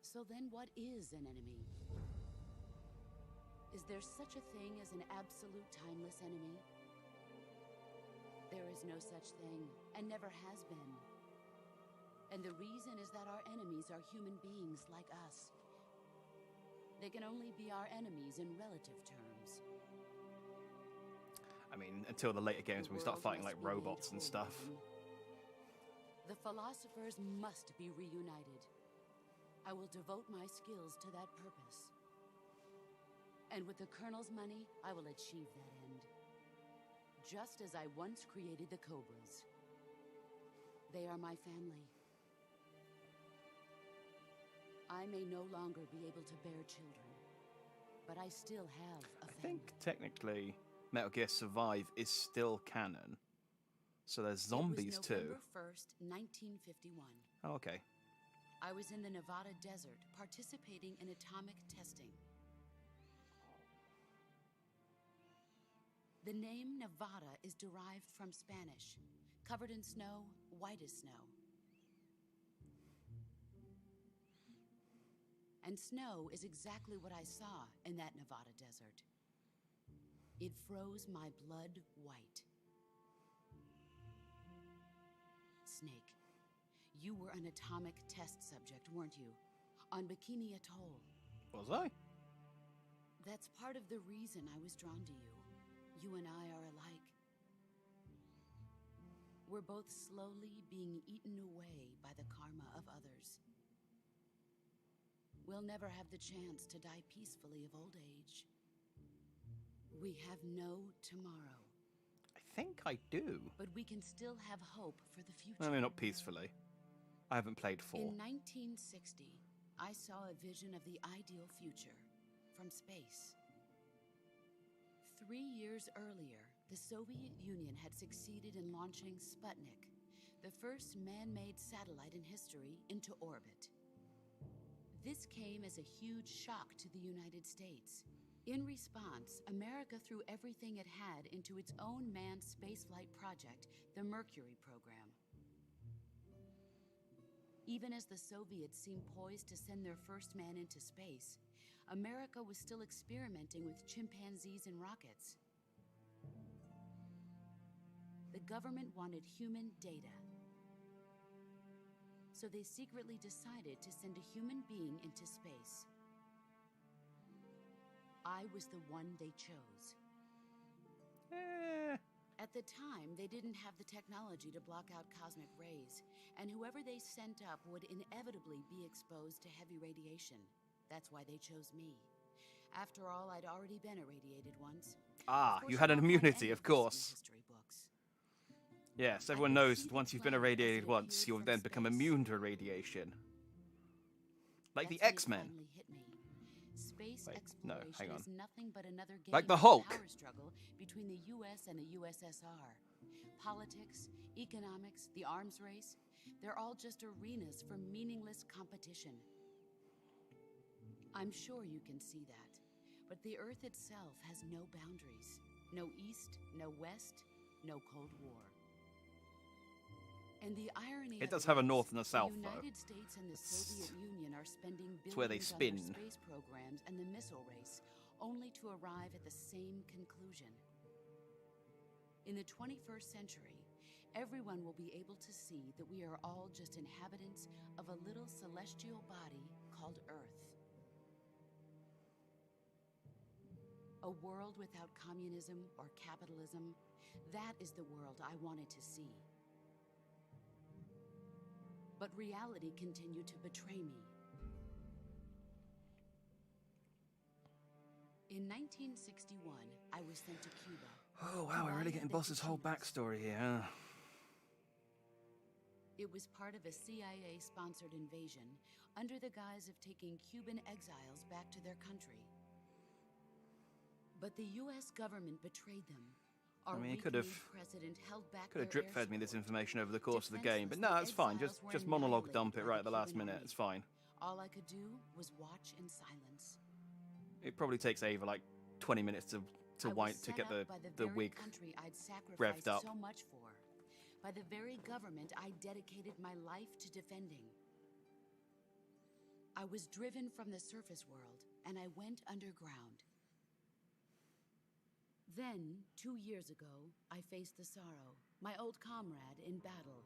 [SPEAKER 9] So then what is an enemy? Is there such a thing as an absolute timeless enemy? There is no such thing, and never has been. And the reason is that our enemies are human beings like us. They can only be our enemies in relative terms.
[SPEAKER 1] I mean, until the later games when we start fighting like robots and stuff.
[SPEAKER 9] The philosophers must be reunited. I will devote my skills to that purpose. And with the Colonel's money, I will achieve that end. Just as I once created the Cobras. They are my family. I may no longer be able to bear children, but I still have a family.
[SPEAKER 1] I think technically Metal Gear Survive is still canon. So there's zombies too.
[SPEAKER 9] November 1st, 1951.
[SPEAKER 1] Oh, okay.
[SPEAKER 9] I was in the Nevada desert participating in atomic testing. The name Nevada is derived from Spanish. Covered in snow, white as snow. And snow is exactly what I saw in that Nevada desert. It froze my blood white. Snake, you were an atomic test subject, weren't you? On Bikini Atoll.
[SPEAKER 1] Was I?
[SPEAKER 9] That's part of the reason I was drawn to you. You and I are alike. We're both slowly being eaten away by the karma of others. We'll never have the chance to die peacefully of old age. We have no tomorrow.
[SPEAKER 1] I think I do.
[SPEAKER 9] But we can still have hope for the future.
[SPEAKER 1] I mean, not peacefully. I haven't played 4.
[SPEAKER 9] In 1960, I saw a vision of the ideal future from space. 3 years earlier, the Soviet Union had succeeded in launching Sputnik, the first man-made satellite in history, into orbit. This came as a huge shock to the United States. In response, America threw everything it had into its own manned spaceflight project, the Mercury program. Even as the Soviets seemed poised to send their first man into space, America was still experimenting with chimpanzees and rockets. The government wanted human data. So they secretly decided to send a human being into space. I was the one they chose. At the time, they didn't have the technology to block out cosmic rays, and whoever they sent up would inevitably be exposed to heavy radiation. That's why they chose me. After all, I'd already been irradiated once.
[SPEAKER 1] Ah,
[SPEAKER 9] Of course,
[SPEAKER 1] you had an
[SPEAKER 9] won't find
[SPEAKER 1] immunity,
[SPEAKER 9] any
[SPEAKER 1] of
[SPEAKER 9] this in the
[SPEAKER 1] course.
[SPEAKER 9] history books.
[SPEAKER 1] Yes,
[SPEAKER 9] I
[SPEAKER 1] everyone
[SPEAKER 9] could
[SPEAKER 1] knows
[SPEAKER 9] see
[SPEAKER 1] that
[SPEAKER 9] the
[SPEAKER 1] once you've been
[SPEAKER 9] cloud as
[SPEAKER 1] irradiated
[SPEAKER 9] it
[SPEAKER 1] once,
[SPEAKER 9] appeared
[SPEAKER 1] you'll
[SPEAKER 9] from
[SPEAKER 1] then become
[SPEAKER 9] space.
[SPEAKER 1] immune to radiation. Like the
[SPEAKER 9] That's when it
[SPEAKER 1] X-Men.
[SPEAKER 9] finally hit me. Space
[SPEAKER 1] Wait, no,
[SPEAKER 9] exploration
[SPEAKER 1] hang on.
[SPEAKER 9] is nothing but another game
[SPEAKER 1] Like the
[SPEAKER 9] of
[SPEAKER 1] Hulk.
[SPEAKER 9] power struggle between the US and the USSR. Politics, economics, the arms race, they're all just arenas for meaningless competition. I'm sure you can see that, but the Earth itself has no boundaries. No East, no West, no Cold War. And the irony
[SPEAKER 1] It
[SPEAKER 9] of
[SPEAKER 1] does have a
[SPEAKER 9] is,
[SPEAKER 1] north and a south,
[SPEAKER 9] the
[SPEAKER 1] though.
[SPEAKER 9] United States and the Soviet Union are spending
[SPEAKER 1] It's where they
[SPEAKER 9] billions on their
[SPEAKER 1] spin.
[SPEAKER 9] space programs and the missile race, only to arrive at the same conclusion. In the 21st century, everyone will be able to see that we are all just inhabitants of a little celestial body called Earth. A world without communism or capitalism, that is the world I wanted to see. But reality continued to betray me. In 1961, I was sent to Cuba.
[SPEAKER 1] Oh wow, we're really getting Boss's whole backstory here, huh?
[SPEAKER 9] It was part of a CIA-sponsored invasion under the guise of taking Cuban exiles back to their country. But the U.S. government betrayed them. Our
[SPEAKER 1] I mean, he could
[SPEAKER 9] weak-kneed
[SPEAKER 1] have
[SPEAKER 9] president held back
[SPEAKER 1] Could have
[SPEAKER 9] their
[SPEAKER 1] drip fed me this
[SPEAKER 9] air support.
[SPEAKER 1] information over the course of the game, but
[SPEAKER 9] Defenseless,
[SPEAKER 1] no,
[SPEAKER 9] the
[SPEAKER 1] it's fine.
[SPEAKER 9] exiles were
[SPEAKER 1] Just monologue dump
[SPEAKER 9] annihilated
[SPEAKER 1] it
[SPEAKER 9] by
[SPEAKER 1] right
[SPEAKER 9] the
[SPEAKER 1] at the last
[SPEAKER 9] Cuban
[SPEAKER 1] minute.
[SPEAKER 9] army.
[SPEAKER 1] It's fine.
[SPEAKER 9] All I could do was watch in silence.
[SPEAKER 1] It probably takes Ava like 20 minutes to
[SPEAKER 9] I was
[SPEAKER 1] wipe to
[SPEAKER 9] set
[SPEAKER 1] get
[SPEAKER 9] up by
[SPEAKER 1] the
[SPEAKER 9] very
[SPEAKER 1] wig.
[SPEAKER 9] country I'd sacrificed
[SPEAKER 1] revved up.
[SPEAKER 9] so much for, by the very government I dedicated my life to defending. I was driven from the surface world, and I went underground. Then, 2 years ago, I faced the Sorrow, my old comrade in battle.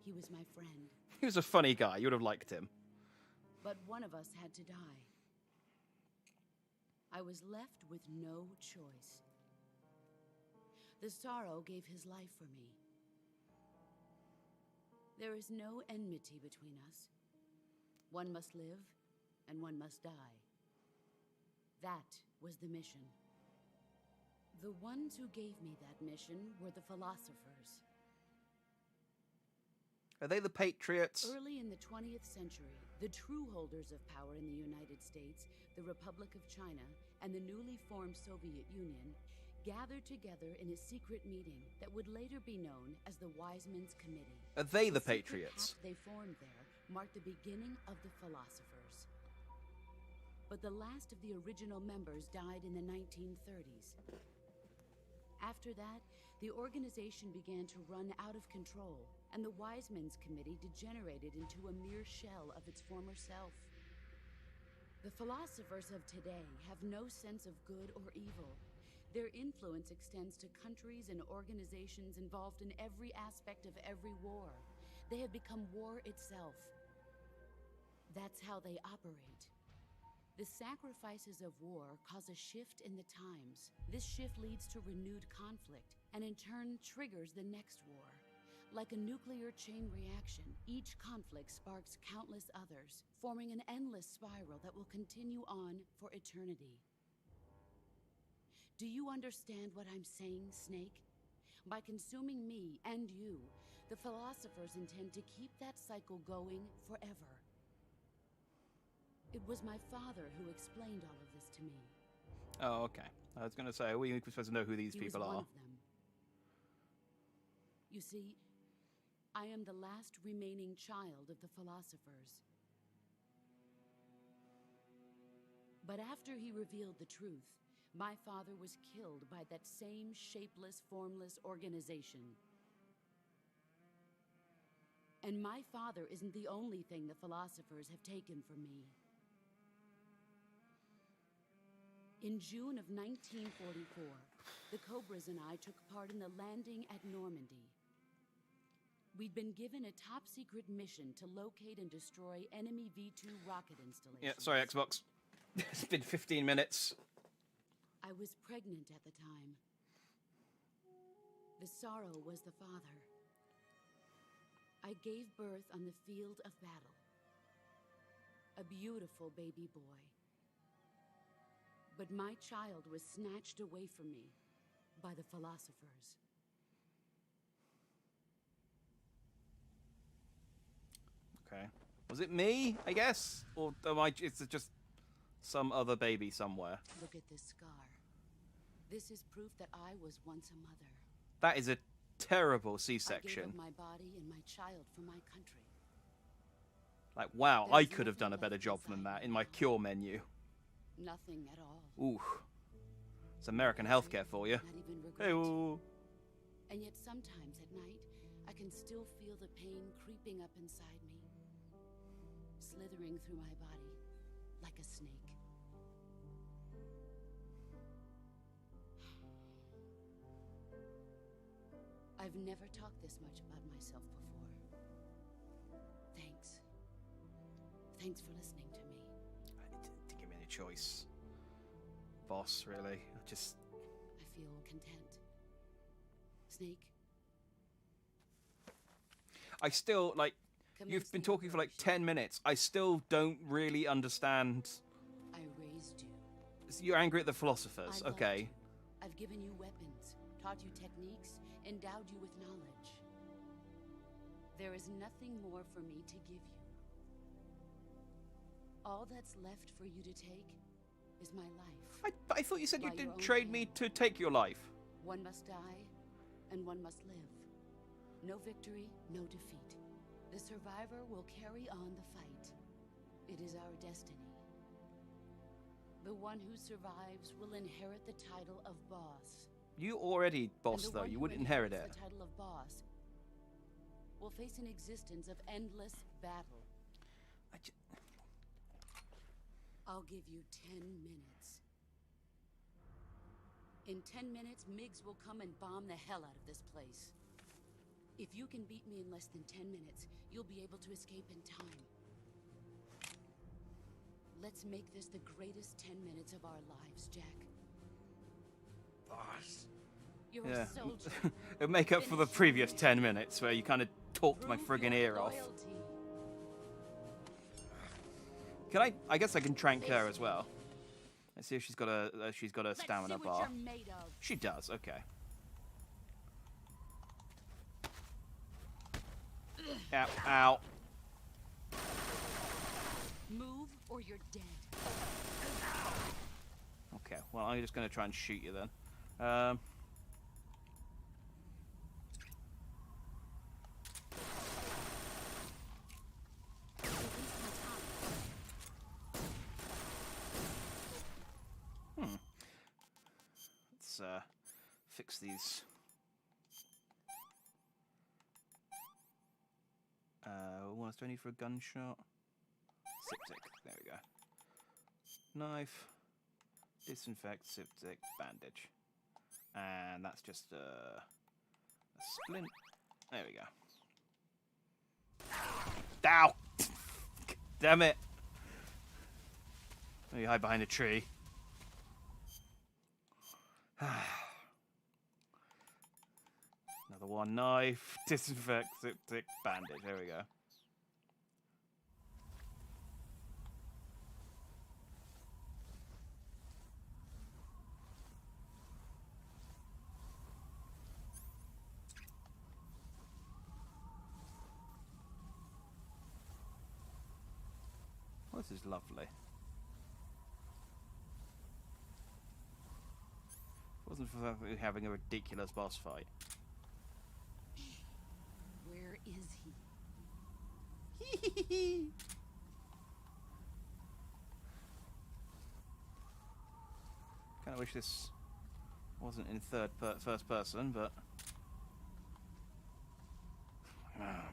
[SPEAKER 9] He was my friend,
[SPEAKER 1] He was a funny guy. You would have liked him.
[SPEAKER 9] but one of us had to die. I was left with no choice. The Sorrow gave his life for me. There is no enmity between us. One must live, and one must die. That was the mission. The ones who gave me that mission were the philosophers.
[SPEAKER 1] Are they the Patriots?
[SPEAKER 9] Early in the 20th century, the true holders of power in the United States, the Republic of China, and the newly formed Soviet Union gathered together in a secret meeting that would later be known as the Wise Men's Committee.
[SPEAKER 1] Are they the
[SPEAKER 9] secret
[SPEAKER 1] Patriots?
[SPEAKER 9] pact they formed there marked the beginning of the philosophers. But the last of the original members died in the 1930s. After that, the organization began to run out of control, and the Wise Men's Committee degenerated into a mere shell of its former self. The philosophers of today have no sense of good or evil. Their influence extends to countries and organizations involved in every aspect of every war. They have become war itself. That's how they operate. The sacrifices of war cause a shift in the times. This shift leads to renewed conflict, and in turn triggers the next war. Like a nuclear chain reaction, each conflict sparks countless others, forming an endless spiral that will continue on for eternity. Do you understand what I'm saying, Snake? By consuming me and you, the philosophers intend to keep that cycle going forever. It was my father who explained all of this to me.
[SPEAKER 1] Oh, okay. I was going to say, we supposed to know who these
[SPEAKER 9] He was
[SPEAKER 1] people
[SPEAKER 9] one
[SPEAKER 1] are.
[SPEAKER 9] of them. You see, I am the last remaining child of the philosophers. But after he revealed the truth, my father was killed by that same shapeless, formless organization. And my father isn't the only thing the philosophers have taken from me. In June of 1944, the Cobras and I took part in the landing at Normandy. We'd been given a top-secret mission to locate and destroy enemy V-2 rocket installations.
[SPEAKER 1] Yeah, sorry, Xbox. It's been 15 minutes.
[SPEAKER 9] I was pregnant at the time. The sorrow was the father. I gave birth on the field of battle. A beautiful baby boy. But my child was snatched away from me by the philosophers.
[SPEAKER 1] Okay. Was it me, I guess? Or am I, is it just some other baby somewhere?
[SPEAKER 9] Look at this scar. This is proof that I was once a mother.
[SPEAKER 1] That is a terrible
[SPEAKER 9] I gave
[SPEAKER 1] C-section.
[SPEAKER 9] up my body and my child for my country.
[SPEAKER 1] Like, wow,
[SPEAKER 9] There's
[SPEAKER 1] I could have done a
[SPEAKER 9] nothing
[SPEAKER 1] better
[SPEAKER 9] left
[SPEAKER 1] job than
[SPEAKER 9] inside
[SPEAKER 1] that
[SPEAKER 9] me
[SPEAKER 1] in my
[SPEAKER 9] now.
[SPEAKER 1] cure menu.
[SPEAKER 9] Nothing at all.
[SPEAKER 1] Ooh. It's American healthcare for you.
[SPEAKER 9] Not even regret.
[SPEAKER 1] Hey-oh.
[SPEAKER 9] And yet sometimes at night, I can still feel the pain creeping up inside me, slithering through my body like a snake. I've never talked this much about myself before. Thanks. Thanks for listening to me.
[SPEAKER 1] It didn't give me any choice. Boss, really. I just...
[SPEAKER 9] I feel content. Snake,
[SPEAKER 1] I still, like... You've been talking for like 10 minutes. I still don't really understand...
[SPEAKER 9] I raised you.
[SPEAKER 1] You're angry at the philosophers,
[SPEAKER 9] I loved
[SPEAKER 1] okay.
[SPEAKER 9] you. I've given you weapons, taught you techniques, endowed you with knowledge. There is nothing more for me to give you. All that's left for you to take is my life.
[SPEAKER 1] I thought you said you
[SPEAKER 9] By your
[SPEAKER 1] didn't
[SPEAKER 9] own
[SPEAKER 1] trade me
[SPEAKER 9] hand.
[SPEAKER 1] to take your life.
[SPEAKER 9] One must die, and one must live. No victory, no defeat. The survivor will carry on the fight. It is our destiny. The one who survives will inherit the title of boss.
[SPEAKER 1] You already boss,
[SPEAKER 9] And the
[SPEAKER 1] though.
[SPEAKER 9] one
[SPEAKER 1] You
[SPEAKER 9] who
[SPEAKER 1] wouldn't inherit it.
[SPEAKER 9] inherits the title of boss will face an existence of endless battle. I'll give you 10 minutes. In 10 minutes, Miggs will come and bomb the hell out of this place. If you can beat me in less than 10 minutes, you'll be able to escape in time. Let's make this the greatest 10 minutes of our lives, Jack.
[SPEAKER 8] Boss.
[SPEAKER 9] You're
[SPEAKER 1] Yeah.
[SPEAKER 9] a soldier.
[SPEAKER 1] It'll make up for the previous 10 minutes where you kind of talked my
[SPEAKER 9] Prove
[SPEAKER 1] friggin'
[SPEAKER 9] your
[SPEAKER 1] ear off.
[SPEAKER 9] loyalty.
[SPEAKER 1] Can I guess I can trank her as well. Let's see if she's got a
[SPEAKER 9] Let's
[SPEAKER 1] stamina
[SPEAKER 9] see what
[SPEAKER 1] bar.
[SPEAKER 9] you're made of.
[SPEAKER 1] She does. Okay. Ow! Ow!
[SPEAKER 9] Move or you're dead.
[SPEAKER 1] Okay. Well, I'm just gonna try and shoot you then. Let's fix these. What else do I need for a gunshot? Septic. There we go. Knife. Disinfect, septic, bandage. And that's just a splint. There we go. Ow! Damn it! Let me hide behind a tree. Another one. Knife, disinfect, septic, bandage. There we go. This is lovely. Wasn't for having a ridiculous boss fight.
[SPEAKER 9] Where is he?
[SPEAKER 1] Kind of wish this wasn't in first person, but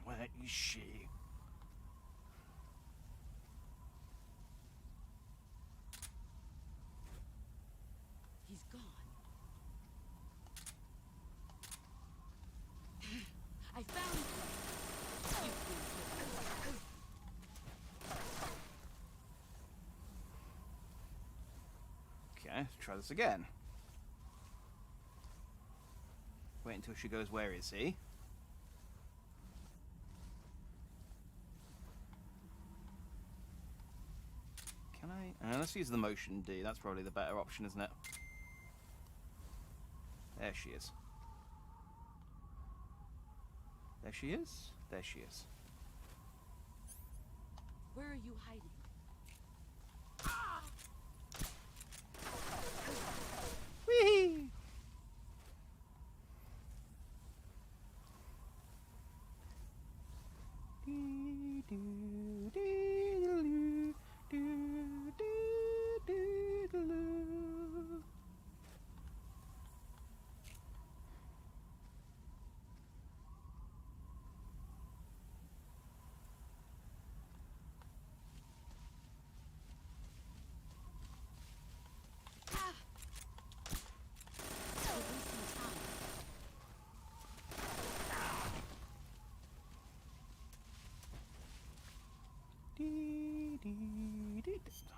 [SPEAKER 1] where is she?
[SPEAKER 9] He's gone. I found him. You
[SPEAKER 1] Okay, let's try this again. Wait until she goes, where is he? Can I? Let's use the motion D. That's probably the better option, isn't it? There she is. There she is. There she is.
[SPEAKER 9] Where are you hiding?
[SPEAKER 1] Whee!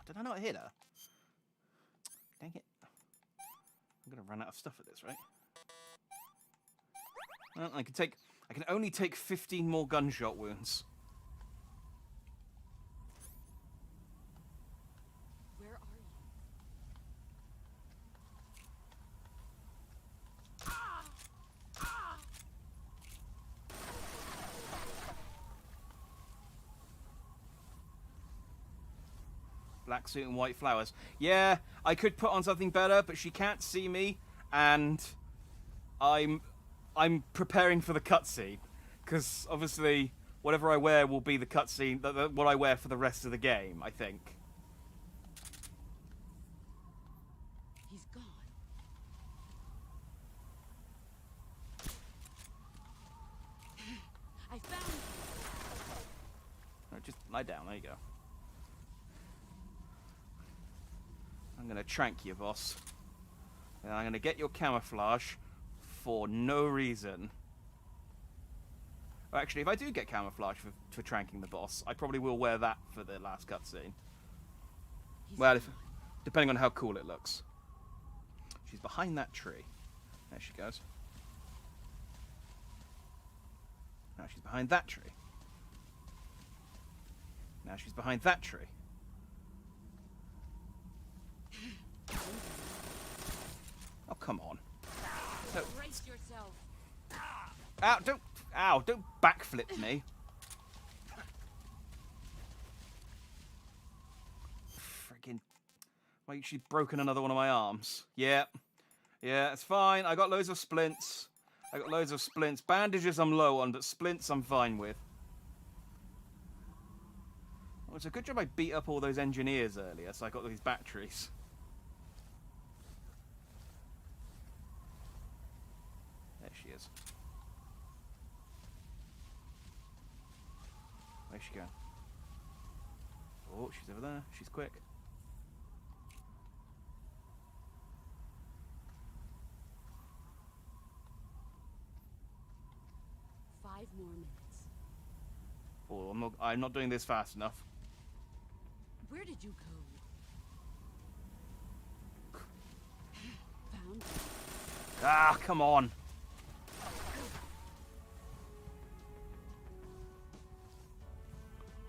[SPEAKER 1] Did I not hit her? Dang it. I'm gonna run out of stuff at this, right? Well, I can only take 15 more gunshot wounds.
[SPEAKER 9] Where are you?
[SPEAKER 1] Black suit and white flowers. Yeah, I could put on something better, but she can't see me, and I'm preparing for the cutscene, because obviously whatever I wear will be the cutscene, what I wear for the rest of the game, I think.
[SPEAKER 9] He's gone. I found him.
[SPEAKER 1] No, just lie down. There you go. I'm gonna trank you, boss. And I'm gonna get your camouflage for no reason. Well, actually, if I do get camouflage for tranking the boss, I probably will wear that for the last cutscene. Well, depending on how cool it looks. She's behind that tree. There she goes. Now she's behind that tree. Now she's behind that tree. Oh, come on. No.
[SPEAKER 9] Brace yourself.
[SPEAKER 1] Ow, don't backflip me. Friggin'. Wait, she's broken another one of my arms. Yeah, it's fine. I got loads of splints. Bandages I'm low on, but splints I'm fine with. Well, it's a good job I beat up all those engineers earlier, so I got these batteries. There she is. Where's she going? Oh, she's over there. She's quick.
[SPEAKER 9] Five more minutes.
[SPEAKER 1] Oh, I'm not doing this fast enough.
[SPEAKER 9] Where did you go? Found you.
[SPEAKER 1] Ah, come on.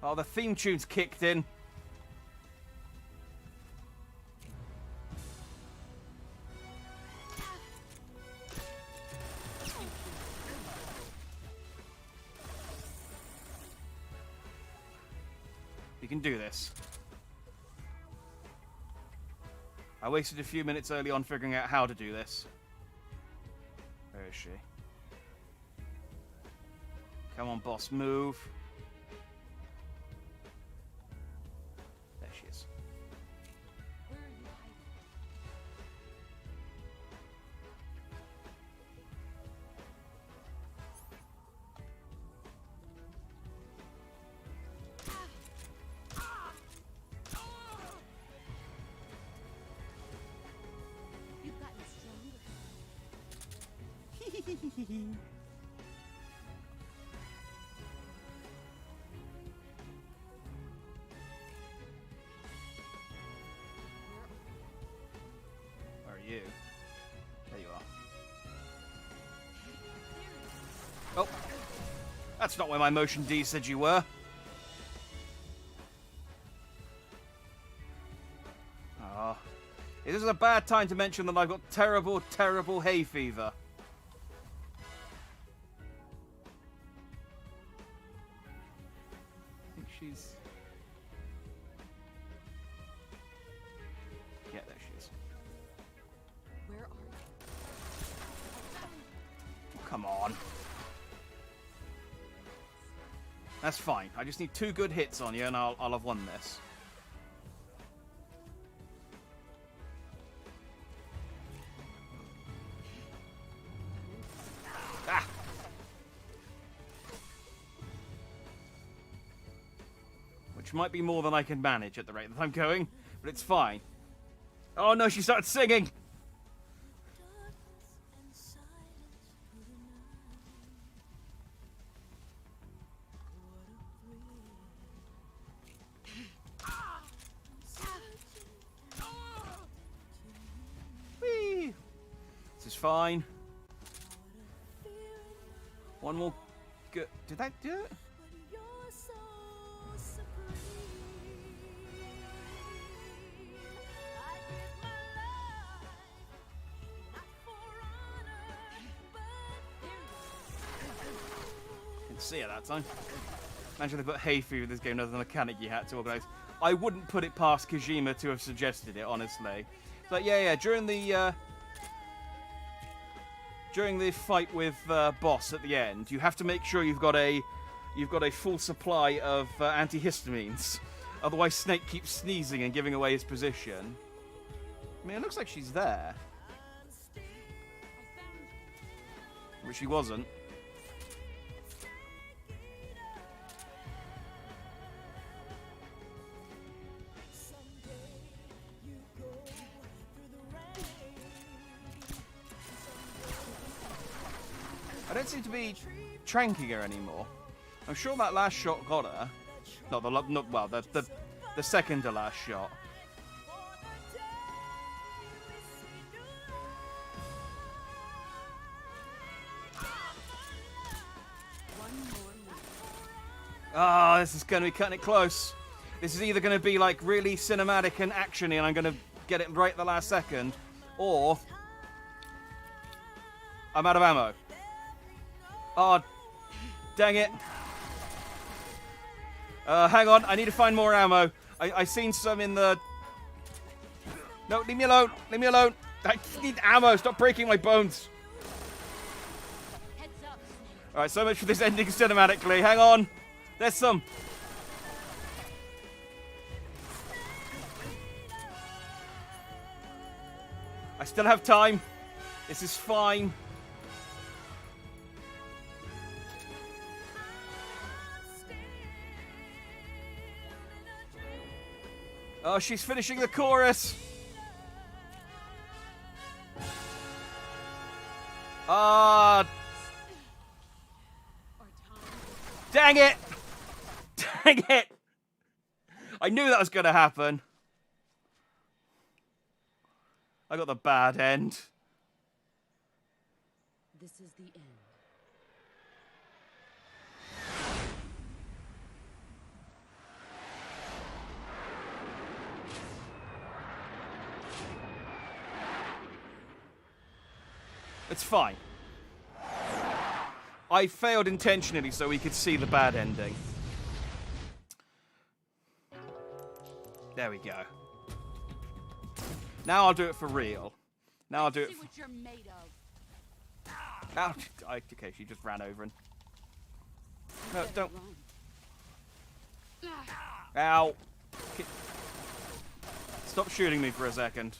[SPEAKER 1] Oh, the theme tune's kicked in. You can do this. I wasted a few minutes early on figuring out how to do this. Where is she? Come on, boss, move. There she is.
[SPEAKER 9] Where are you hiding? You've gotten stronger.
[SPEAKER 1] Where are you? There you are. Oh! That's not where my motion D said you were. Ah. This is a bad time to mention that I've got terrible, terrible hay fever. I think she's... Yeah, there she is.
[SPEAKER 9] Where are you?
[SPEAKER 1] Oh, come on. That's fine. I just need 2 good hits on you and I'll have won this. Ah! Which might be more than I can manage at the rate that I'm going, but it's fine. Oh no, she started singing! Whee! This is fine. One more good. Did that do it? Didn't see it that time. Imagine they put hay fever in this game other than the mechanic you had to organise. I wouldn't put it past Kojima to have suggested it, honestly. But yeah, during the fight with boss at the end, you have to make sure you've got a full supply of antihistamines. Otherwise, Snake keeps sneezing and giving away his position. I mean, it looks like she's there, but she wasn't. I don't seem to be tranking her anymore. I'm sure that last shot got her. The second to last shot. Ah, this is going to be cutting it close. This is either going to be like really cinematic and actiony, and I'm going to get it right at the last second, or I'm out of ammo. Oh, dang it. Hang on, I need to find more ammo. I seen some in the... No, leave me alone. Leave me alone. I need ammo. Stop breaking my bones. Alright, so much for this ending cinematically. Hang on. There's some. I still have time. This is fine. Oh, she's finishing the chorus. Ah. Dang it. Dang it. I knew that was going to happen. I got the bad end.
[SPEAKER 9] This is the end.
[SPEAKER 1] It's fine. I failed intentionally so we could see the bad ending. There we go. Now I'll do it for real. Now I'll do it.
[SPEAKER 9] See what you're made of.
[SPEAKER 1] Ow. Okay, she just ran over and. No,
[SPEAKER 9] Better
[SPEAKER 1] don't.
[SPEAKER 9] run.
[SPEAKER 1] Ow. Stop shooting me for a second.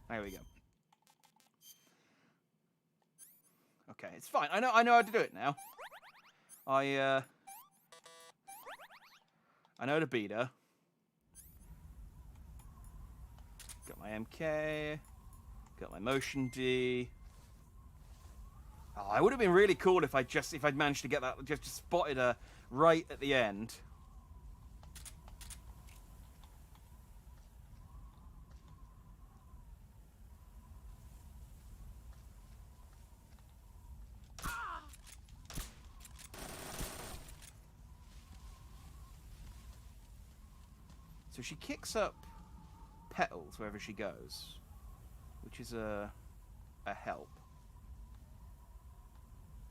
[SPEAKER 1] There we go. Okay, it's fine. I know how to do it now. I know to beat her. Got my MK. Got my motion D. Oh, it would have been really cool if I'd managed to get that, just spotted her right at the end. So she kicks up petals wherever she goes, which is a help.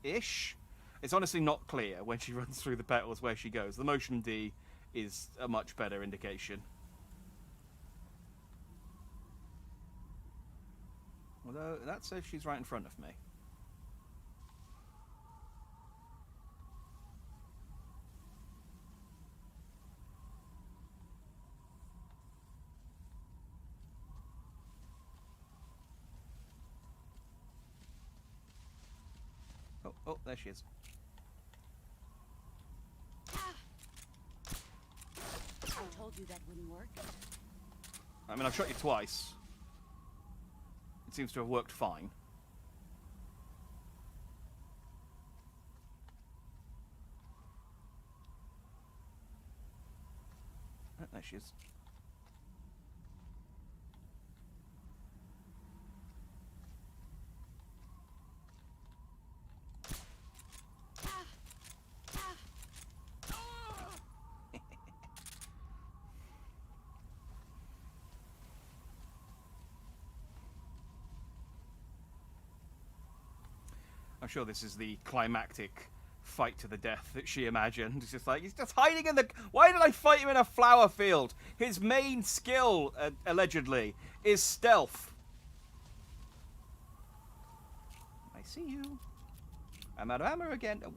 [SPEAKER 1] Ish. It's honestly not clear when she runs through the petals where she goes. The motion D is a much better indication. Although that says she's right in front of me. Oh, there she is.
[SPEAKER 9] I told you that wouldn't work.
[SPEAKER 1] I mean, I've shot you twice. It seems to have worked fine. Oh, there she is. I'm sure this is the climactic fight to the death that she imagined. It's just like, he's just hiding in the... Why did I fight him in a flower field? His main skill, allegedly, is stealth. I see you. I'm out of ammo again. Oh,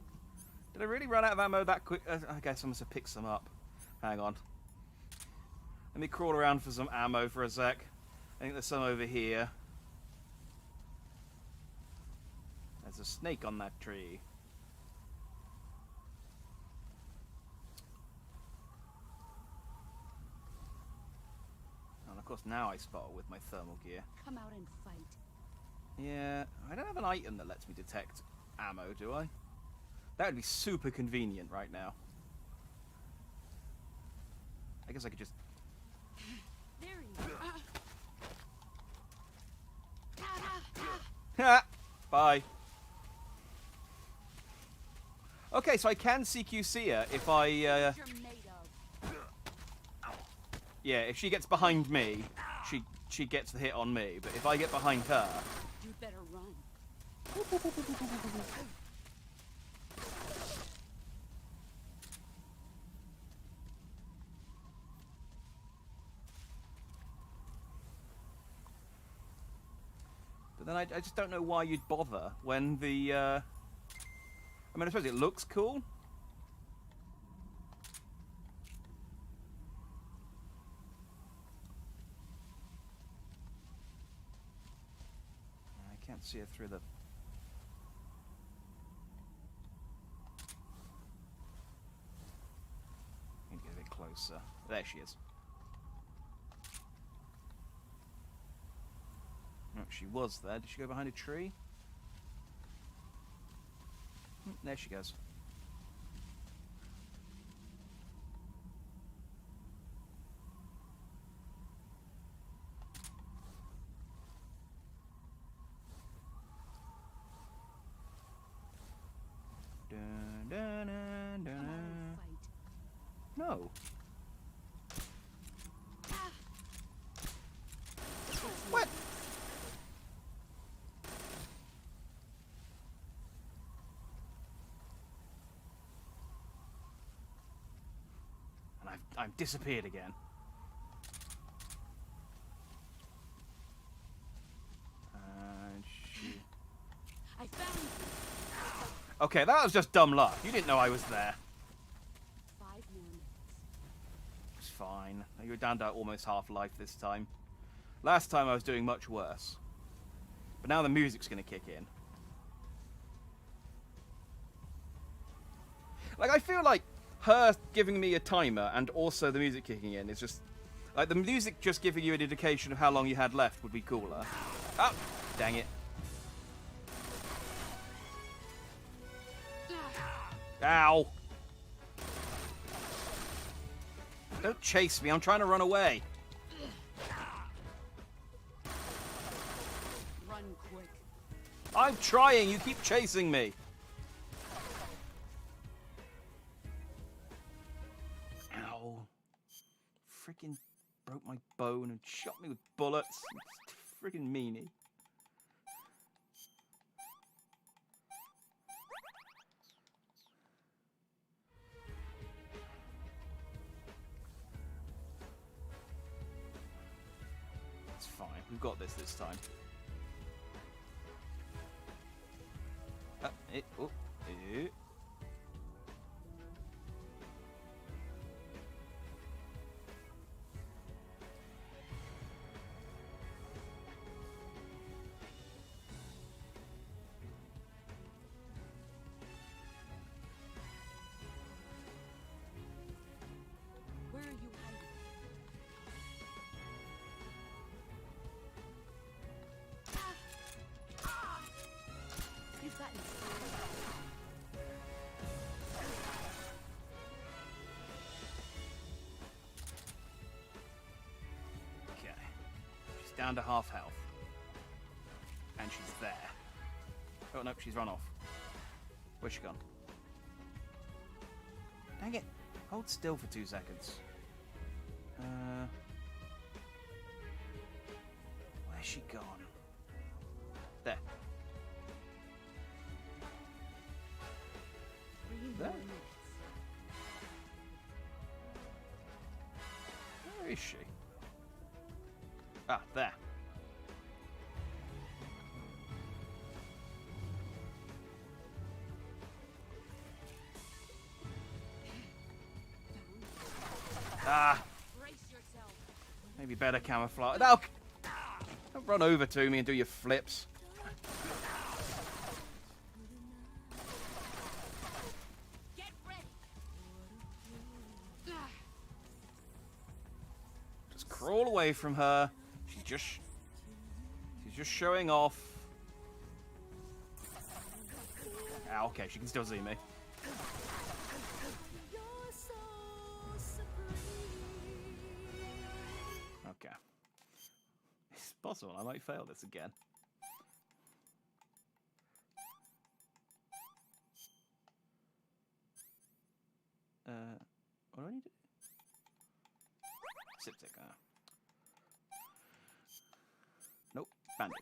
[SPEAKER 1] did I really run out of ammo that quick? I guess I must have picked some up. Hang on. Let me crawl around for some ammo for a sec. I think there's some over here. There's a snake on that tree. And of course now I spot her with my thermal gear.
[SPEAKER 9] Come out and fight.
[SPEAKER 1] Yeah, I don't have an item that lets me detect ammo, do I? That would be super convenient right now. I guess I could just...
[SPEAKER 9] There you
[SPEAKER 1] Ha! Bye. Okay, so I can CQC her if I...
[SPEAKER 9] you're made of.
[SPEAKER 1] Yeah, if she gets behind me, she gets the hit on me. But if I get behind her...
[SPEAKER 9] You'd better run.
[SPEAKER 1] But then I just don't know why you'd bother when the... I mean, I suppose it looks cool. I can't see her through the... I need to get a bit closer. There she is. Oh, she was there. Did she go behind a tree? There she goes. Dun, dun, dun, dun.
[SPEAKER 9] Come out and fight.
[SPEAKER 1] No. What? I'm disappeared again. And she...
[SPEAKER 9] I found you.
[SPEAKER 1] Okay, that was just dumb luck. You didn't know I was there.
[SPEAKER 9] 5 more minutes.
[SPEAKER 1] It's fine. You're down to almost half life this time. Last time I was doing much worse. But now the music's going to kick in. Like, I feel like her giving me a timer and also the music kicking in is just... Like, the music just giving you an indication of how long you had left would be cooler. Oh, dang it. Ow. Don't chase me, I'm trying to run away.
[SPEAKER 9] Run quick.
[SPEAKER 1] I'm trying, you keep chasing me. Ow. Freaking broke my bone and shot me with bullets. Freaking meanie. It's fine, we've got this time. Oh.
[SPEAKER 9] Where are you hiding? You've gotten
[SPEAKER 1] Okay. She's down to half health. And she's there. Oh, no, she's run off. Where's she gone? Dang it. Hold still for 2 seconds. Where's she gone? There.
[SPEAKER 9] 3 more
[SPEAKER 1] There.
[SPEAKER 9] minutes.
[SPEAKER 1] Where is she? Ah, there. Ah,
[SPEAKER 9] Brace yourself.
[SPEAKER 1] maybe better camouflage. No, don't run over to me and do your flips.
[SPEAKER 9] Get ready.
[SPEAKER 1] Just crawl away from her. She's just showing off. Ah, okay, she can still see me. Okay. It's possible I might fail this again. What do I need to do? Sip tick. Nope. Bandage.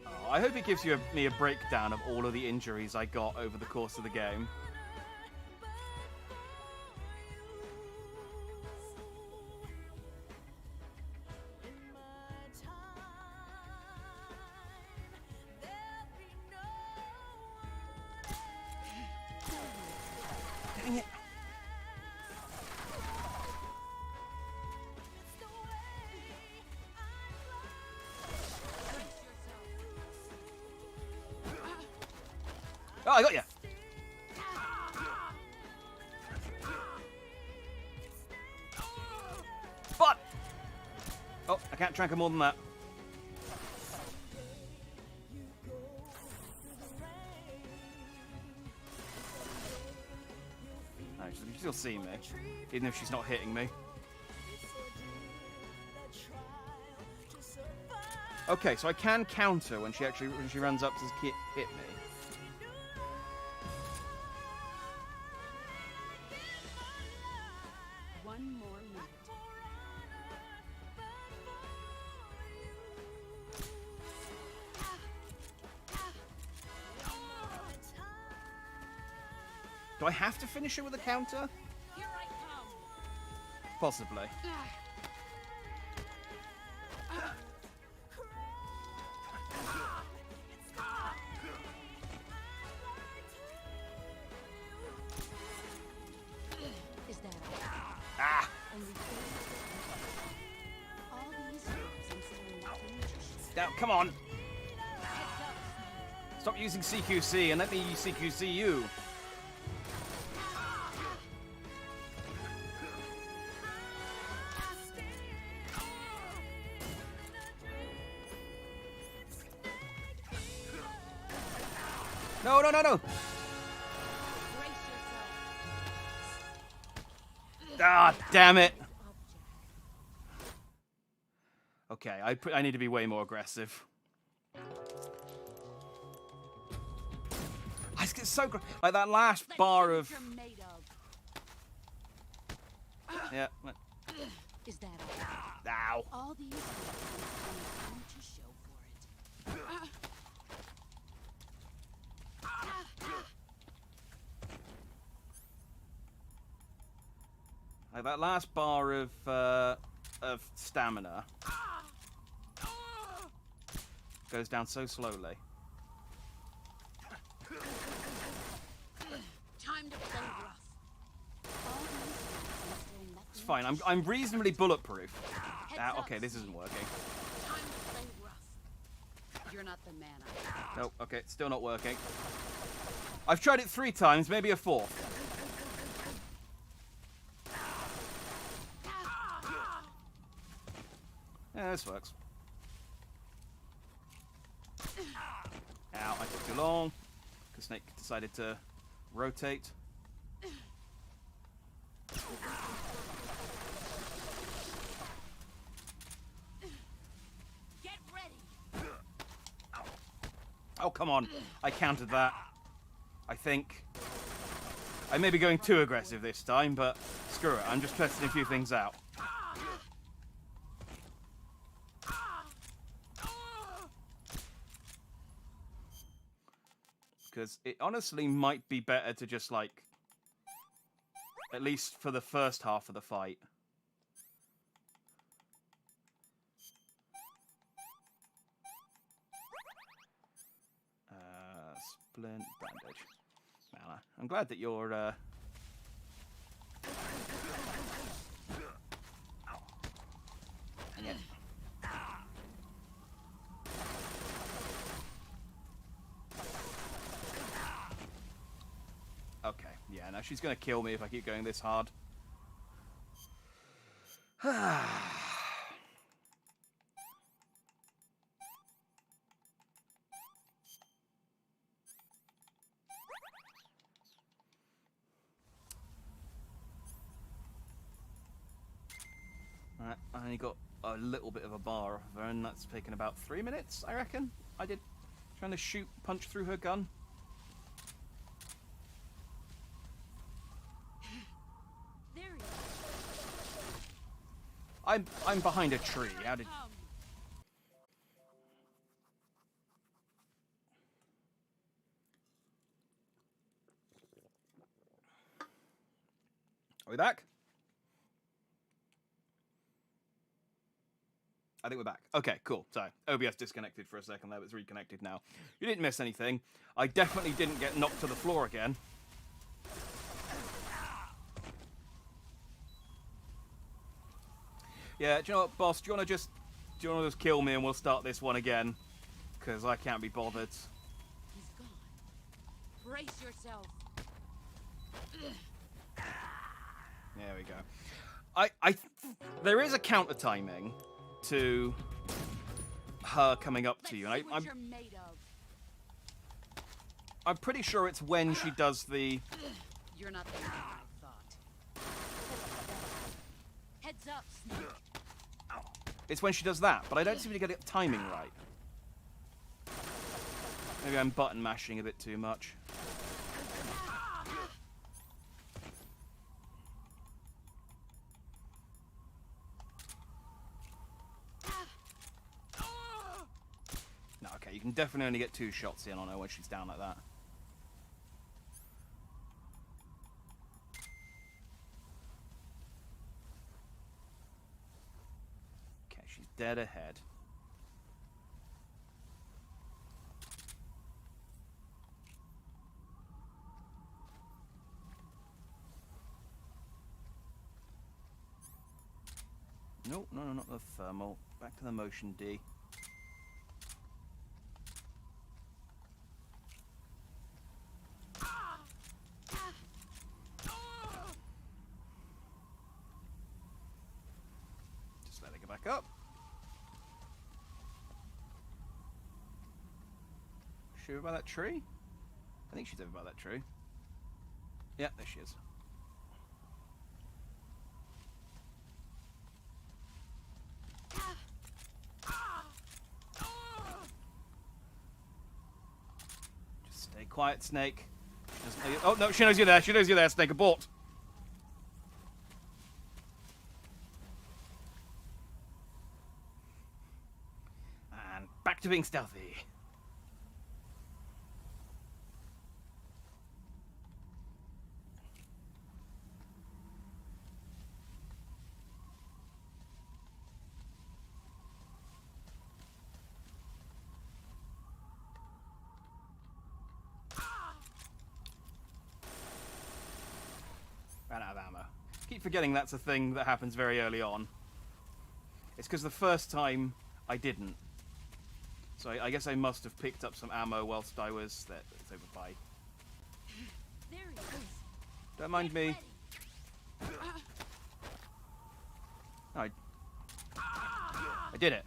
[SPEAKER 1] Oh, I hope it gives me a breakdown of all of the injuries I got over the course of the game. Dang it. Oh, I got you. But oh, I can't track her more than that. No, she can still see me, even if she's not hitting me. Okay, so I can counter when she runs up to hit me.
[SPEAKER 9] One more minute.
[SPEAKER 1] Do I have to finish her with a counter? Possibly.
[SPEAKER 9] Is that all?
[SPEAKER 1] Ah!
[SPEAKER 9] Only all these years and saying nothing just
[SPEAKER 1] Now, come on!
[SPEAKER 9] heads up.
[SPEAKER 1] Stop using CQC and let me use CQC you. No, no, no, no!
[SPEAKER 9] Brace yourself.
[SPEAKER 1] Ah, damn it! Okay, I need to be way more aggressive. I get so like that last
[SPEAKER 9] Let's
[SPEAKER 1] bar
[SPEAKER 9] see what
[SPEAKER 1] of
[SPEAKER 9] you're made of.
[SPEAKER 1] yeah.
[SPEAKER 9] Is that all?
[SPEAKER 1] Ow!
[SPEAKER 9] All these years and time to show for it.
[SPEAKER 1] Like that last bar of stamina goes down so slowly.
[SPEAKER 9] Time to play rough. All these years and saying nothing
[SPEAKER 1] It's fine.
[SPEAKER 9] just
[SPEAKER 1] I'm reasonably bulletproof.
[SPEAKER 9] Heads
[SPEAKER 1] Ah,
[SPEAKER 9] up,
[SPEAKER 1] okay, this isn't
[SPEAKER 9] Snake.
[SPEAKER 1] working.
[SPEAKER 9] Time to play rough. You're not the man I thought.
[SPEAKER 1] Nope. Okay, it's still not working. I've tried it 3 times, maybe a 4th. Yeah, this works. Ow, I took too long. Because Snake decided to rotate.
[SPEAKER 9] Get ready.
[SPEAKER 1] Oh, come on. I countered that. I think. I may be going too aggressive this time, but screw it. I'm just testing a few things out. Because it honestly might be better to just, like, at least for the first half of the fight. Splint bandage. Well, I'm glad that you're, Hang it. Okay, yeah, no, she's gonna kill me if I keep going this hard. Alright, I only got a little bit of a bar off of her, and that's taken about 3 minutes, I reckon. I did trying to punch through her gun.
[SPEAKER 9] There you
[SPEAKER 1] I'm behind a tree. How did?
[SPEAKER 9] come.
[SPEAKER 1] Are we back? I think we're back. Okay, cool. Sorry. OBS disconnected for a second there, but it's reconnected now. You didn't miss anything. I definitely didn't get knocked to the floor again. Yeah, do you know what, boss? Do you want to just kill me and we'll start this one again? Because I can't be bothered.
[SPEAKER 9] He's gone. Brace yourself.
[SPEAKER 1] There we go. There is a counter timing to her coming up to you, and
[SPEAKER 9] Let's see what you're made of.
[SPEAKER 1] I'm pretty sure it's when she does the.
[SPEAKER 9] You're not the man I thought. Heads up, Snake.
[SPEAKER 1] It's when she does that, but I don't seem to get the timing right. Maybe I'm button mashing a bit too much. No, okay, you can definitely only get 2 shots in on her when she's down like that. dead ahead. Nope, no, not the thermal. Back to the motion D. Just let it go back up. Sure about that tree? I think she's over by that tree. Yeah, there she is. Just stay quiet, Snake. She doesn't know you. Oh no, she knows you're there. She knows you're there, Snake. Abort. And back to being stealthy. Ran out of ammo. Keep forgetting that's a thing that happens very early on. It's because the first time I didn't. So I guess I must have picked up some ammo whilst I was there. It's over by.
[SPEAKER 9] There he is.
[SPEAKER 1] Don't mind me. No, I did it.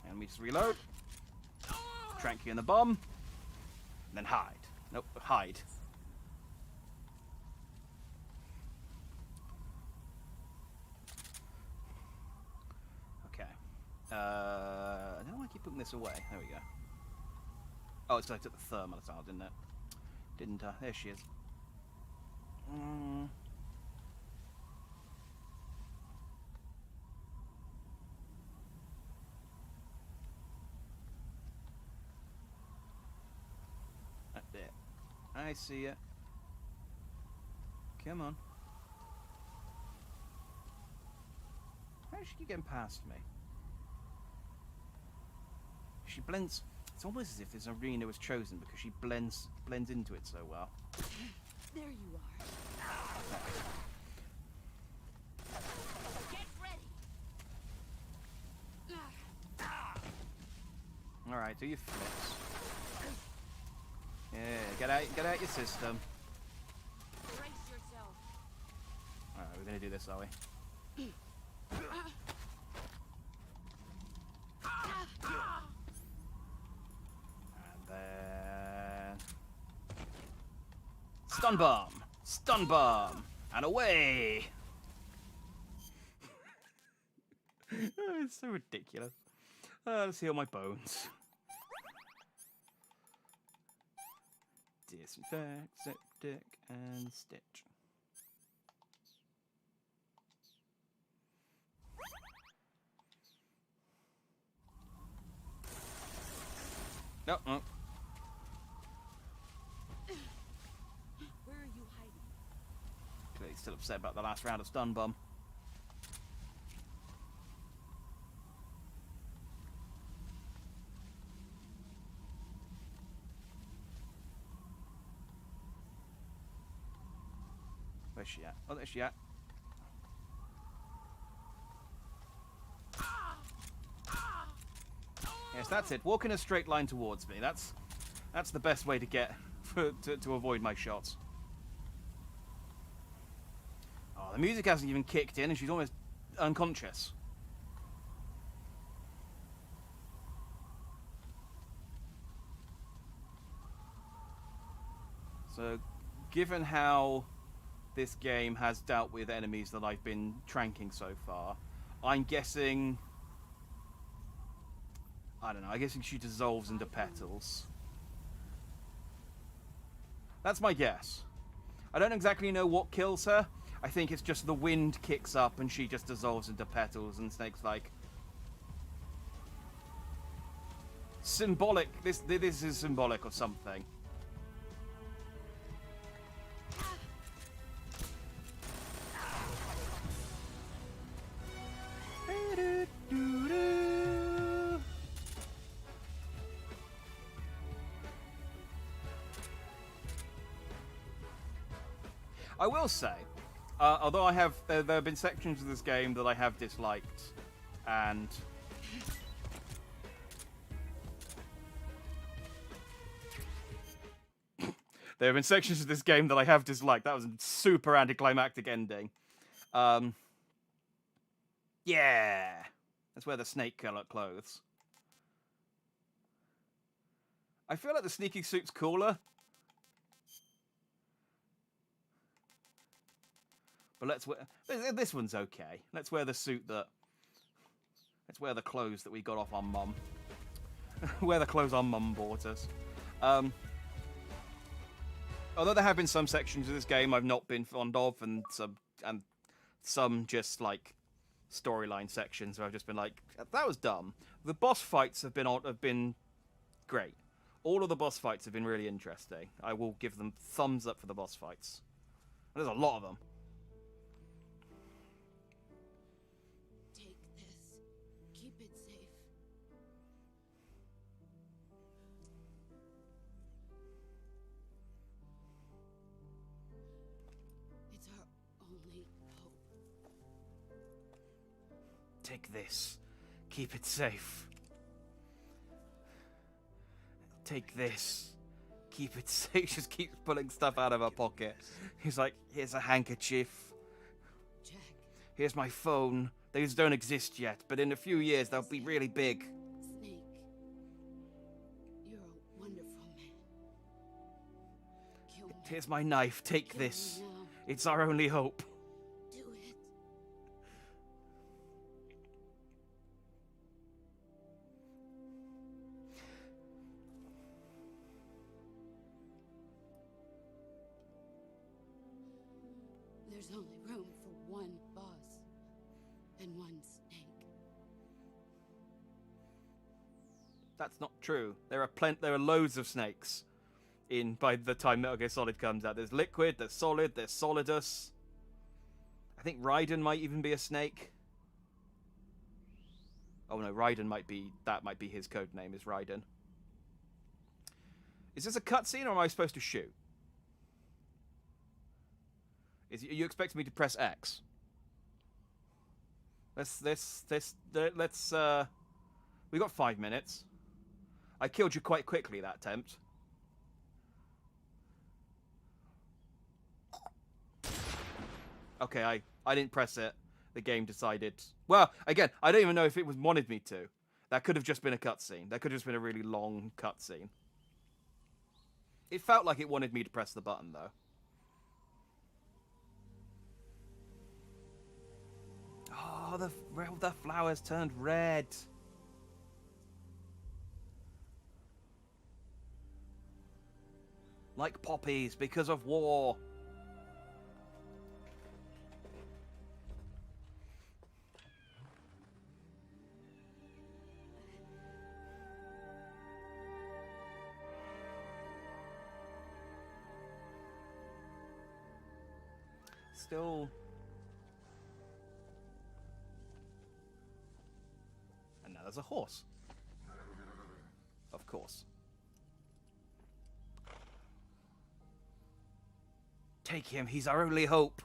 [SPEAKER 1] And let me just reload. Trank you in the bomb. And then hide. Nope, hide. Okay. I don't know why I keep putting this away. There we go. Oh, it's because I took the thermal out, didn't it? Didn't I? There she is. There. I see ya. Come on. How does she keep getting past me? She blends. It's almost as if this arena was chosen because she blends into it so well.
[SPEAKER 9] There you are. Get ready.
[SPEAKER 1] All right, do your flips. Yeah, get out your system.
[SPEAKER 9] Brace yourself.
[SPEAKER 1] All right, we're gonna do this, are we? And then stun bomb, and away. Oh, it's so ridiculous. Let's heal my bones. Disinfect, septic, and stitch. No, no.
[SPEAKER 9] Where are you hiding?
[SPEAKER 1] Clearly still upset about the last round of stun bomb. Where's she at? Oh, there's she at. Yes, that's it. Walk in a straight line towards me. That's the best way to get to avoid my shots. Oh, the music hasn't even kicked in, and she's almost unconscious. So, given how this game has dealt with enemies that I've been tranking so far, I'm guessing... I don't know, I guess she dissolves into petals. That's my guess. I don't exactly know what kills her. I think it's just the wind kicks up and she just dissolves into petals, and Snake's like... symbolic. This is symbolic or something. I will say, although there have been sections of this game that I have disliked, and there have been sections of this game that I have disliked. That was a super anticlimactic ending. Yeah, that's where the snake color clothes. I feel like the sneaking suit's cooler. But let's wear... This one's okay. Let's wear the suit that... Let's wear the clothes that we got off our mum. Wear the clothes our mum bought us. Although there have been some sections of this game I've not been fond of, and some just, like, storyline sections where I've just been like, that was dumb. The boss fights have been great. All of the boss fights have been really interesting. I will give them thumbs up for the boss fights. There's a lot of them.
[SPEAKER 9] Take this. Keep it safe. It's our only hope.
[SPEAKER 1] Take this. Keep it safe. Take this. Keep it safe. Just keeps pulling stuff out of her pocket. He's like, here's a handkerchief.
[SPEAKER 9] Jack.
[SPEAKER 1] Here's my phone. Those don't exist yet, but in a few years they'll be really big.
[SPEAKER 9] Snake. You're a wonderful man. Kill me.
[SPEAKER 1] Here's my knife. Take
[SPEAKER 9] Kill me
[SPEAKER 1] this.
[SPEAKER 9] now.
[SPEAKER 1] It's our only hope.
[SPEAKER 9] Do it. There's only room for one boss and one snake.
[SPEAKER 1] That's not true. There are loads of snakes by the time Metal Gear Solid comes out. There's Liquid, there's Solid, there's Solidus. I think Raiden might even be a snake. Oh no, Raiden might be his code name, is Raiden. Is this a cutscene or am I supposed to shoot? Are you expecting me to press X? We got 5 minutes. I killed you quite quickly that attempt. Okay, I didn't press it. The game decided. Well, again, I don't even know if it wanted me to. That could have just been a cutscene. That could have just been a really long cutscene. It felt like it wanted me to press the button, though. Oh, the flowers turned red. Like poppies, because of war. Still... And now there's a horse. Of course. Take him, he's our only hope.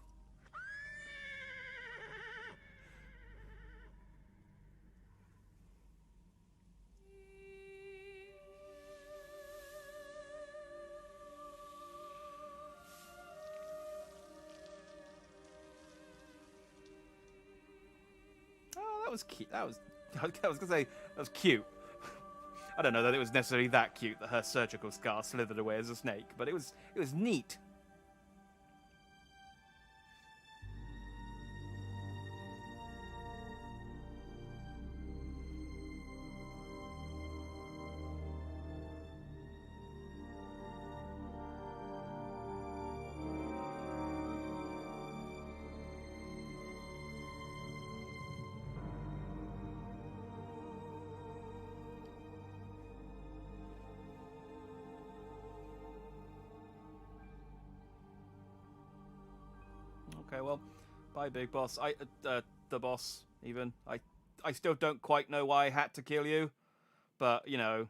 [SPEAKER 1] Oh, that was cute. I was gonna say, that was cute. I don't know that it was necessarily that cute that her surgical scar slithered away as a snake, but it was neat. Okay, well, bye, big boss. The boss, even. I still don't quite know why I had to kill you, but, you know,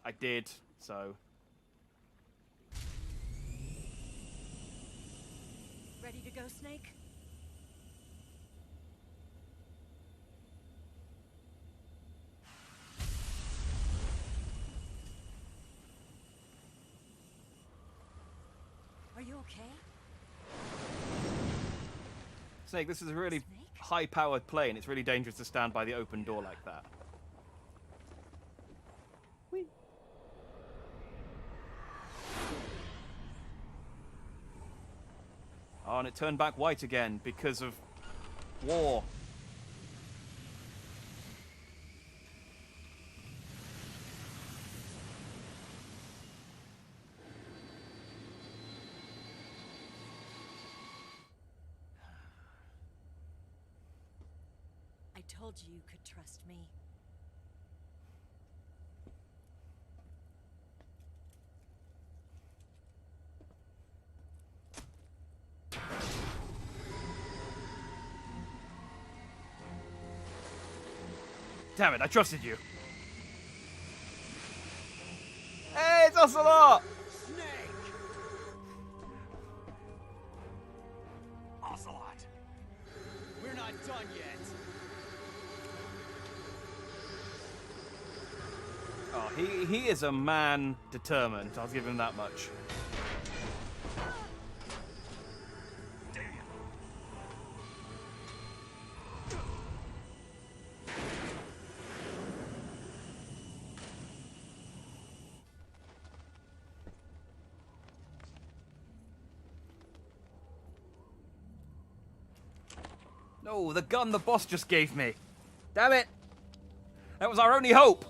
[SPEAKER 1] I did, so.
[SPEAKER 6] go, Snake? Are you okay?
[SPEAKER 1] Snake, this is a really
[SPEAKER 6] Snake?
[SPEAKER 1] high-powered plane. It's really dangerous to stand by the open door like that. Whee. Oh, and it turned back white again because of war.
[SPEAKER 6] I told you you could trust me.
[SPEAKER 1] Damn it, I trusted you. Hey, it's Ocelot!
[SPEAKER 8] Snake! Ocelot! We're not done yet.
[SPEAKER 1] Oh, he is a man determined. I'll give him that much. No, the gun the boss just gave me. Damn it! That was our only hope.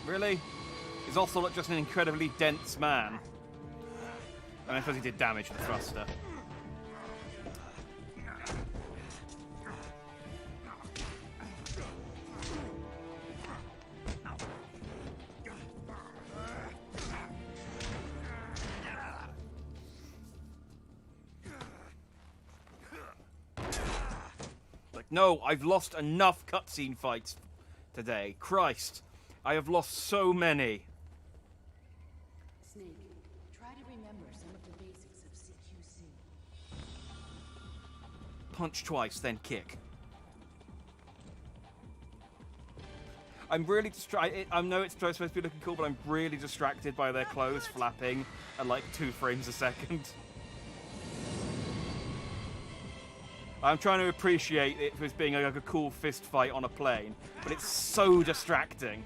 [SPEAKER 1] Really? He's also not just an incredibly dense man. I mean, I suppose he did damage to the thruster. Like, no, I've lost enough cutscene fights today. Christ. I have lost so many.
[SPEAKER 9] Snake, try to remember some of the basics of CQC.
[SPEAKER 1] Punch twice, then kick. I'm really distracted. I know it's supposed to be looking cool, but I'm really distracted by their clothes flapping at like 2 frames a second. I'm trying to appreciate it as being like a cool fist fight on a plane, but it's so distracting.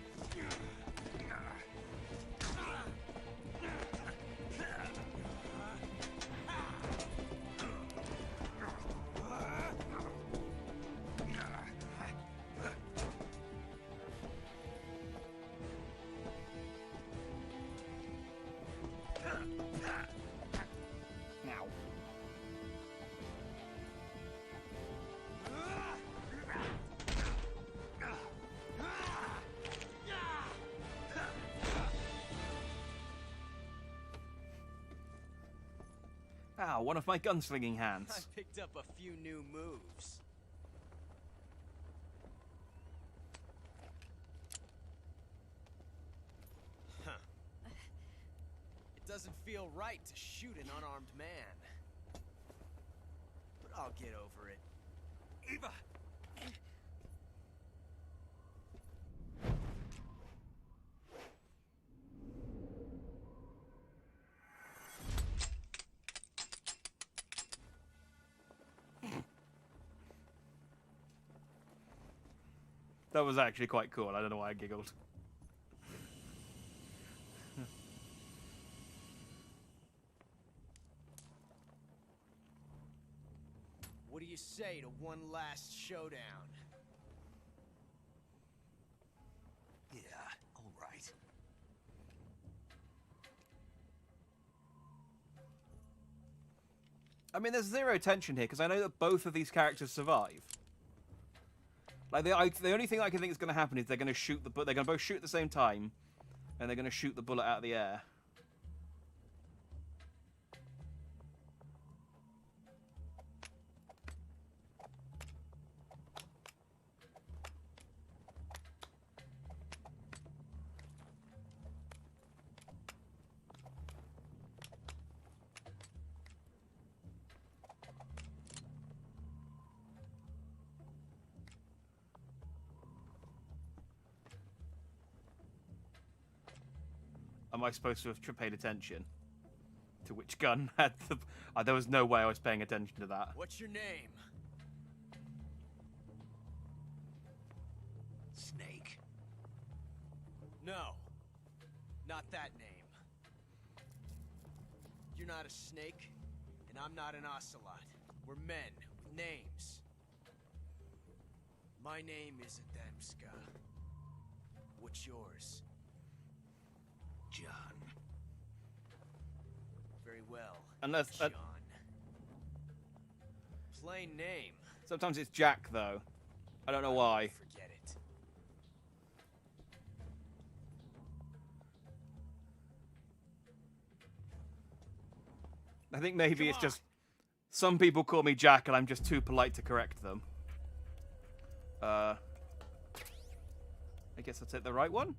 [SPEAKER 1] Ow, one of my gunslinging hands.
[SPEAKER 8] I picked up a few new moves. Huh. It doesn't feel right to shoot an unarmed man. But I'll get over it. Eva!
[SPEAKER 1] That was actually quite cool. I don't know why I giggled.
[SPEAKER 8] What do you say to one last showdown?
[SPEAKER 4] Yeah, all right.
[SPEAKER 1] I mean, there's zero tension here, because I know that both of these characters survive. Like, the only thing I can think is going to happen is they're going to shoot the... They're going to both shoot at the same time, and they're going to shoot the bullet out of the air. am I supposed to have paid attention to which gun had the? There was no way I was paying attention to that.
[SPEAKER 8] What's your name?
[SPEAKER 4] Snake.
[SPEAKER 8] No. Not that name. You're not a snake, and I'm not an ocelot. We're men with names. My name is Adamska. What's yours?
[SPEAKER 4] John.
[SPEAKER 8] Very well.
[SPEAKER 1] Unless
[SPEAKER 8] John. Plain name.
[SPEAKER 1] sometimes it's Jack though. I don't know why.
[SPEAKER 8] Forget it.
[SPEAKER 1] I think maybe
[SPEAKER 8] Come
[SPEAKER 1] it's
[SPEAKER 8] on.
[SPEAKER 1] just some people call me Jack and I'm just too polite to correct them. I guess I'll take the right one.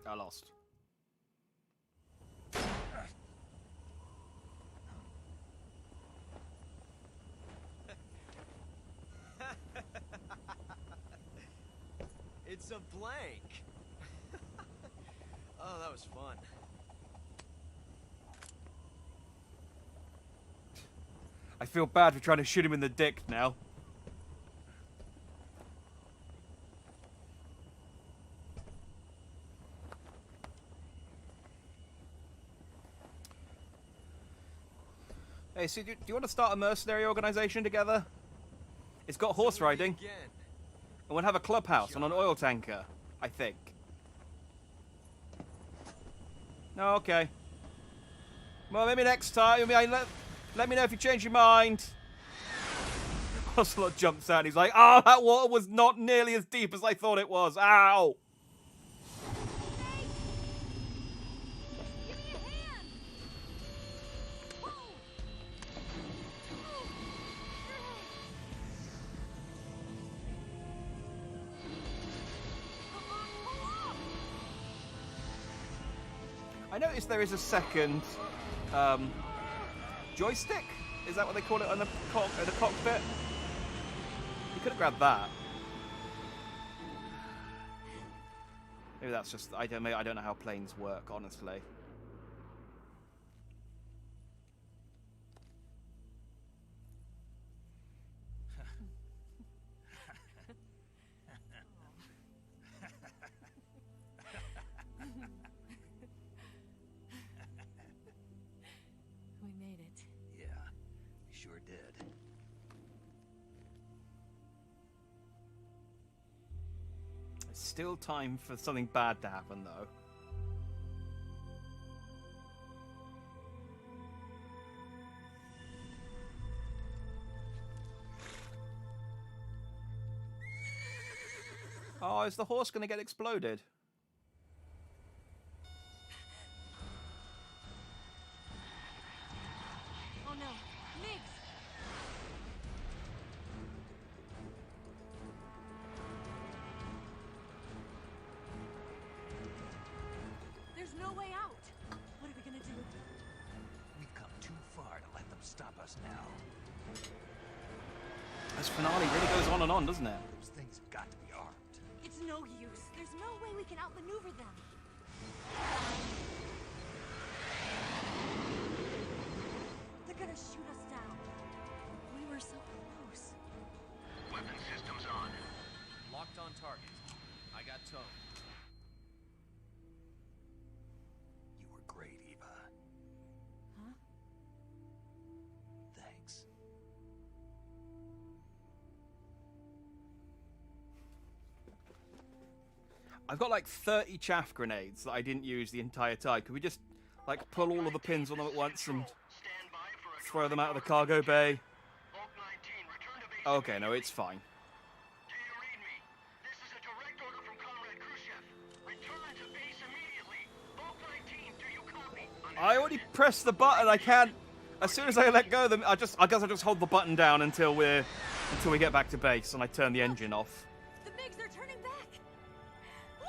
[SPEAKER 1] I lost.
[SPEAKER 8] It's a blank. Oh, that was fun.
[SPEAKER 1] I feel bad for trying to shoot him in the dick now. Hey, so do you want to start a mercenary organization together? It's got horse riding.
[SPEAKER 8] Again.
[SPEAKER 1] And we'll have a clubhouse on an oil tanker, I think. No, okay. Well, maybe next time. I mean, let me know if you change your mind. Ocelot jumps out and he's like, oh, that water was not nearly as deep as I thought it was. Ow!
[SPEAKER 6] Give me a hand! Whoa!
[SPEAKER 1] I noticed there is a second joystick. Is that what they call it on the cockpit? You could have grabbed that. Maybe that's just I don't know how planes work, honestly.
[SPEAKER 6] We made it.
[SPEAKER 4] Yeah, you sure did.
[SPEAKER 1] There's still time for something bad to happen, though. Oh, is the horse going to get exploded?
[SPEAKER 6] Oh no, Migs! There's no way out. What are we gonna do?
[SPEAKER 4] We've come too far to let them stop us now.
[SPEAKER 1] This finale really goes on and on, doesn't it?
[SPEAKER 4] Those things have got to be armed.
[SPEAKER 6] It's no use. There's no way we can outmaneuver them. They're gonna shoot us down. We were so close.
[SPEAKER 3] Weapon systems on.
[SPEAKER 8] Locked on target. I got towed.
[SPEAKER 4] You were great, Eva.
[SPEAKER 6] Huh?
[SPEAKER 4] Thanks.
[SPEAKER 1] I've got like 30 chaff grenades that I didn't use the entire time. Could we just like pull all of the pins on them at once and throw them out of the cargo bay? Okay, no, it's fine.
[SPEAKER 3] Do you read me? This is a direct order from Comrade Khrushchev. Return to base immediately. Bulk 19, do you copy?
[SPEAKER 1] I already pressed the button. I can't. As soon as I let go of them, I guess I just hold the button down until we get back to base and I turn the engine off.
[SPEAKER 6] The MiGs are turning back! Woo!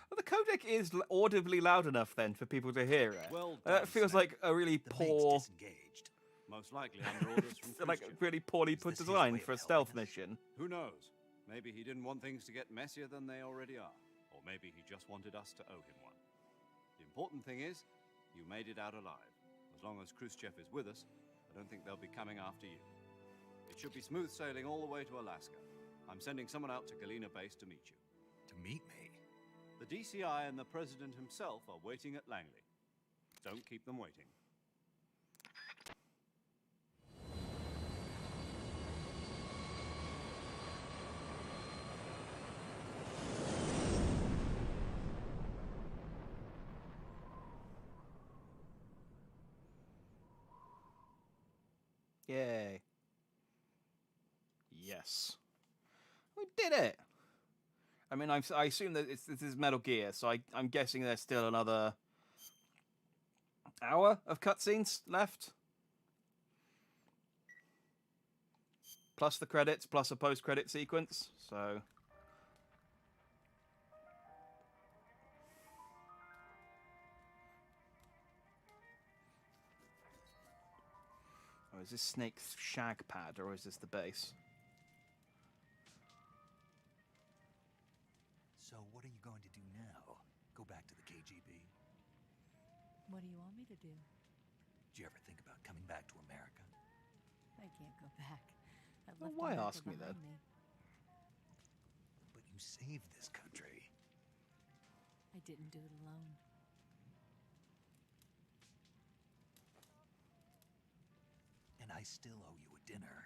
[SPEAKER 1] Well, the codec is audibly loud enough then for people to hear it.
[SPEAKER 2] Well
[SPEAKER 1] That
[SPEAKER 2] done,
[SPEAKER 1] feels
[SPEAKER 2] Snake.
[SPEAKER 1] like a really
[SPEAKER 4] The
[SPEAKER 1] poor,
[SPEAKER 4] mate's disengaged.
[SPEAKER 2] Most likely under orders from
[SPEAKER 1] like
[SPEAKER 2] Khrushchev.
[SPEAKER 1] really poorly put
[SPEAKER 4] this his
[SPEAKER 1] design
[SPEAKER 4] way
[SPEAKER 1] for a
[SPEAKER 4] of
[SPEAKER 1] stealth
[SPEAKER 4] helping us?
[SPEAKER 1] mission.
[SPEAKER 2] Who knows? Maybe he didn't want things to get messier than they already are. Or maybe he just wanted us to owe him one. The important thing is, you made it out alive. As long as Khrushchev is with us, I don't think they'll be coming after you. It should be smooth sailing all the way to Alaska. I'm sending someone out to Galena Base to meet you.
[SPEAKER 4] To meet me?
[SPEAKER 2] The DCI and the President himself are waiting at Langley. Don't keep them waiting.
[SPEAKER 1] Yay. Yes. We did it! I mean, I assume that this is Metal Gear, so I'm guessing there's still another hour of cutscenes left. Plus the credits, plus a post-credit sequence, so... Oh, is this Snake's shag pad, or is this the base?
[SPEAKER 4] So what are you going to do now? Go back to the KGB?
[SPEAKER 6] What do you want me to do?
[SPEAKER 4] Did you ever think about coming back to America?
[SPEAKER 6] I can't go back. I've
[SPEAKER 1] Well,
[SPEAKER 6] left
[SPEAKER 1] why
[SPEAKER 6] America
[SPEAKER 1] ask me then?
[SPEAKER 6] behind me.
[SPEAKER 4] But you saved this country.
[SPEAKER 6] I didn't do it alone.
[SPEAKER 4] And I still owe you a dinner.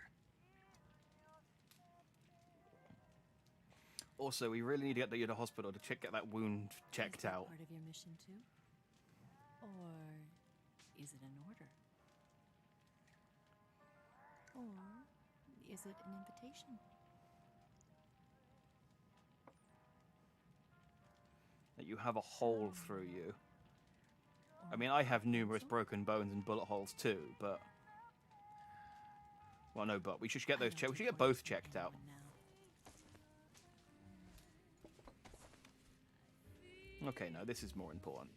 [SPEAKER 1] Also, we really need to get you to the hospital to get that wound checked
[SPEAKER 6] Is that
[SPEAKER 1] out.
[SPEAKER 6] part of your mission too? Or is it an order? Or is it an invitation?
[SPEAKER 1] That you have a hole through you. I
[SPEAKER 6] Or
[SPEAKER 1] mean, I have numerous
[SPEAKER 6] cancel?
[SPEAKER 1] broken bones and bullet holes too, but... Well, no, but we should get
[SPEAKER 6] I
[SPEAKER 1] those
[SPEAKER 6] don't
[SPEAKER 1] checked. We should
[SPEAKER 6] take
[SPEAKER 1] get both
[SPEAKER 6] orders from
[SPEAKER 1] checked out.
[SPEAKER 6] anyone now.
[SPEAKER 1] Okay, no, this is more important.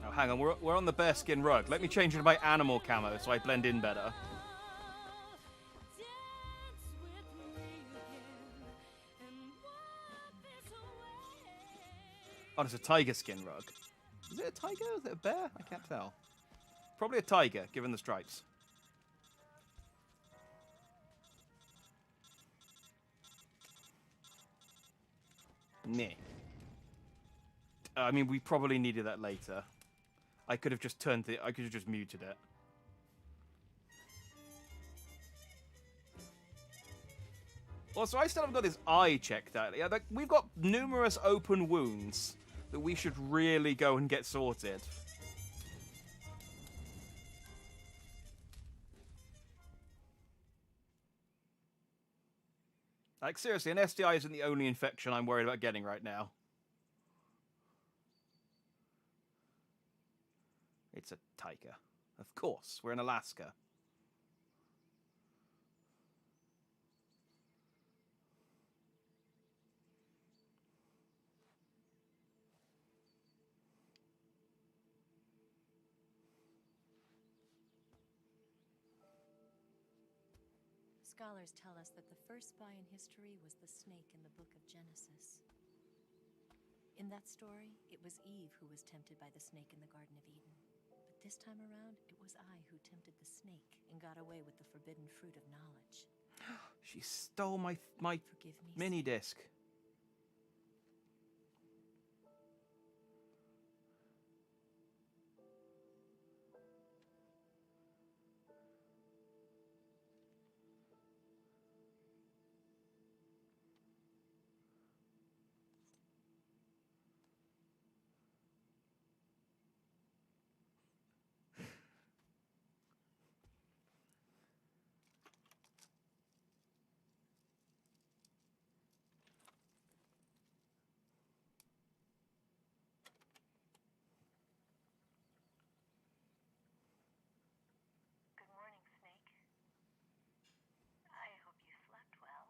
[SPEAKER 1] Oh, hang on, we're on the bearskin rug. Let me change into my animal camo so I blend in better. Oh, it's a tiger skin rug. Is it a tiger? Is it a bear? I can't tell. Probably a tiger, given the stripes. Meh. I mean, we probably needed that later. I could have just turned it. I could have just muted it. Also, I still haven't got this eye checked out. Yeah, like, we've got numerous open wounds that we should really go and get sorted. Like, seriously, an STI isn't the only infection I'm worried about getting right now. It's a tiger. Of course, we're in Alaska.
[SPEAKER 6] Scholars tell us that the first spy in history was the snake in the book of Genesis. In that story, it was Eve who was tempted by the snake in the Garden of Eden. But this time around, it was I who tempted the snake and got away with the forbidden fruit of knowledge.
[SPEAKER 1] She stole my
[SPEAKER 6] Forgive me,
[SPEAKER 1] mini disc.
[SPEAKER 12] Good morning, Snake. I hope you slept well.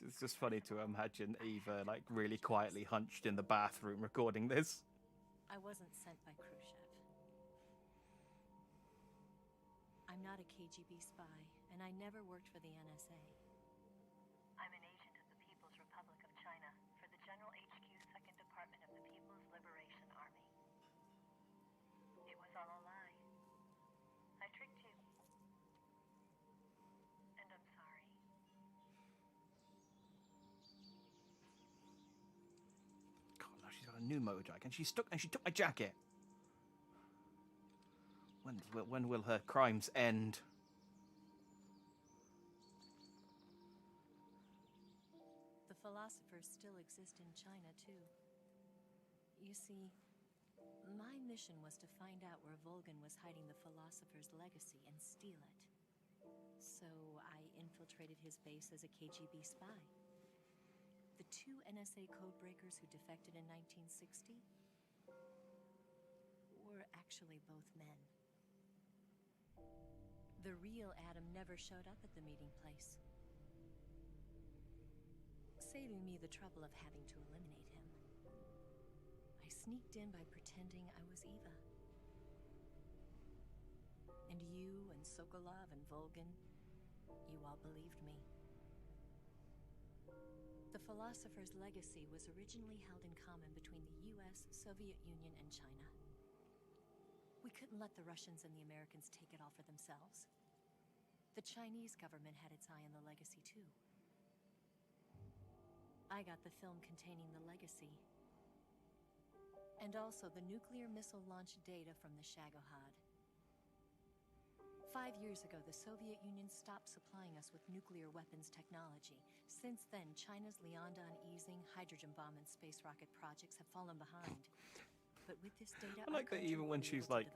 [SPEAKER 1] It's just funny to imagine Eva like really quietly hunched in the bathroom recording this.
[SPEAKER 6] I wasn't sent by Khrushchev. I'm not a KGB spy, and I never worked for the NSA.
[SPEAKER 12] I'm an agent of the People's Republic of China for the General HQ 2nd Department of the People's Liberation Army. It was all a lie. I tricked you. And I'm sorry.
[SPEAKER 1] God, now she's got a new motorbike, and she took my jacket. When will her crimes end?
[SPEAKER 6] The philosophers still exist in China, too. You see, my mission was to find out where Volgin was hiding the philosopher's legacy and steal it. So I infiltrated his base as a KGB spy. The two NSA codebreakers who defected in 1960 were actually both men. The real Adam never showed up at the meeting place, saving me the trouble of having to eliminate him. I sneaked in by pretending I was Eva. And you and Sokolov and Volgin, you all believed me. The philosopher's legacy was originally held in common between the US, Soviet Union, and China. We couldn't let the Russians and the Americans take it all for themselves. The Chinese government had its eye on the legacy, too. I got the film containing the legacy, and also the nuclear missile launch data from the Shagohod. 5 years ago, the Soviet Union stopped supplying us with nuclear weapons technology. Since then, China's Liaodong easing, hydrogen bomb, and space rocket projects have fallen behind. But with this data,
[SPEAKER 1] I like that even when she's like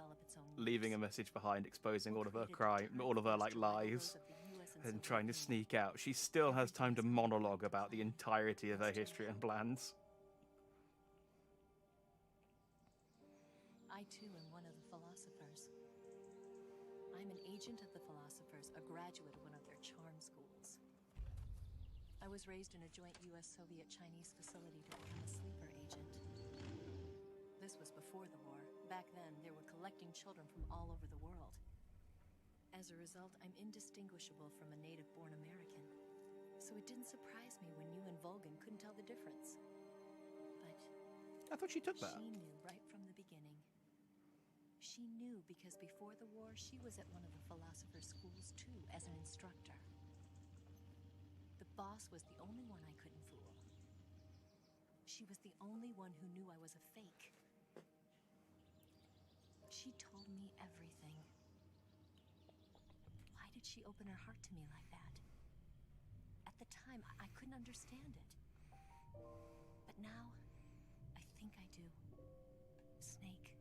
[SPEAKER 1] leaving a
[SPEAKER 6] nukes.
[SPEAKER 1] message behind, exposing all of her
[SPEAKER 6] Created
[SPEAKER 1] crime,
[SPEAKER 6] the
[SPEAKER 1] all of her like
[SPEAKER 6] time for
[SPEAKER 1] lies,
[SPEAKER 6] those of the US
[SPEAKER 1] and
[SPEAKER 6] Soviet
[SPEAKER 1] trying to
[SPEAKER 6] Union.
[SPEAKER 1] sneak out, she still has time to monologue about the entirety of her history and plans.
[SPEAKER 6] I too am one of the philosophers. I'm an agent of the philosophers, a graduate of one of their charm schools. I was raised in a joint US-Soviet-Chinese facility to become a sleeper agent. This was before the war. Back then, they were collecting children from all over the world. As a result, I'm indistinguishable from a native-born American. So it didn't surprise me when you and Volgin couldn't tell the difference. But
[SPEAKER 1] I thought she took that.
[SPEAKER 6] she knew right from the beginning. She knew because before the war, she was at one of the philosopher's schools too, as an instructor. The boss was the only one I couldn't fool. She was the only one who knew I was a fake. She told me everything. Why did she open her heart to me like that? At the time, I couldn't understand it. But now, I think I do. Snake.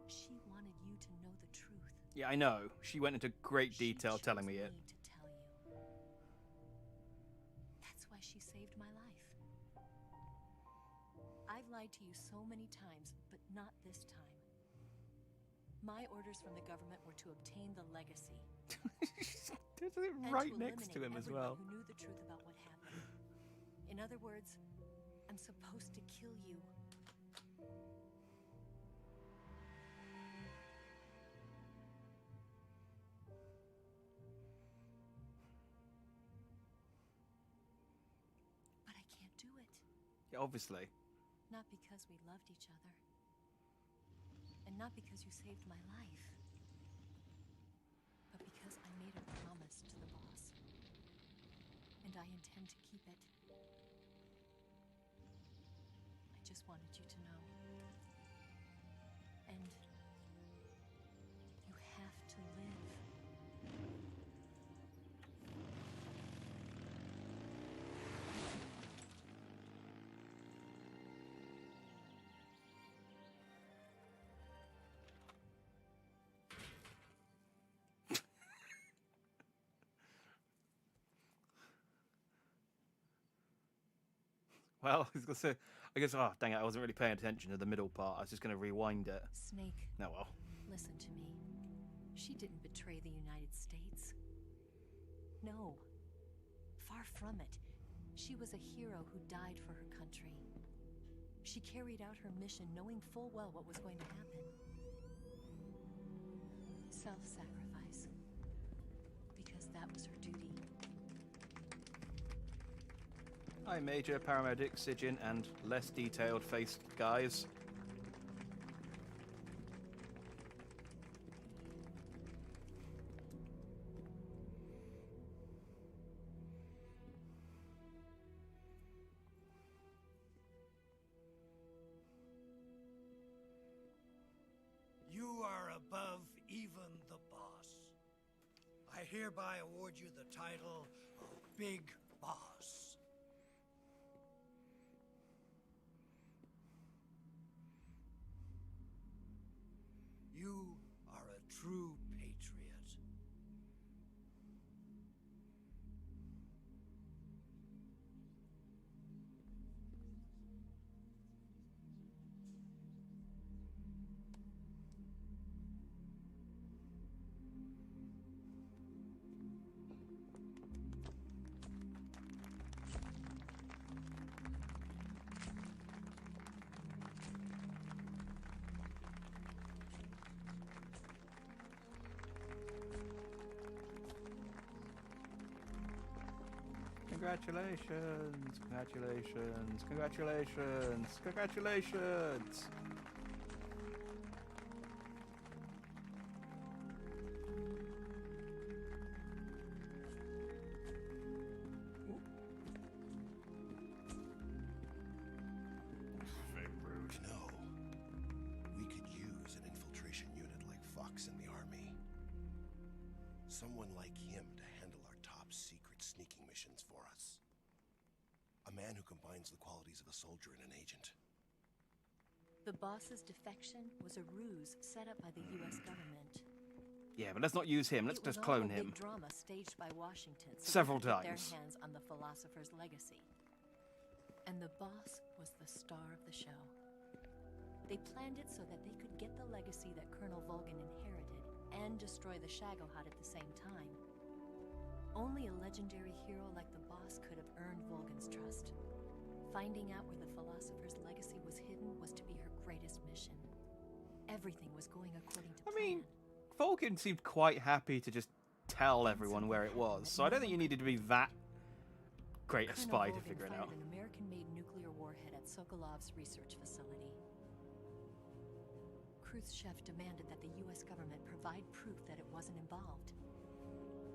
[SPEAKER 6] She wanted you to know the truth.
[SPEAKER 1] Yeah, I know. She went into great
[SPEAKER 6] She
[SPEAKER 1] detail telling me
[SPEAKER 6] chose
[SPEAKER 1] it.
[SPEAKER 6] to tell you. That's why she saved my life. I've lied to you so many times, but not this time. My orders from the government were to obtain the legacy.
[SPEAKER 1] There's it
[SPEAKER 6] and
[SPEAKER 1] right
[SPEAKER 6] to
[SPEAKER 1] next to him
[SPEAKER 6] eliminate
[SPEAKER 1] as
[SPEAKER 6] everyone
[SPEAKER 1] well.
[SPEAKER 6] who knew the truth about what happened. In other words, I'm supposed to kill you.
[SPEAKER 1] Yeah, obviously.
[SPEAKER 6] Not because we loved each other. And not because you saved my life. But because I made a promise to the boss. And I intend to keep it. I just wanted you to know. And you have to live.
[SPEAKER 1] Well, I was gonna say, I guess, oh, dang it, I wasn't really paying attention to the middle part. I was just going to rewind it.
[SPEAKER 6] Snake.
[SPEAKER 1] Oh, well.
[SPEAKER 6] Listen to me. She didn't betray the United States. No. Far from it. She was a hero who died for her country. She carried out her mission knowing full well what was going to happen. Self-sacrifice. Because that was her duty.
[SPEAKER 1] Hi, Major, Paramedic, Sijin, and less detailed-faced guys.
[SPEAKER 13] You are above even the boss. I hereby award you the title of Big Boss. You are a true patriot.
[SPEAKER 1] Congratulations, congratulations, congratulations, congratulations! Very rude.
[SPEAKER 3] You know, we could use an infiltration unit like Fox in the army. Someone like him to handle our top secret sneaking missions for us. A man who combines the qualities of a soldier and an agent.
[SPEAKER 6] The boss's defection was a ruse set up by the U.S. government.
[SPEAKER 1] Yeah, but let's not use him. Let's
[SPEAKER 6] It was
[SPEAKER 1] just
[SPEAKER 6] all
[SPEAKER 1] clone
[SPEAKER 6] a
[SPEAKER 1] him.
[SPEAKER 6] big drama staged by Washington so
[SPEAKER 1] Several
[SPEAKER 6] they could get
[SPEAKER 1] times.
[SPEAKER 6] their hands on the philosopher's legacy. And the boss was the star of the show. They planned it so that they could get the legacy that Colonel Volgin inherited and destroy the Shagohod at the same time. Only a legendary hero like the boss could have earned Volgin's trust. Finding out where the philosopher's legacy was hidden was to be her greatest mission. Everything was going according to plan.
[SPEAKER 1] I mean, Vulcan seemed quite happy to just tell everyone where it was, so I don't think you needed to be that great a spy to figure it out.
[SPEAKER 6] An American-made nuclear warhead at Sokolov's research facility. Khrushchev demanded that the U.S. government provide proof that it wasn't involved.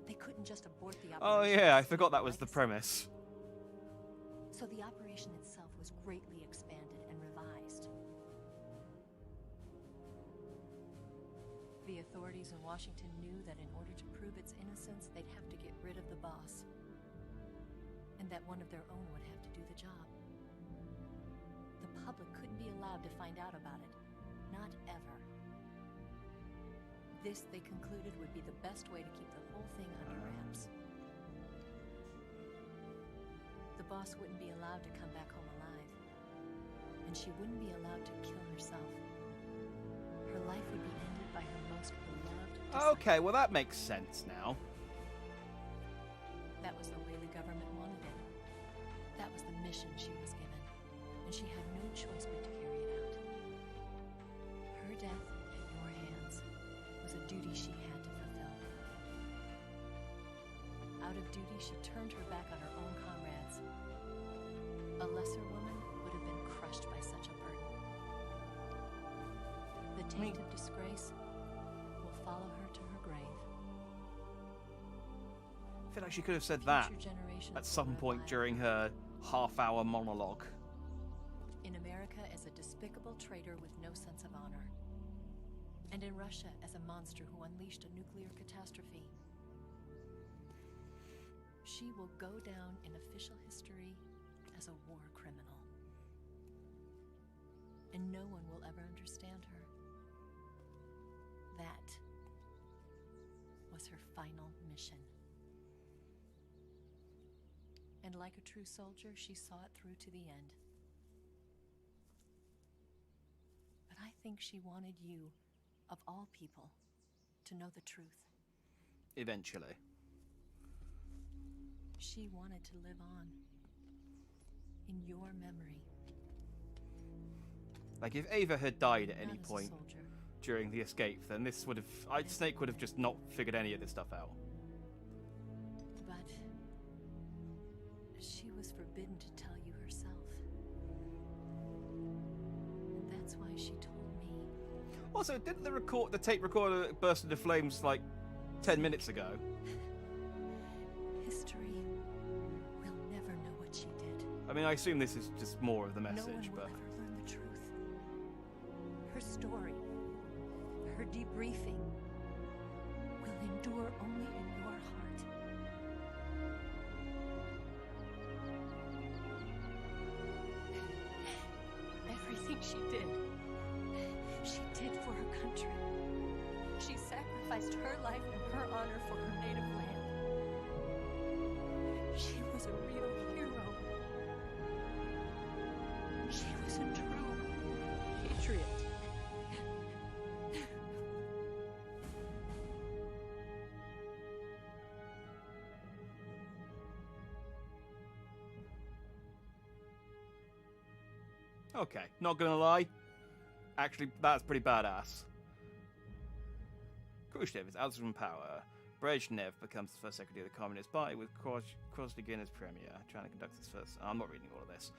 [SPEAKER 6] They couldn't just abort the operation.
[SPEAKER 1] Oh yeah, I forgot that was the premise.
[SPEAKER 6] So the operation itself was greatly expanded and revised. The authorities in Washington knew that in order to prove its innocence, they'd have to get rid of the boss. And that one of their own would have to do the job. The public couldn't be allowed to find out about it. Not ever. This, they concluded, would be the best way to keep the whole thing under wraps. The boss wouldn't be allowed to come back home alive. And she wouldn't be allowed to kill herself. Her life would be ended by her most beloved disciple.
[SPEAKER 1] Okay, well that makes sense now.
[SPEAKER 6] That was the way the government wanted it. That was the mission she was given. And she had no choice but to carry it out. Her death at your hands was a duty she had to fulfill. Out of duty, she turned her back on her own comrades. A lesser woman would have crushed by such a burden. The taint of disgrace will follow her to her grave.
[SPEAKER 1] I feel like she could have said that
[SPEAKER 6] Future generations
[SPEAKER 1] at
[SPEAKER 6] will
[SPEAKER 1] some point
[SPEAKER 6] revile
[SPEAKER 1] during her half-hour monologue.
[SPEAKER 6] in America as a despicable traitor with no sense of honor, and in Russia as a monster who unleashed a nuclear catastrophe. She will go down in official history as a war criminal, and no one will ever understand her. That was her final mission. And like a true soldier, she saw it through to the end. But I think she wanted you, of all people, to know the truth.
[SPEAKER 1] Eventually.
[SPEAKER 6] She wanted to live on in your memory.
[SPEAKER 1] Like, if Ava had died at
[SPEAKER 6] Not
[SPEAKER 1] any
[SPEAKER 6] as a
[SPEAKER 1] point
[SPEAKER 6] soldier.
[SPEAKER 1] during the escape, then this would have... Snake would have just not figured any of this stuff out.
[SPEAKER 6] But she was forbidden to tell you herself. And that's why she told me.
[SPEAKER 1] Also, didn't the tape recorder burst into flames like 10 minutes ago?
[SPEAKER 6] History will never know what she did.
[SPEAKER 1] I mean, I assume this is just more of the
[SPEAKER 6] No one
[SPEAKER 1] message,
[SPEAKER 6] will
[SPEAKER 1] but...
[SPEAKER 6] ever learn the truth. Her story, her debriefing, will endure only in your heart. Everything she did for her country. She sacrificed her life and her honor for her native land. She was a real hero. She was a true patriot.
[SPEAKER 1] Okay, not gonna lie. Actually, that's pretty badass. Khrushchev is out from power. Brezhnev becomes the first secretary of the Communist Party with Krosnogin as premier. China conducts its first... I'm not reading all of this.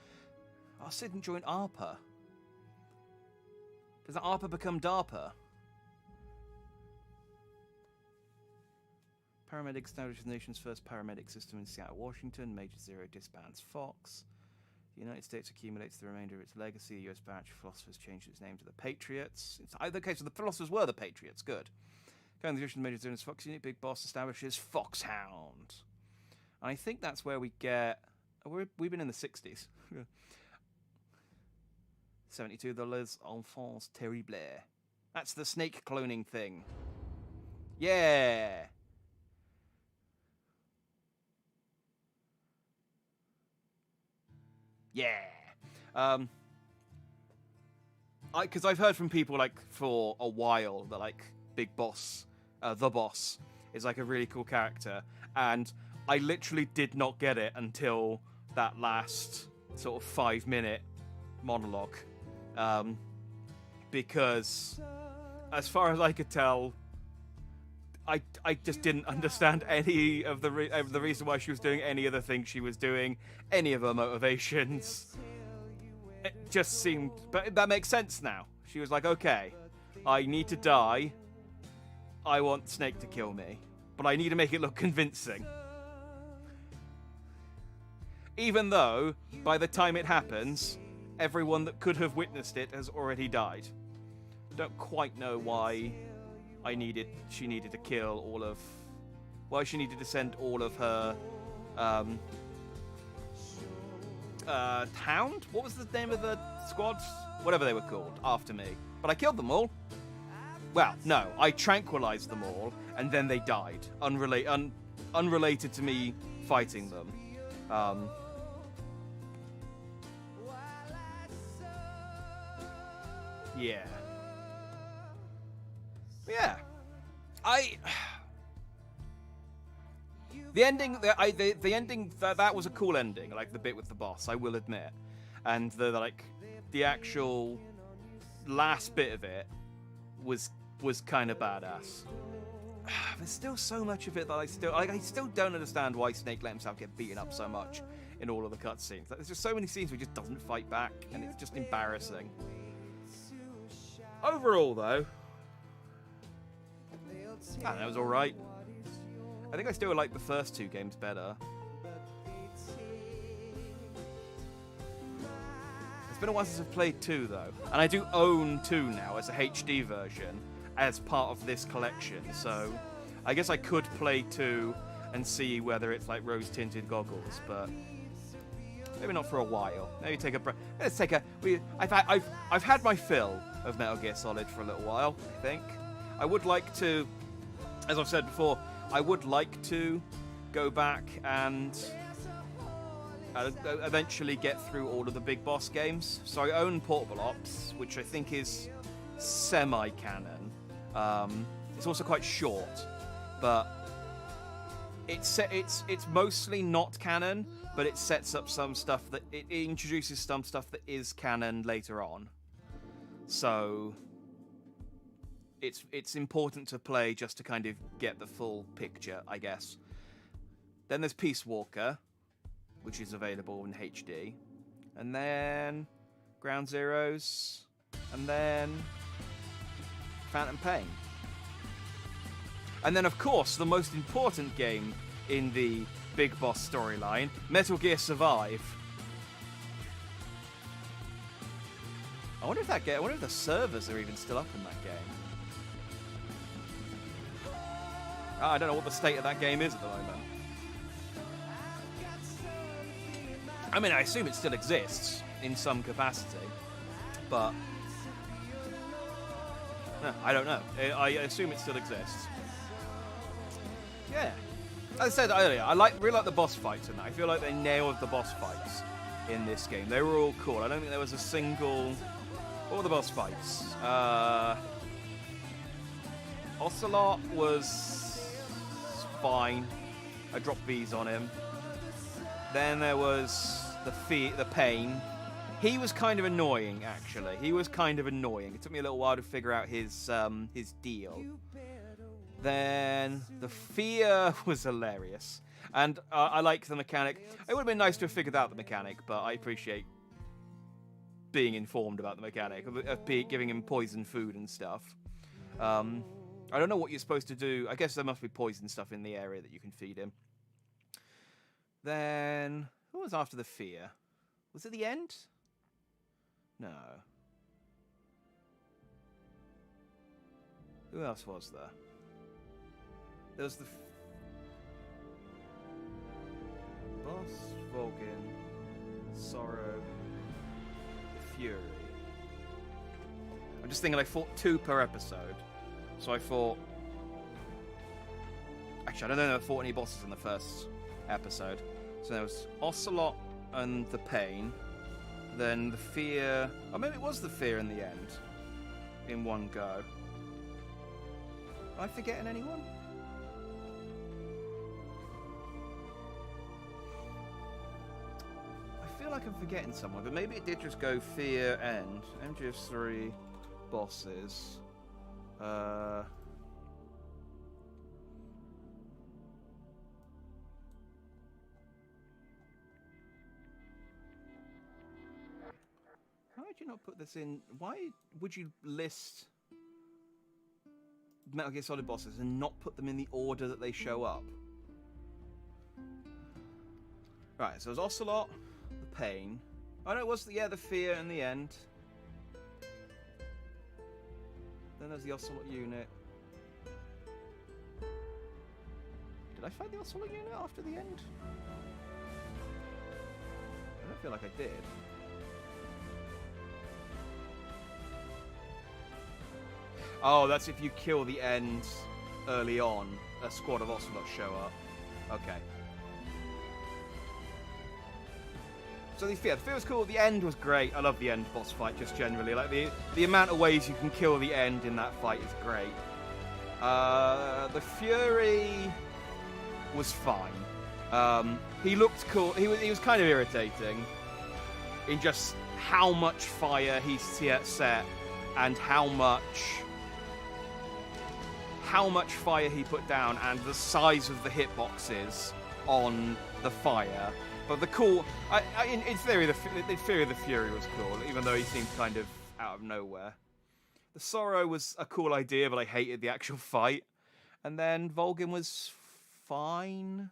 [SPEAKER 1] Oh, Sid and join ARPA. Does ARPA become DARPA? Paramedic establishes the nation's first paramedic system in Seattle, Washington. Major Zero disbands Fox. The United States accumulates the remainder of its legacy. The US batch of philosophers changed its name to the Patriots. It's either case of the philosophers were the Patriots. Good. Going the Major Zero's Fox unit, Big Boss establishes Foxhound. And I think that's where we get... we've been in the 60s. 72, the Les Enfants Terribles. That's the snake cloning thing. Yeah! Yeah. Because I've heard from people like for a while that like Big Boss, the Boss, is like a really cool character, and I literally did not get it until that last sort of 5-minute monologue, because as far as I could tell, I just didn't understand any of the reason why she was doing any of the things she was doing, any of her motivations. It just seemed... But that makes sense now. She was like, okay, I need to die. I want Snake to kill me. But I need to make it look convincing. Even though, by the time it happens, everyone that could have witnessed it has already died. Don't quite know why... she needed to kill all of... Why she needed to send all of her... Hound? What was the name of the squads? Whatever they were called, after me. But I killed them all. Well, no, I tranquilized them all, and then they died. Unrelated to me fighting them. Yeah. Yeah. The ending, the ending, that was a cool ending, like the bit with the boss, I will admit. And the actual last bit of it was kind of badass. There's still so much of it that I still don't understand why Snake let himself get beaten up so much in all of the cutscenes. Like, there's just so many scenes where he just doesn't fight back, and it's just embarrassing. Overall, though, that was alright. I think I still like the first 2 games better. It's been a while since I've played 2, though. And I do own 2 now as a HD version, as part of this collection. So I guess I could play 2 and see whether it's like rose-tinted goggles, but maybe not for a while. Maybe take a break. Let's take a... I've had my fill of Metal Gear Solid for a little while, I think. I would like to, as I've said before, I would like to go back and eventually get through all of the big boss games. So I own Portable Ops, which I think is semi-canon. It's also quite short, but it's mostly not canon, but it sets up some stuff that it introduces some stuff that is canon later on. So it's important to play just to kind of get the full picture, I guess. Then there's Peace Walker, which is available in HD, and then Ground Zeroes, and then Phantom Pain. And then, of course, the most important game in the Big Boss storyline, Metal Gear Survive. I wonder if the servers are even still up in that game. I don't know what the state of that game is at the moment. I mean, I assume it still exists in some capacity, but no, I don't know. I assume it still exists. Yeah. As I said earlier, I really like the boss fights in that. I feel like they nailed the boss fights in this game. They were all cool. I don't think there was a single... What were the boss fights? Ocelot was fine. I dropped B's on him. Then there was the Pain. He was kind of annoying, actually. He was kind of annoying. It took me a little while to figure out his deal. Then the Fear was hilarious. And I like the mechanic. It would have been nice to have figured out the mechanic, but I appreciate being informed about the mechanic, of giving him poison food and stuff. I don't know what you're supposed to do. I guess there must be poison stuff in the area that you can feed him. Then, who was after the Fear? Was it the end? No. Who else was there? There was the Boss, Vulcan, Sorrow, the Fury. I'm just thinking I fought 2 per episode. So I fought... Actually, I don't know if I fought any bosses in the first episode. So there was Ocelot and the Pain. Then the Fear... Oh, maybe it was the Fear in the end. In one go. Am I forgetting anyone? I feel like I'm forgetting someone, but maybe it did just go Fear and MGS3 bosses. How would you not put this in? Why would you list Metal Gear Solid bosses and not put them in the order that they show up? Right, so it was Ocelot, the Pain. Oh no, it was the Fear in the end. Then there's the Ocelot unit. Did I fight the Ocelot unit after the end? I don't feel like I did. Oh, that's if you kill the end early on, a squad of Ocelots show up. Okay. So the Fear was cool, the end was great. I love the end boss fight just generally. Like the amount of ways you can kill the end in that fight is great. The Fury was fine. He looked cool. He was kind of irritating in just how much fire he set and how much fire he put down and the size of the hitboxes on the fire. But the cool, in theory, in theory, the Fury was cool, even though he seemed kind of out of nowhere. The Sorrow was a cool idea, but I hated the actual fight. And then Volgin was fine.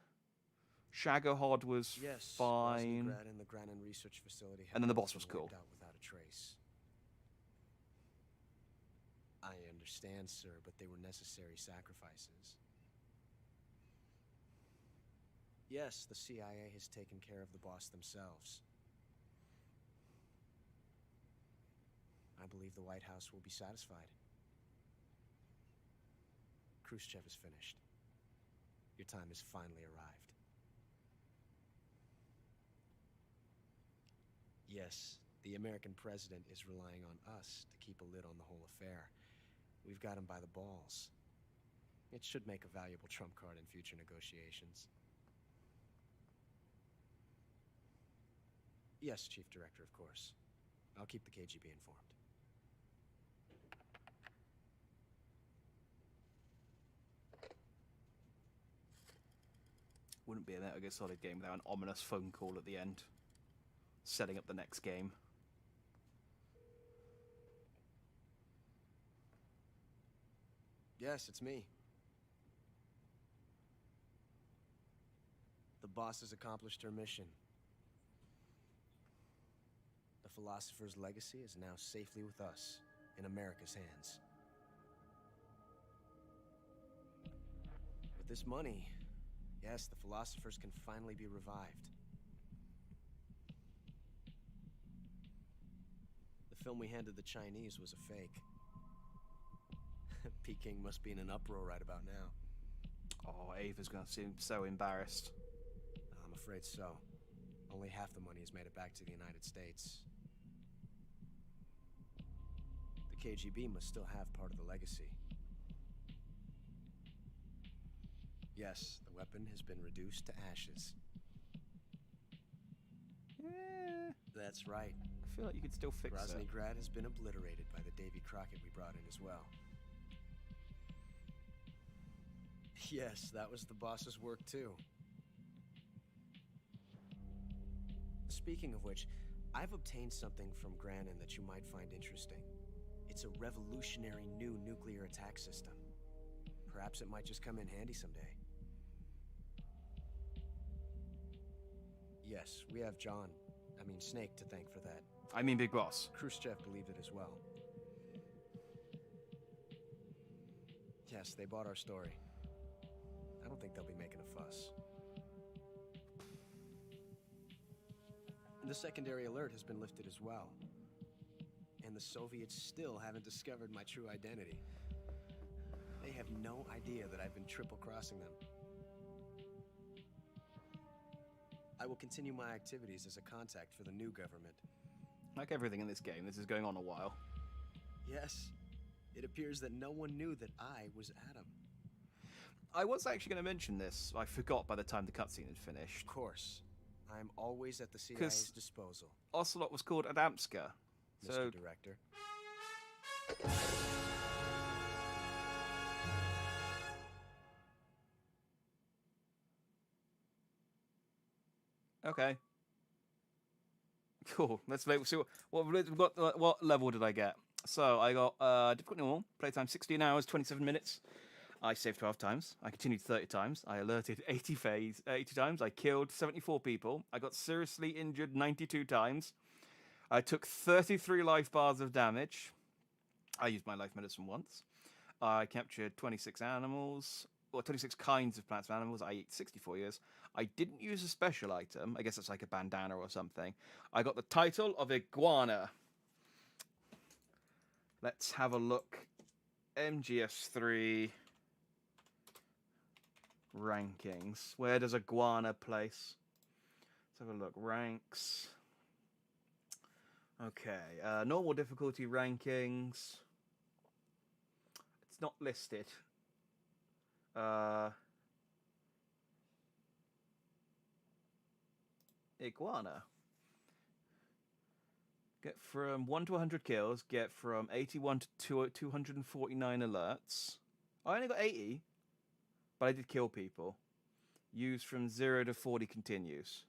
[SPEAKER 1] Shagohod was fine.
[SPEAKER 8] And the Granin research facility
[SPEAKER 1] And then the boss was cool.
[SPEAKER 8] out without a trace. I understand, sir, but they were necessary sacrifices. Yes, the CIA has taken care of the boss themselves. I believe the White House will be satisfied. Khrushchev is finished. Your time has finally arrived. Yes, the American president is relying on us to keep a lid on the whole affair. We've got him by the balls. It should make a valuable trump card in future negotiations. Yes, Chief Director, of course. I'll keep the KGB informed.
[SPEAKER 1] Wouldn't be a Metal Gear Solid game without an ominous phone call at the end, setting up the next game.
[SPEAKER 8] Yes, it's me. The boss has accomplished her mission. The philosopher's legacy is now safely with us, in America's hands. With this money, yes, the philosophers can finally be revived. The film we handed the Chinese was a fake. Peking must be in an uproar right about now.
[SPEAKER 1] Oh, Ava's going to seem so embarrassed.
[SPEAKER 8] I'm afraid so. Only half the money has made it back to the United States. The KGB must still have part of the legacy. Yes, the weapon has been reduced to ashes.
[SPEAKER 1] Yeah.
[SPEAKER 8] That's right.
[SPEAKER 1] I feel like you could still fix it.
[SPEAKER 8] Groznygrad has been obliterated by the Davy Crockett we brought in as well. Yes, that was the boss's work too. Speaking of which, I've obtained something from Granin that you might find interesting. It's a revolutionary new nuclear attack system. Perhaps it might just come in handy someday. Yes, we have Snake to thank for that.
[SPEAKER 1] I mean Big Boss.
[SPEAKER 8] Khrushchev believed it as well. Yes, they bought our story. I don't think they'll be making a fuss. The secondary alert has been lifted as well. And the Soviets still haven't discovered my true identity. They have no idea that I've been triple-crossing them. I will continue my activities as a contact for the new government.
[SPEAKER 1] Like everything in this game, this is going on a while.
[SPEAKER 8] Yes. It appears that no one knew that I was Adam.
[SPEAKER 1] I was actually going to mention this. I forgot by the time the cutscene had finished.
[SPEAKER 8] Of course. I'm always at the CIA's disposal.
[SPEAKER 1] Ocelot was called Adamska.
[SPEAKER 8] Mr. Director.
[SPEAKER 1] Okay. Cool. Let's see what level did I get. So I got difficulty normal, playtime 16 hours, 27 minutes. I saved 12 times. I continued 30 times. I alerted 80 times. I killed 74 people. I got seriously injured 92 times. I took 33 life bars of damage. I used my life medicine once. I captured 26 animals, or 26 kinds of plants and animals. I ate 64 years. I didn't use a special item. I guess it's like a bandana or something. I got the title of Iguana. Let's have a look. MGS3 rankings. Where does Iguana place? Let's have a look. Ranks. Okay. Normal difficulty rankings. It's not listed. Iguana. Get from 1 to 100 kills. Get from 81 to 249 alerts. I only got 80, but I did kill people. Use from 0 to 40 continues.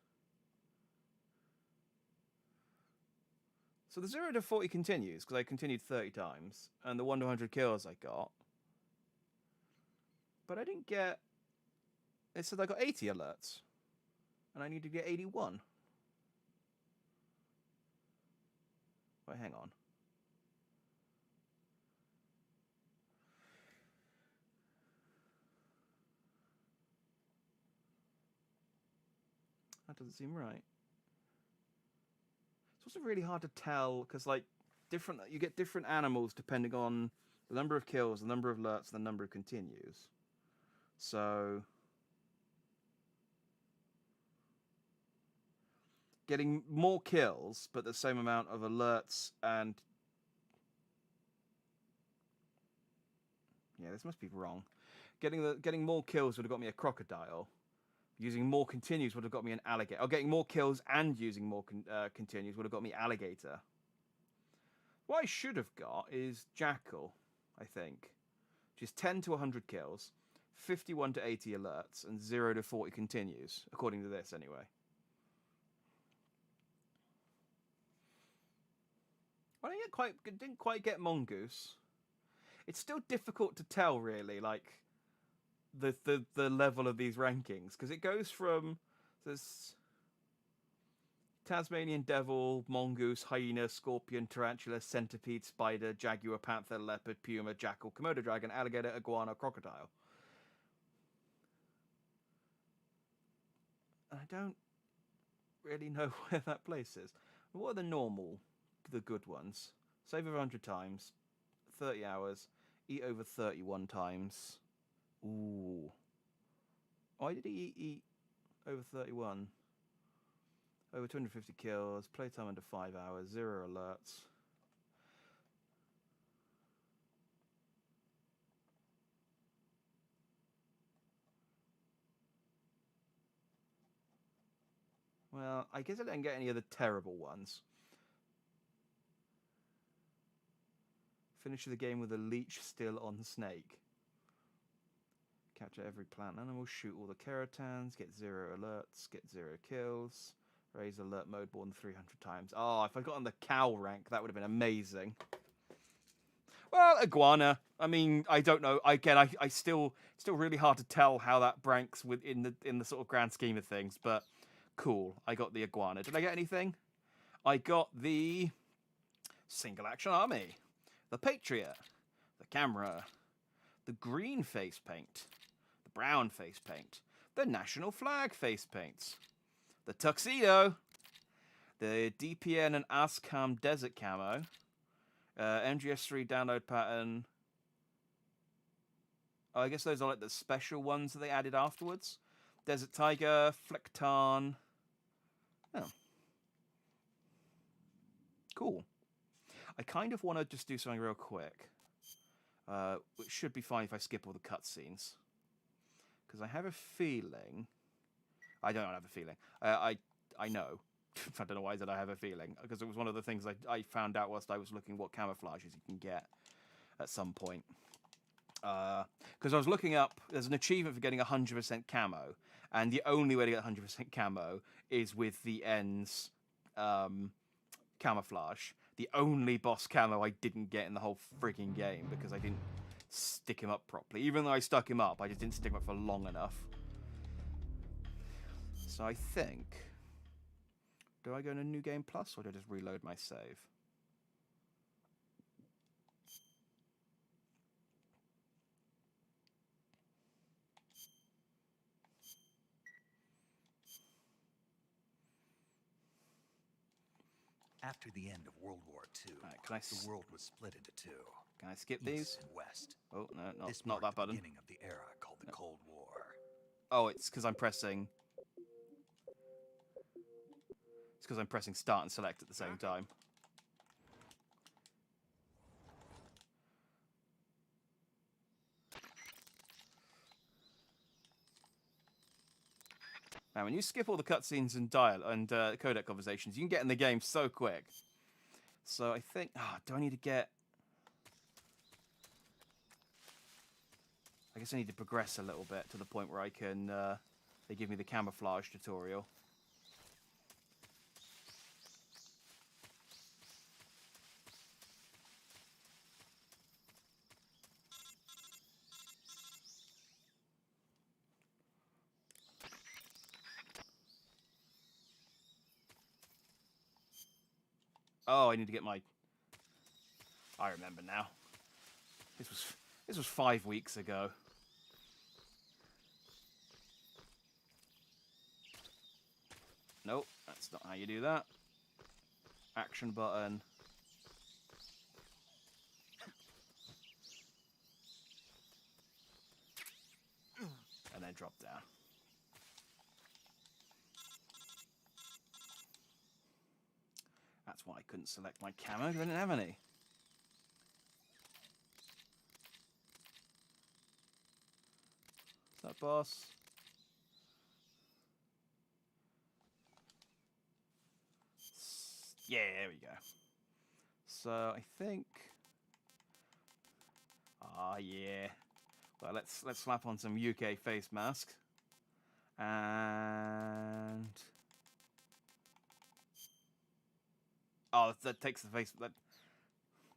[SPEAKER 1] So the 0 to 40 continues, because I continued 30 times, and the 1 to 100 kills I got. But I didn't get... It said I got 80 alerts, and I need to get 81. Wait, hang on. That doesn't seem right. It's also really hard to tell because, like, you get different animals depending on the number of kills, the number of alerts, and the number of continues. So, getting more kills, but the same amount of alerts and yeah, this must be wrong. Getting more kills would have got me a crocodile. Using more continues would have got me an alligator. Oh, getting more kills and using more continues would have got me alligator. What I should have got is jackal, I think. Which is 10 to 100 kills, 51 to 80 alerts, and 0 to 40 continues, according to this anyway. I didn't quite get mongoose. It's still difficult to tell, really, like the level of these rankings, because it goes from this Tasmanian devil, mongoose, hyena, scorpion, tarantula, centipede, spider, jaguar, panther, leopard, puma, jackal, Komodo dragon, alligator, iguana, crocodile. I don't really know where that place is. What are the good ones? Save over 100 times, 30 hours, eat over 31 times. Ooh. Why did he eat over 31? Over 250 kills, playtime under 5 hours, 0 alerts. Well, I guess I didn't get any of the terrible ones. Finish the game with a leech still on snake. Capture every plant animal, shoot all the keratans, get 0 alerts, get 0 kills, raise alert mode more than 300 times. Oh, if I'd gotten the cow rank, that would have been amazing. Well, iguana. I mean, I don't know. Again, I still really hard to tell how that ranks in the sort of grand scheme of things, but cool. I got the iguana. Did I get anything? I got the single action army, the patriot, the camera, the green face paint, the brown face paint, the national flag face paints, the tuxedo, the DPN and ASCAM desert camo, MGS3 download pattern. Oh, I guess those are like the special ones that they added afterwards. Desert tiger, flecktarn. Oh. Cool. I kind of want to just do something real quick. Which should be fine if I skip all the cutscenes. Because I have a feeling... I don't have a feeling. I know. I don't know why I said I have a feeling. Because it was one of the things I found out whilst I was looking what camouflages you can get at some point. Because I was looking up... There's an achievement for getting 100% camo. And the only way to get 100% camo is with the ends camouflage. The only boss camo I didn't get in the whole freaking game because I didn't stick him up properly. Even though I stuck him up, I just didn't stick him up for long enough. So I think... Do I go into New Game Plus or do I just reload my save?
[SPEAKER 4] After the end of World War II,
[SPEAKER 1] right,
[SPEAKER 4] the world was split into two.
[SPEAKER 1] Can I skip these?
[SPEAKER 4] East and West.
[SPEAKER 1] Oh, no,
[SPEAKER 4] This
[SPEAKER 1] not that
[SPEAKER 4] marked the
[SPEAKER 1] button.
[SPEAKER 4] beginning of the era called the Cold War.
[SPEAKER 1] Oh, it's because I'm pressing... It's because I'm pressing start and select at the same time. Now, when you skip all the cutscenes and codec conversations, you can get in the game so quick. So I think... do I need to get... I guess I need to progress a little bit to the point where I can... they give me the camouflage tutorial. Oh, I need to get my... I remember now. This was 5 weeks ago. Nope, that's not how you do that. Action button. And then drop down. That's why I couldn't select my camo, because I didn't have any. Is that boss? Yeah, there we go. So I think... Ah, yeah. Well, let's slap on some UK face mask. And... Oh, that takes the face...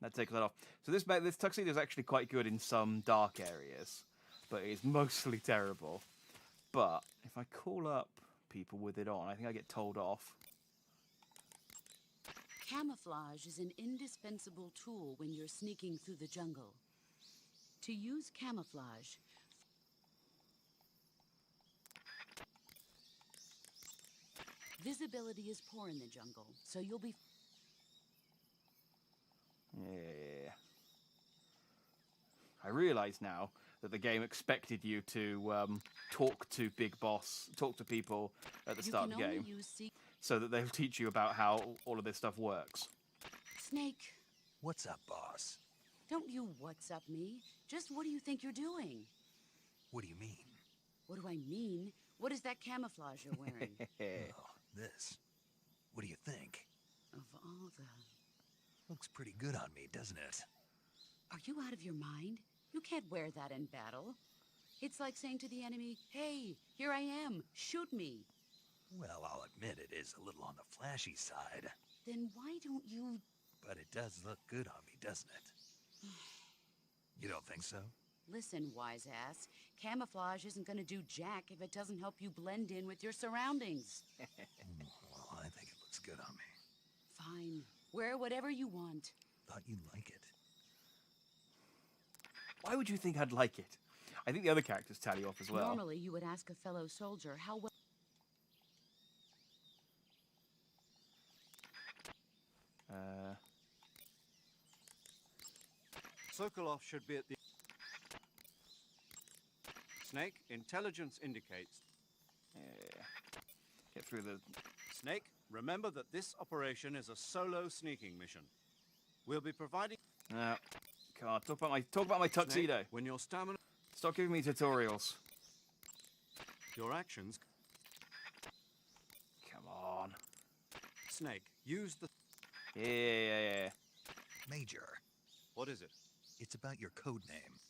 [SPEAKER 1] That takes that off. So this tuxedo is actually quite good in some dark areas, but it is mostly terrible. But if I call up people with it on, I think I get told off.
[SPEAKER 9] Camouflage is an indispensable tool when you're sneaking through the jungle. To use camouflage, visibility is poor in the jungle, so you'll be...
[SPEAKER 1] Yeah. I realise now that the game expected you to talk to talk to people at the start of the game, so that they'll teach you about how all of this stuff works.
[SPEAKER 9] Snake.
[SPEAKER 4] What's up, boss?
[SPEAKER 9] Don't you what's up me. Just what do you think you're doing?
[SPEAKER 4] What do you mean?
[SPEAKER 9] What do I mean? What is that camouflage you're wearing?
[SPEAKER 4] Oh, this. What do you think?
[SPEAKER 9] Of all the...
[SPEAKER 4] Looks pretty good on me, doesn't it?
[SPEAKER 9] Are you out of your mind? You can't wear that in battle. It's like saying to the enemy, hey, here I am, shoot me.
[SPEAKER 4] Well, I'll admit it is a little on the flashy side.
[SPEAKER 9] Then why don't you...
[SPEAKER 4] But it does look good on me, doesn't it? You don't think so?
[SPEAKER 9] Listen, wise ass. Camouflage isn't gonna do jack if it doesn't help you blend in with your surroundings.
[SPEAKER 4] Well, I think it looks good on me.
[SPEAKER 9] Fine. Wear whatever you want.
[SPEAKER 4] Thought you'd like it.
[SPEAKER 1] Why would you think I'd like it? I think the other characters tally off as well.
[SPEAKER 9] Normally, you would ask a fellow soldier how well...
[SPEAKER 2] Sokolov should be at the... Snake, intelligence indicates...
[SPEAKER 1] Yeah. Get through the...
[SPEAKER 2] Snake, remember that this operation is a solo sneaking mission. We'll be providing...
[SPEAKER 1] No. Come on, talk about my tuxedo.
[SPEAKER 2] Snake, when your stamina...
[SPEAKER 1] Stop giving me tutorials.
[SPEAKER 2] Your actions...
[SPEAKER 1] Come on.
[SPEAKER 2] Snake, use the...
[SPEAKER 1] Yeah.
[SPEAKER 4] Major.
[SPEAKER 2] What is it?
[SPEAKER 4] It's about your code name.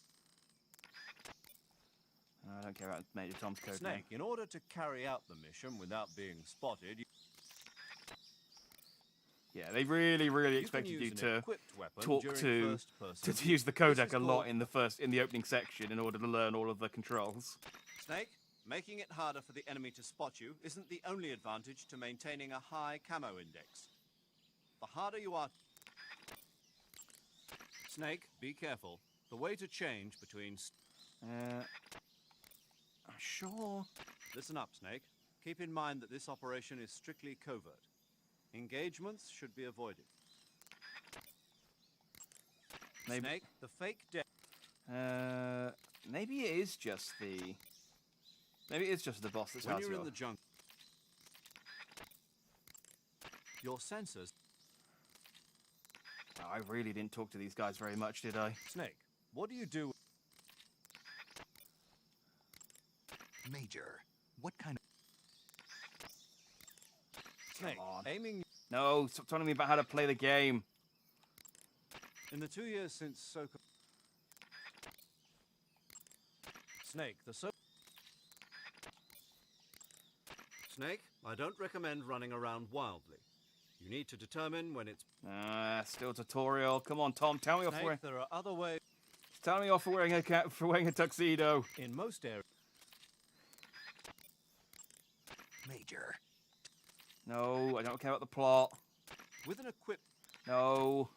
[SPEAKER 1] I don't care about Major Tom's code
[SPEAKER 2] Snake,
[SPEAKER 1] name.
[SPEAKER 2] in order to carry out the mission without being spotted...
[SPEAKER 1] Yeah, they really expected you to talk to use the codec a lot in the opening section in order to learn all of the controls.
[SPEAKER 2] Snake, making it harder for the enemy to spot you isn't the only advantage to maintaining a high camo index. The harder you are... Snake, be careful. The way to change between...
[SPEAKER 1] Sure.
[SPEAKER 2] Listen up, Snake. Keep in mind that this operation is strictly covert. Engagements should be avoided.
[SPEAKER 1] Maybe.
[SPEAKER 2] Snake, the fake death...
[SPEAKER 1] Maybe it is just the... Maybe it's just the boss that's
[SPEAKER 2] When you're in the jungle... Your sensors...
[SPEAKER 1] Oh, I really didn't talk to these guys very much, did I?
[SPEAKER 2] Snake, what do you do...
[SPEAKER 4] Major, what kind of...
[SPEAKER 2] Snake, aiming...
[SPEAKER 1] No, stop telling me about how to play the game.
[SPEAKER 2] In the 2 years since Soko... Snake, Snake, I don't recommend running around wildly. You need to determine when it's...
[SPEAKER 1] Still tutorial. Come on, Tom, tell me off
[SPEAKER 2] Snake, there are other ways...
[SPEAKER 1] Tell me off for wearing a tuxedo.
[SPEAKER 2] In most areas...
[SPEAKER 4] Major.
[SPEAKER 1] No, I don't care about the plot.
[SPEAKER 2] With an equip...
[SPEAKER 1] No.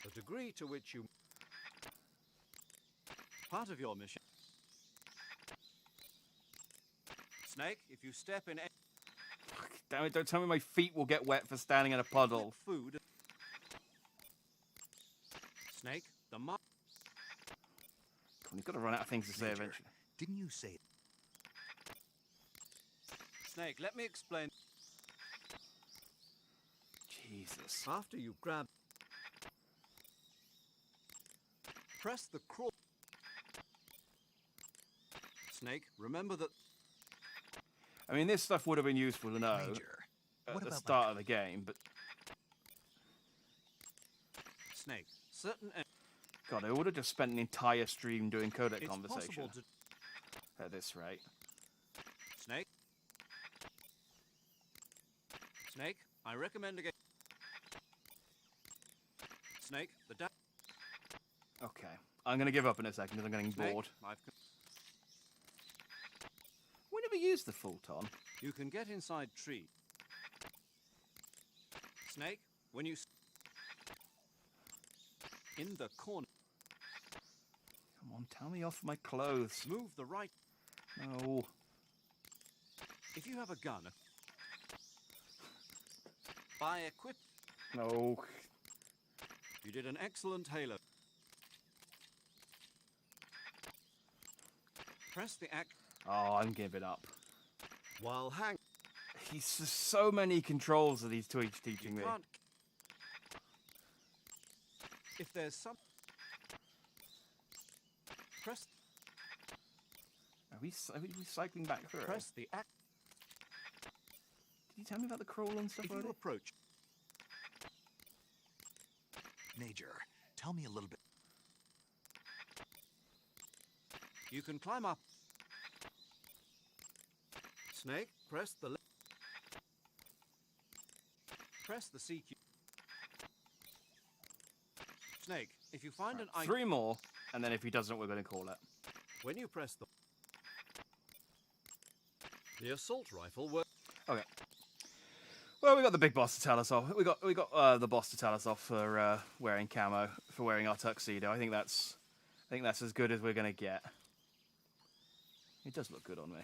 [SPEAKER 2] The degree to which you... Part of your mission... Snake, if you step in...
[SPEAKER 1] Damn it, don't tell me my feet will get wet for standing in a puddle.
[SPEAKER 2] Food... Snake, the mark...
[SPEAKER 1] He's got to run out of things to say
[SPEAKER 4] Major,
[SPEAKER 1] eventually.
[SPEAKER 4] didn't you say...
[SPEAKER 2] Snake, let me explain.
[SPEAKER 1] Jesus.
[SPEAKER 2] After you grab... Press the crawl... Snake, remember that...
[SPEAKER 1] I mean, this stuff would have been useful to know
[SPEAKER 4] Major,
[SPEAKER 1] at
[SPEAKER 4] what
[SPEAKER 1] the
[SPEAKER 4] about
[SPEAKER 1] start of the game, but...
[SPEAKER 2] Snake, certain...
[SPEAKER 1] God, I would have just spent an entire stream doing codec
[SPEAKER 2] It's
[SPEAKER 1] conversation.
[SPEAKER 2] possible to...
[SPEAKER 1] At this rate.
[SPEAKER 2] Snake? Snake, I recommend again... Snake, the da...
[SPEAKER 1] Okay. I'm going to give up in a second because I'm getting
[SPEAKER 2] Snake,
[SPEAKER 1] bored.
[SPEAKER 2] I've...
[SPEAKER 1] We never used the futon.
[SPEAKER 2] You can get inside tree. Snake, when you... In the corner.
[SPEAKER 1] Come on, tell me off my clothes.
[SPEAKER 2] Move the right...
[SPEAKER 1] No.
[SPEAKER 2] If you have a gun... Buy equip...
[SPEAKER 1] No.
[SPEAKER 2] You did an excellent halo. Press the act...
[SPEAKER 1] Oh, I'm giving up.
[SPEAKER 2] While hang...
[SPEAKER 1] He's just so many controls that he's teaching me.
[SPEAKER 2] Can't... If there's some... Press...
[SPEAKER 1] Are we cycling back through?
[SPEAKER 2] Press the act...
[SPEAKER 1] Did you tell me about the crawl and stuff
[SPEAKER 2] If
[SPEAKER 1] already?
[SPEAKER 2] you approach...
[SPEAKER 4] Major, tell me a little bit.
[SPEAKER 2] You can climb up. Snake, press the... Press the CQ. Snake, if you find an item...
[SPEAKER 1] 3 more, and then if he doesn't, we're going to call it.
[SPEAKER 2] When you press the assault rifle works...
[SPEAKER 1] Okay. Well, we got the big boss to tell us off. We got the boss to tell us off for wearing camo, for wearing our tuxedo. I think that's as good as we're gonna get. It does look good on me.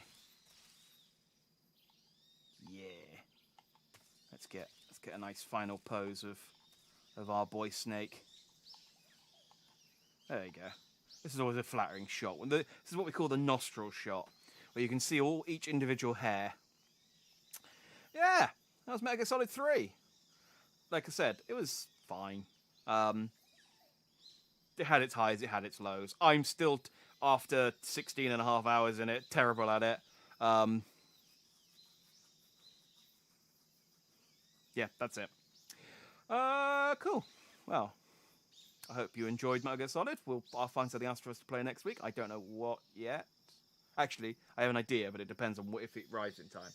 [SPEAKER 1] Yeah. Let's get a nice final pose of our boy Snake. There you go. This is always a flattering shot. This is what we call the nostril shot, where you can see each individual hair. Yeah. That was Metal Gear Solid 3. Like I said, it was fine. It had its highs, it had its lows. I'm still, after 16 and a half hours in it, terrible at it. Yeah, that's it. Cool. Well, I hope you enjoyed Metal Gear Solid. I'll find something else for us to play next week. I don't know what yet. Actually, I have an idea, but it depends on if it arrives in time.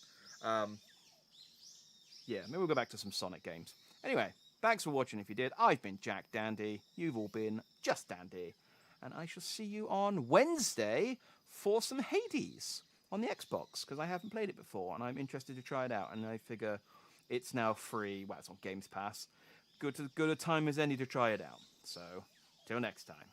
[SPEAKER 1] Yeah, maybe we'll go back to some Sonic games. Anyway, thanks for watching if you did. I've been Jack Dandy. You've all been Just Dandy. And I shall see you on Wednesday for some Hades on the Xbox, because I haven't played it before, and I'm interested to try it out. And I figure it's now free. Well, it's on Games Pass. Good a time as any to try it out. So, till next time.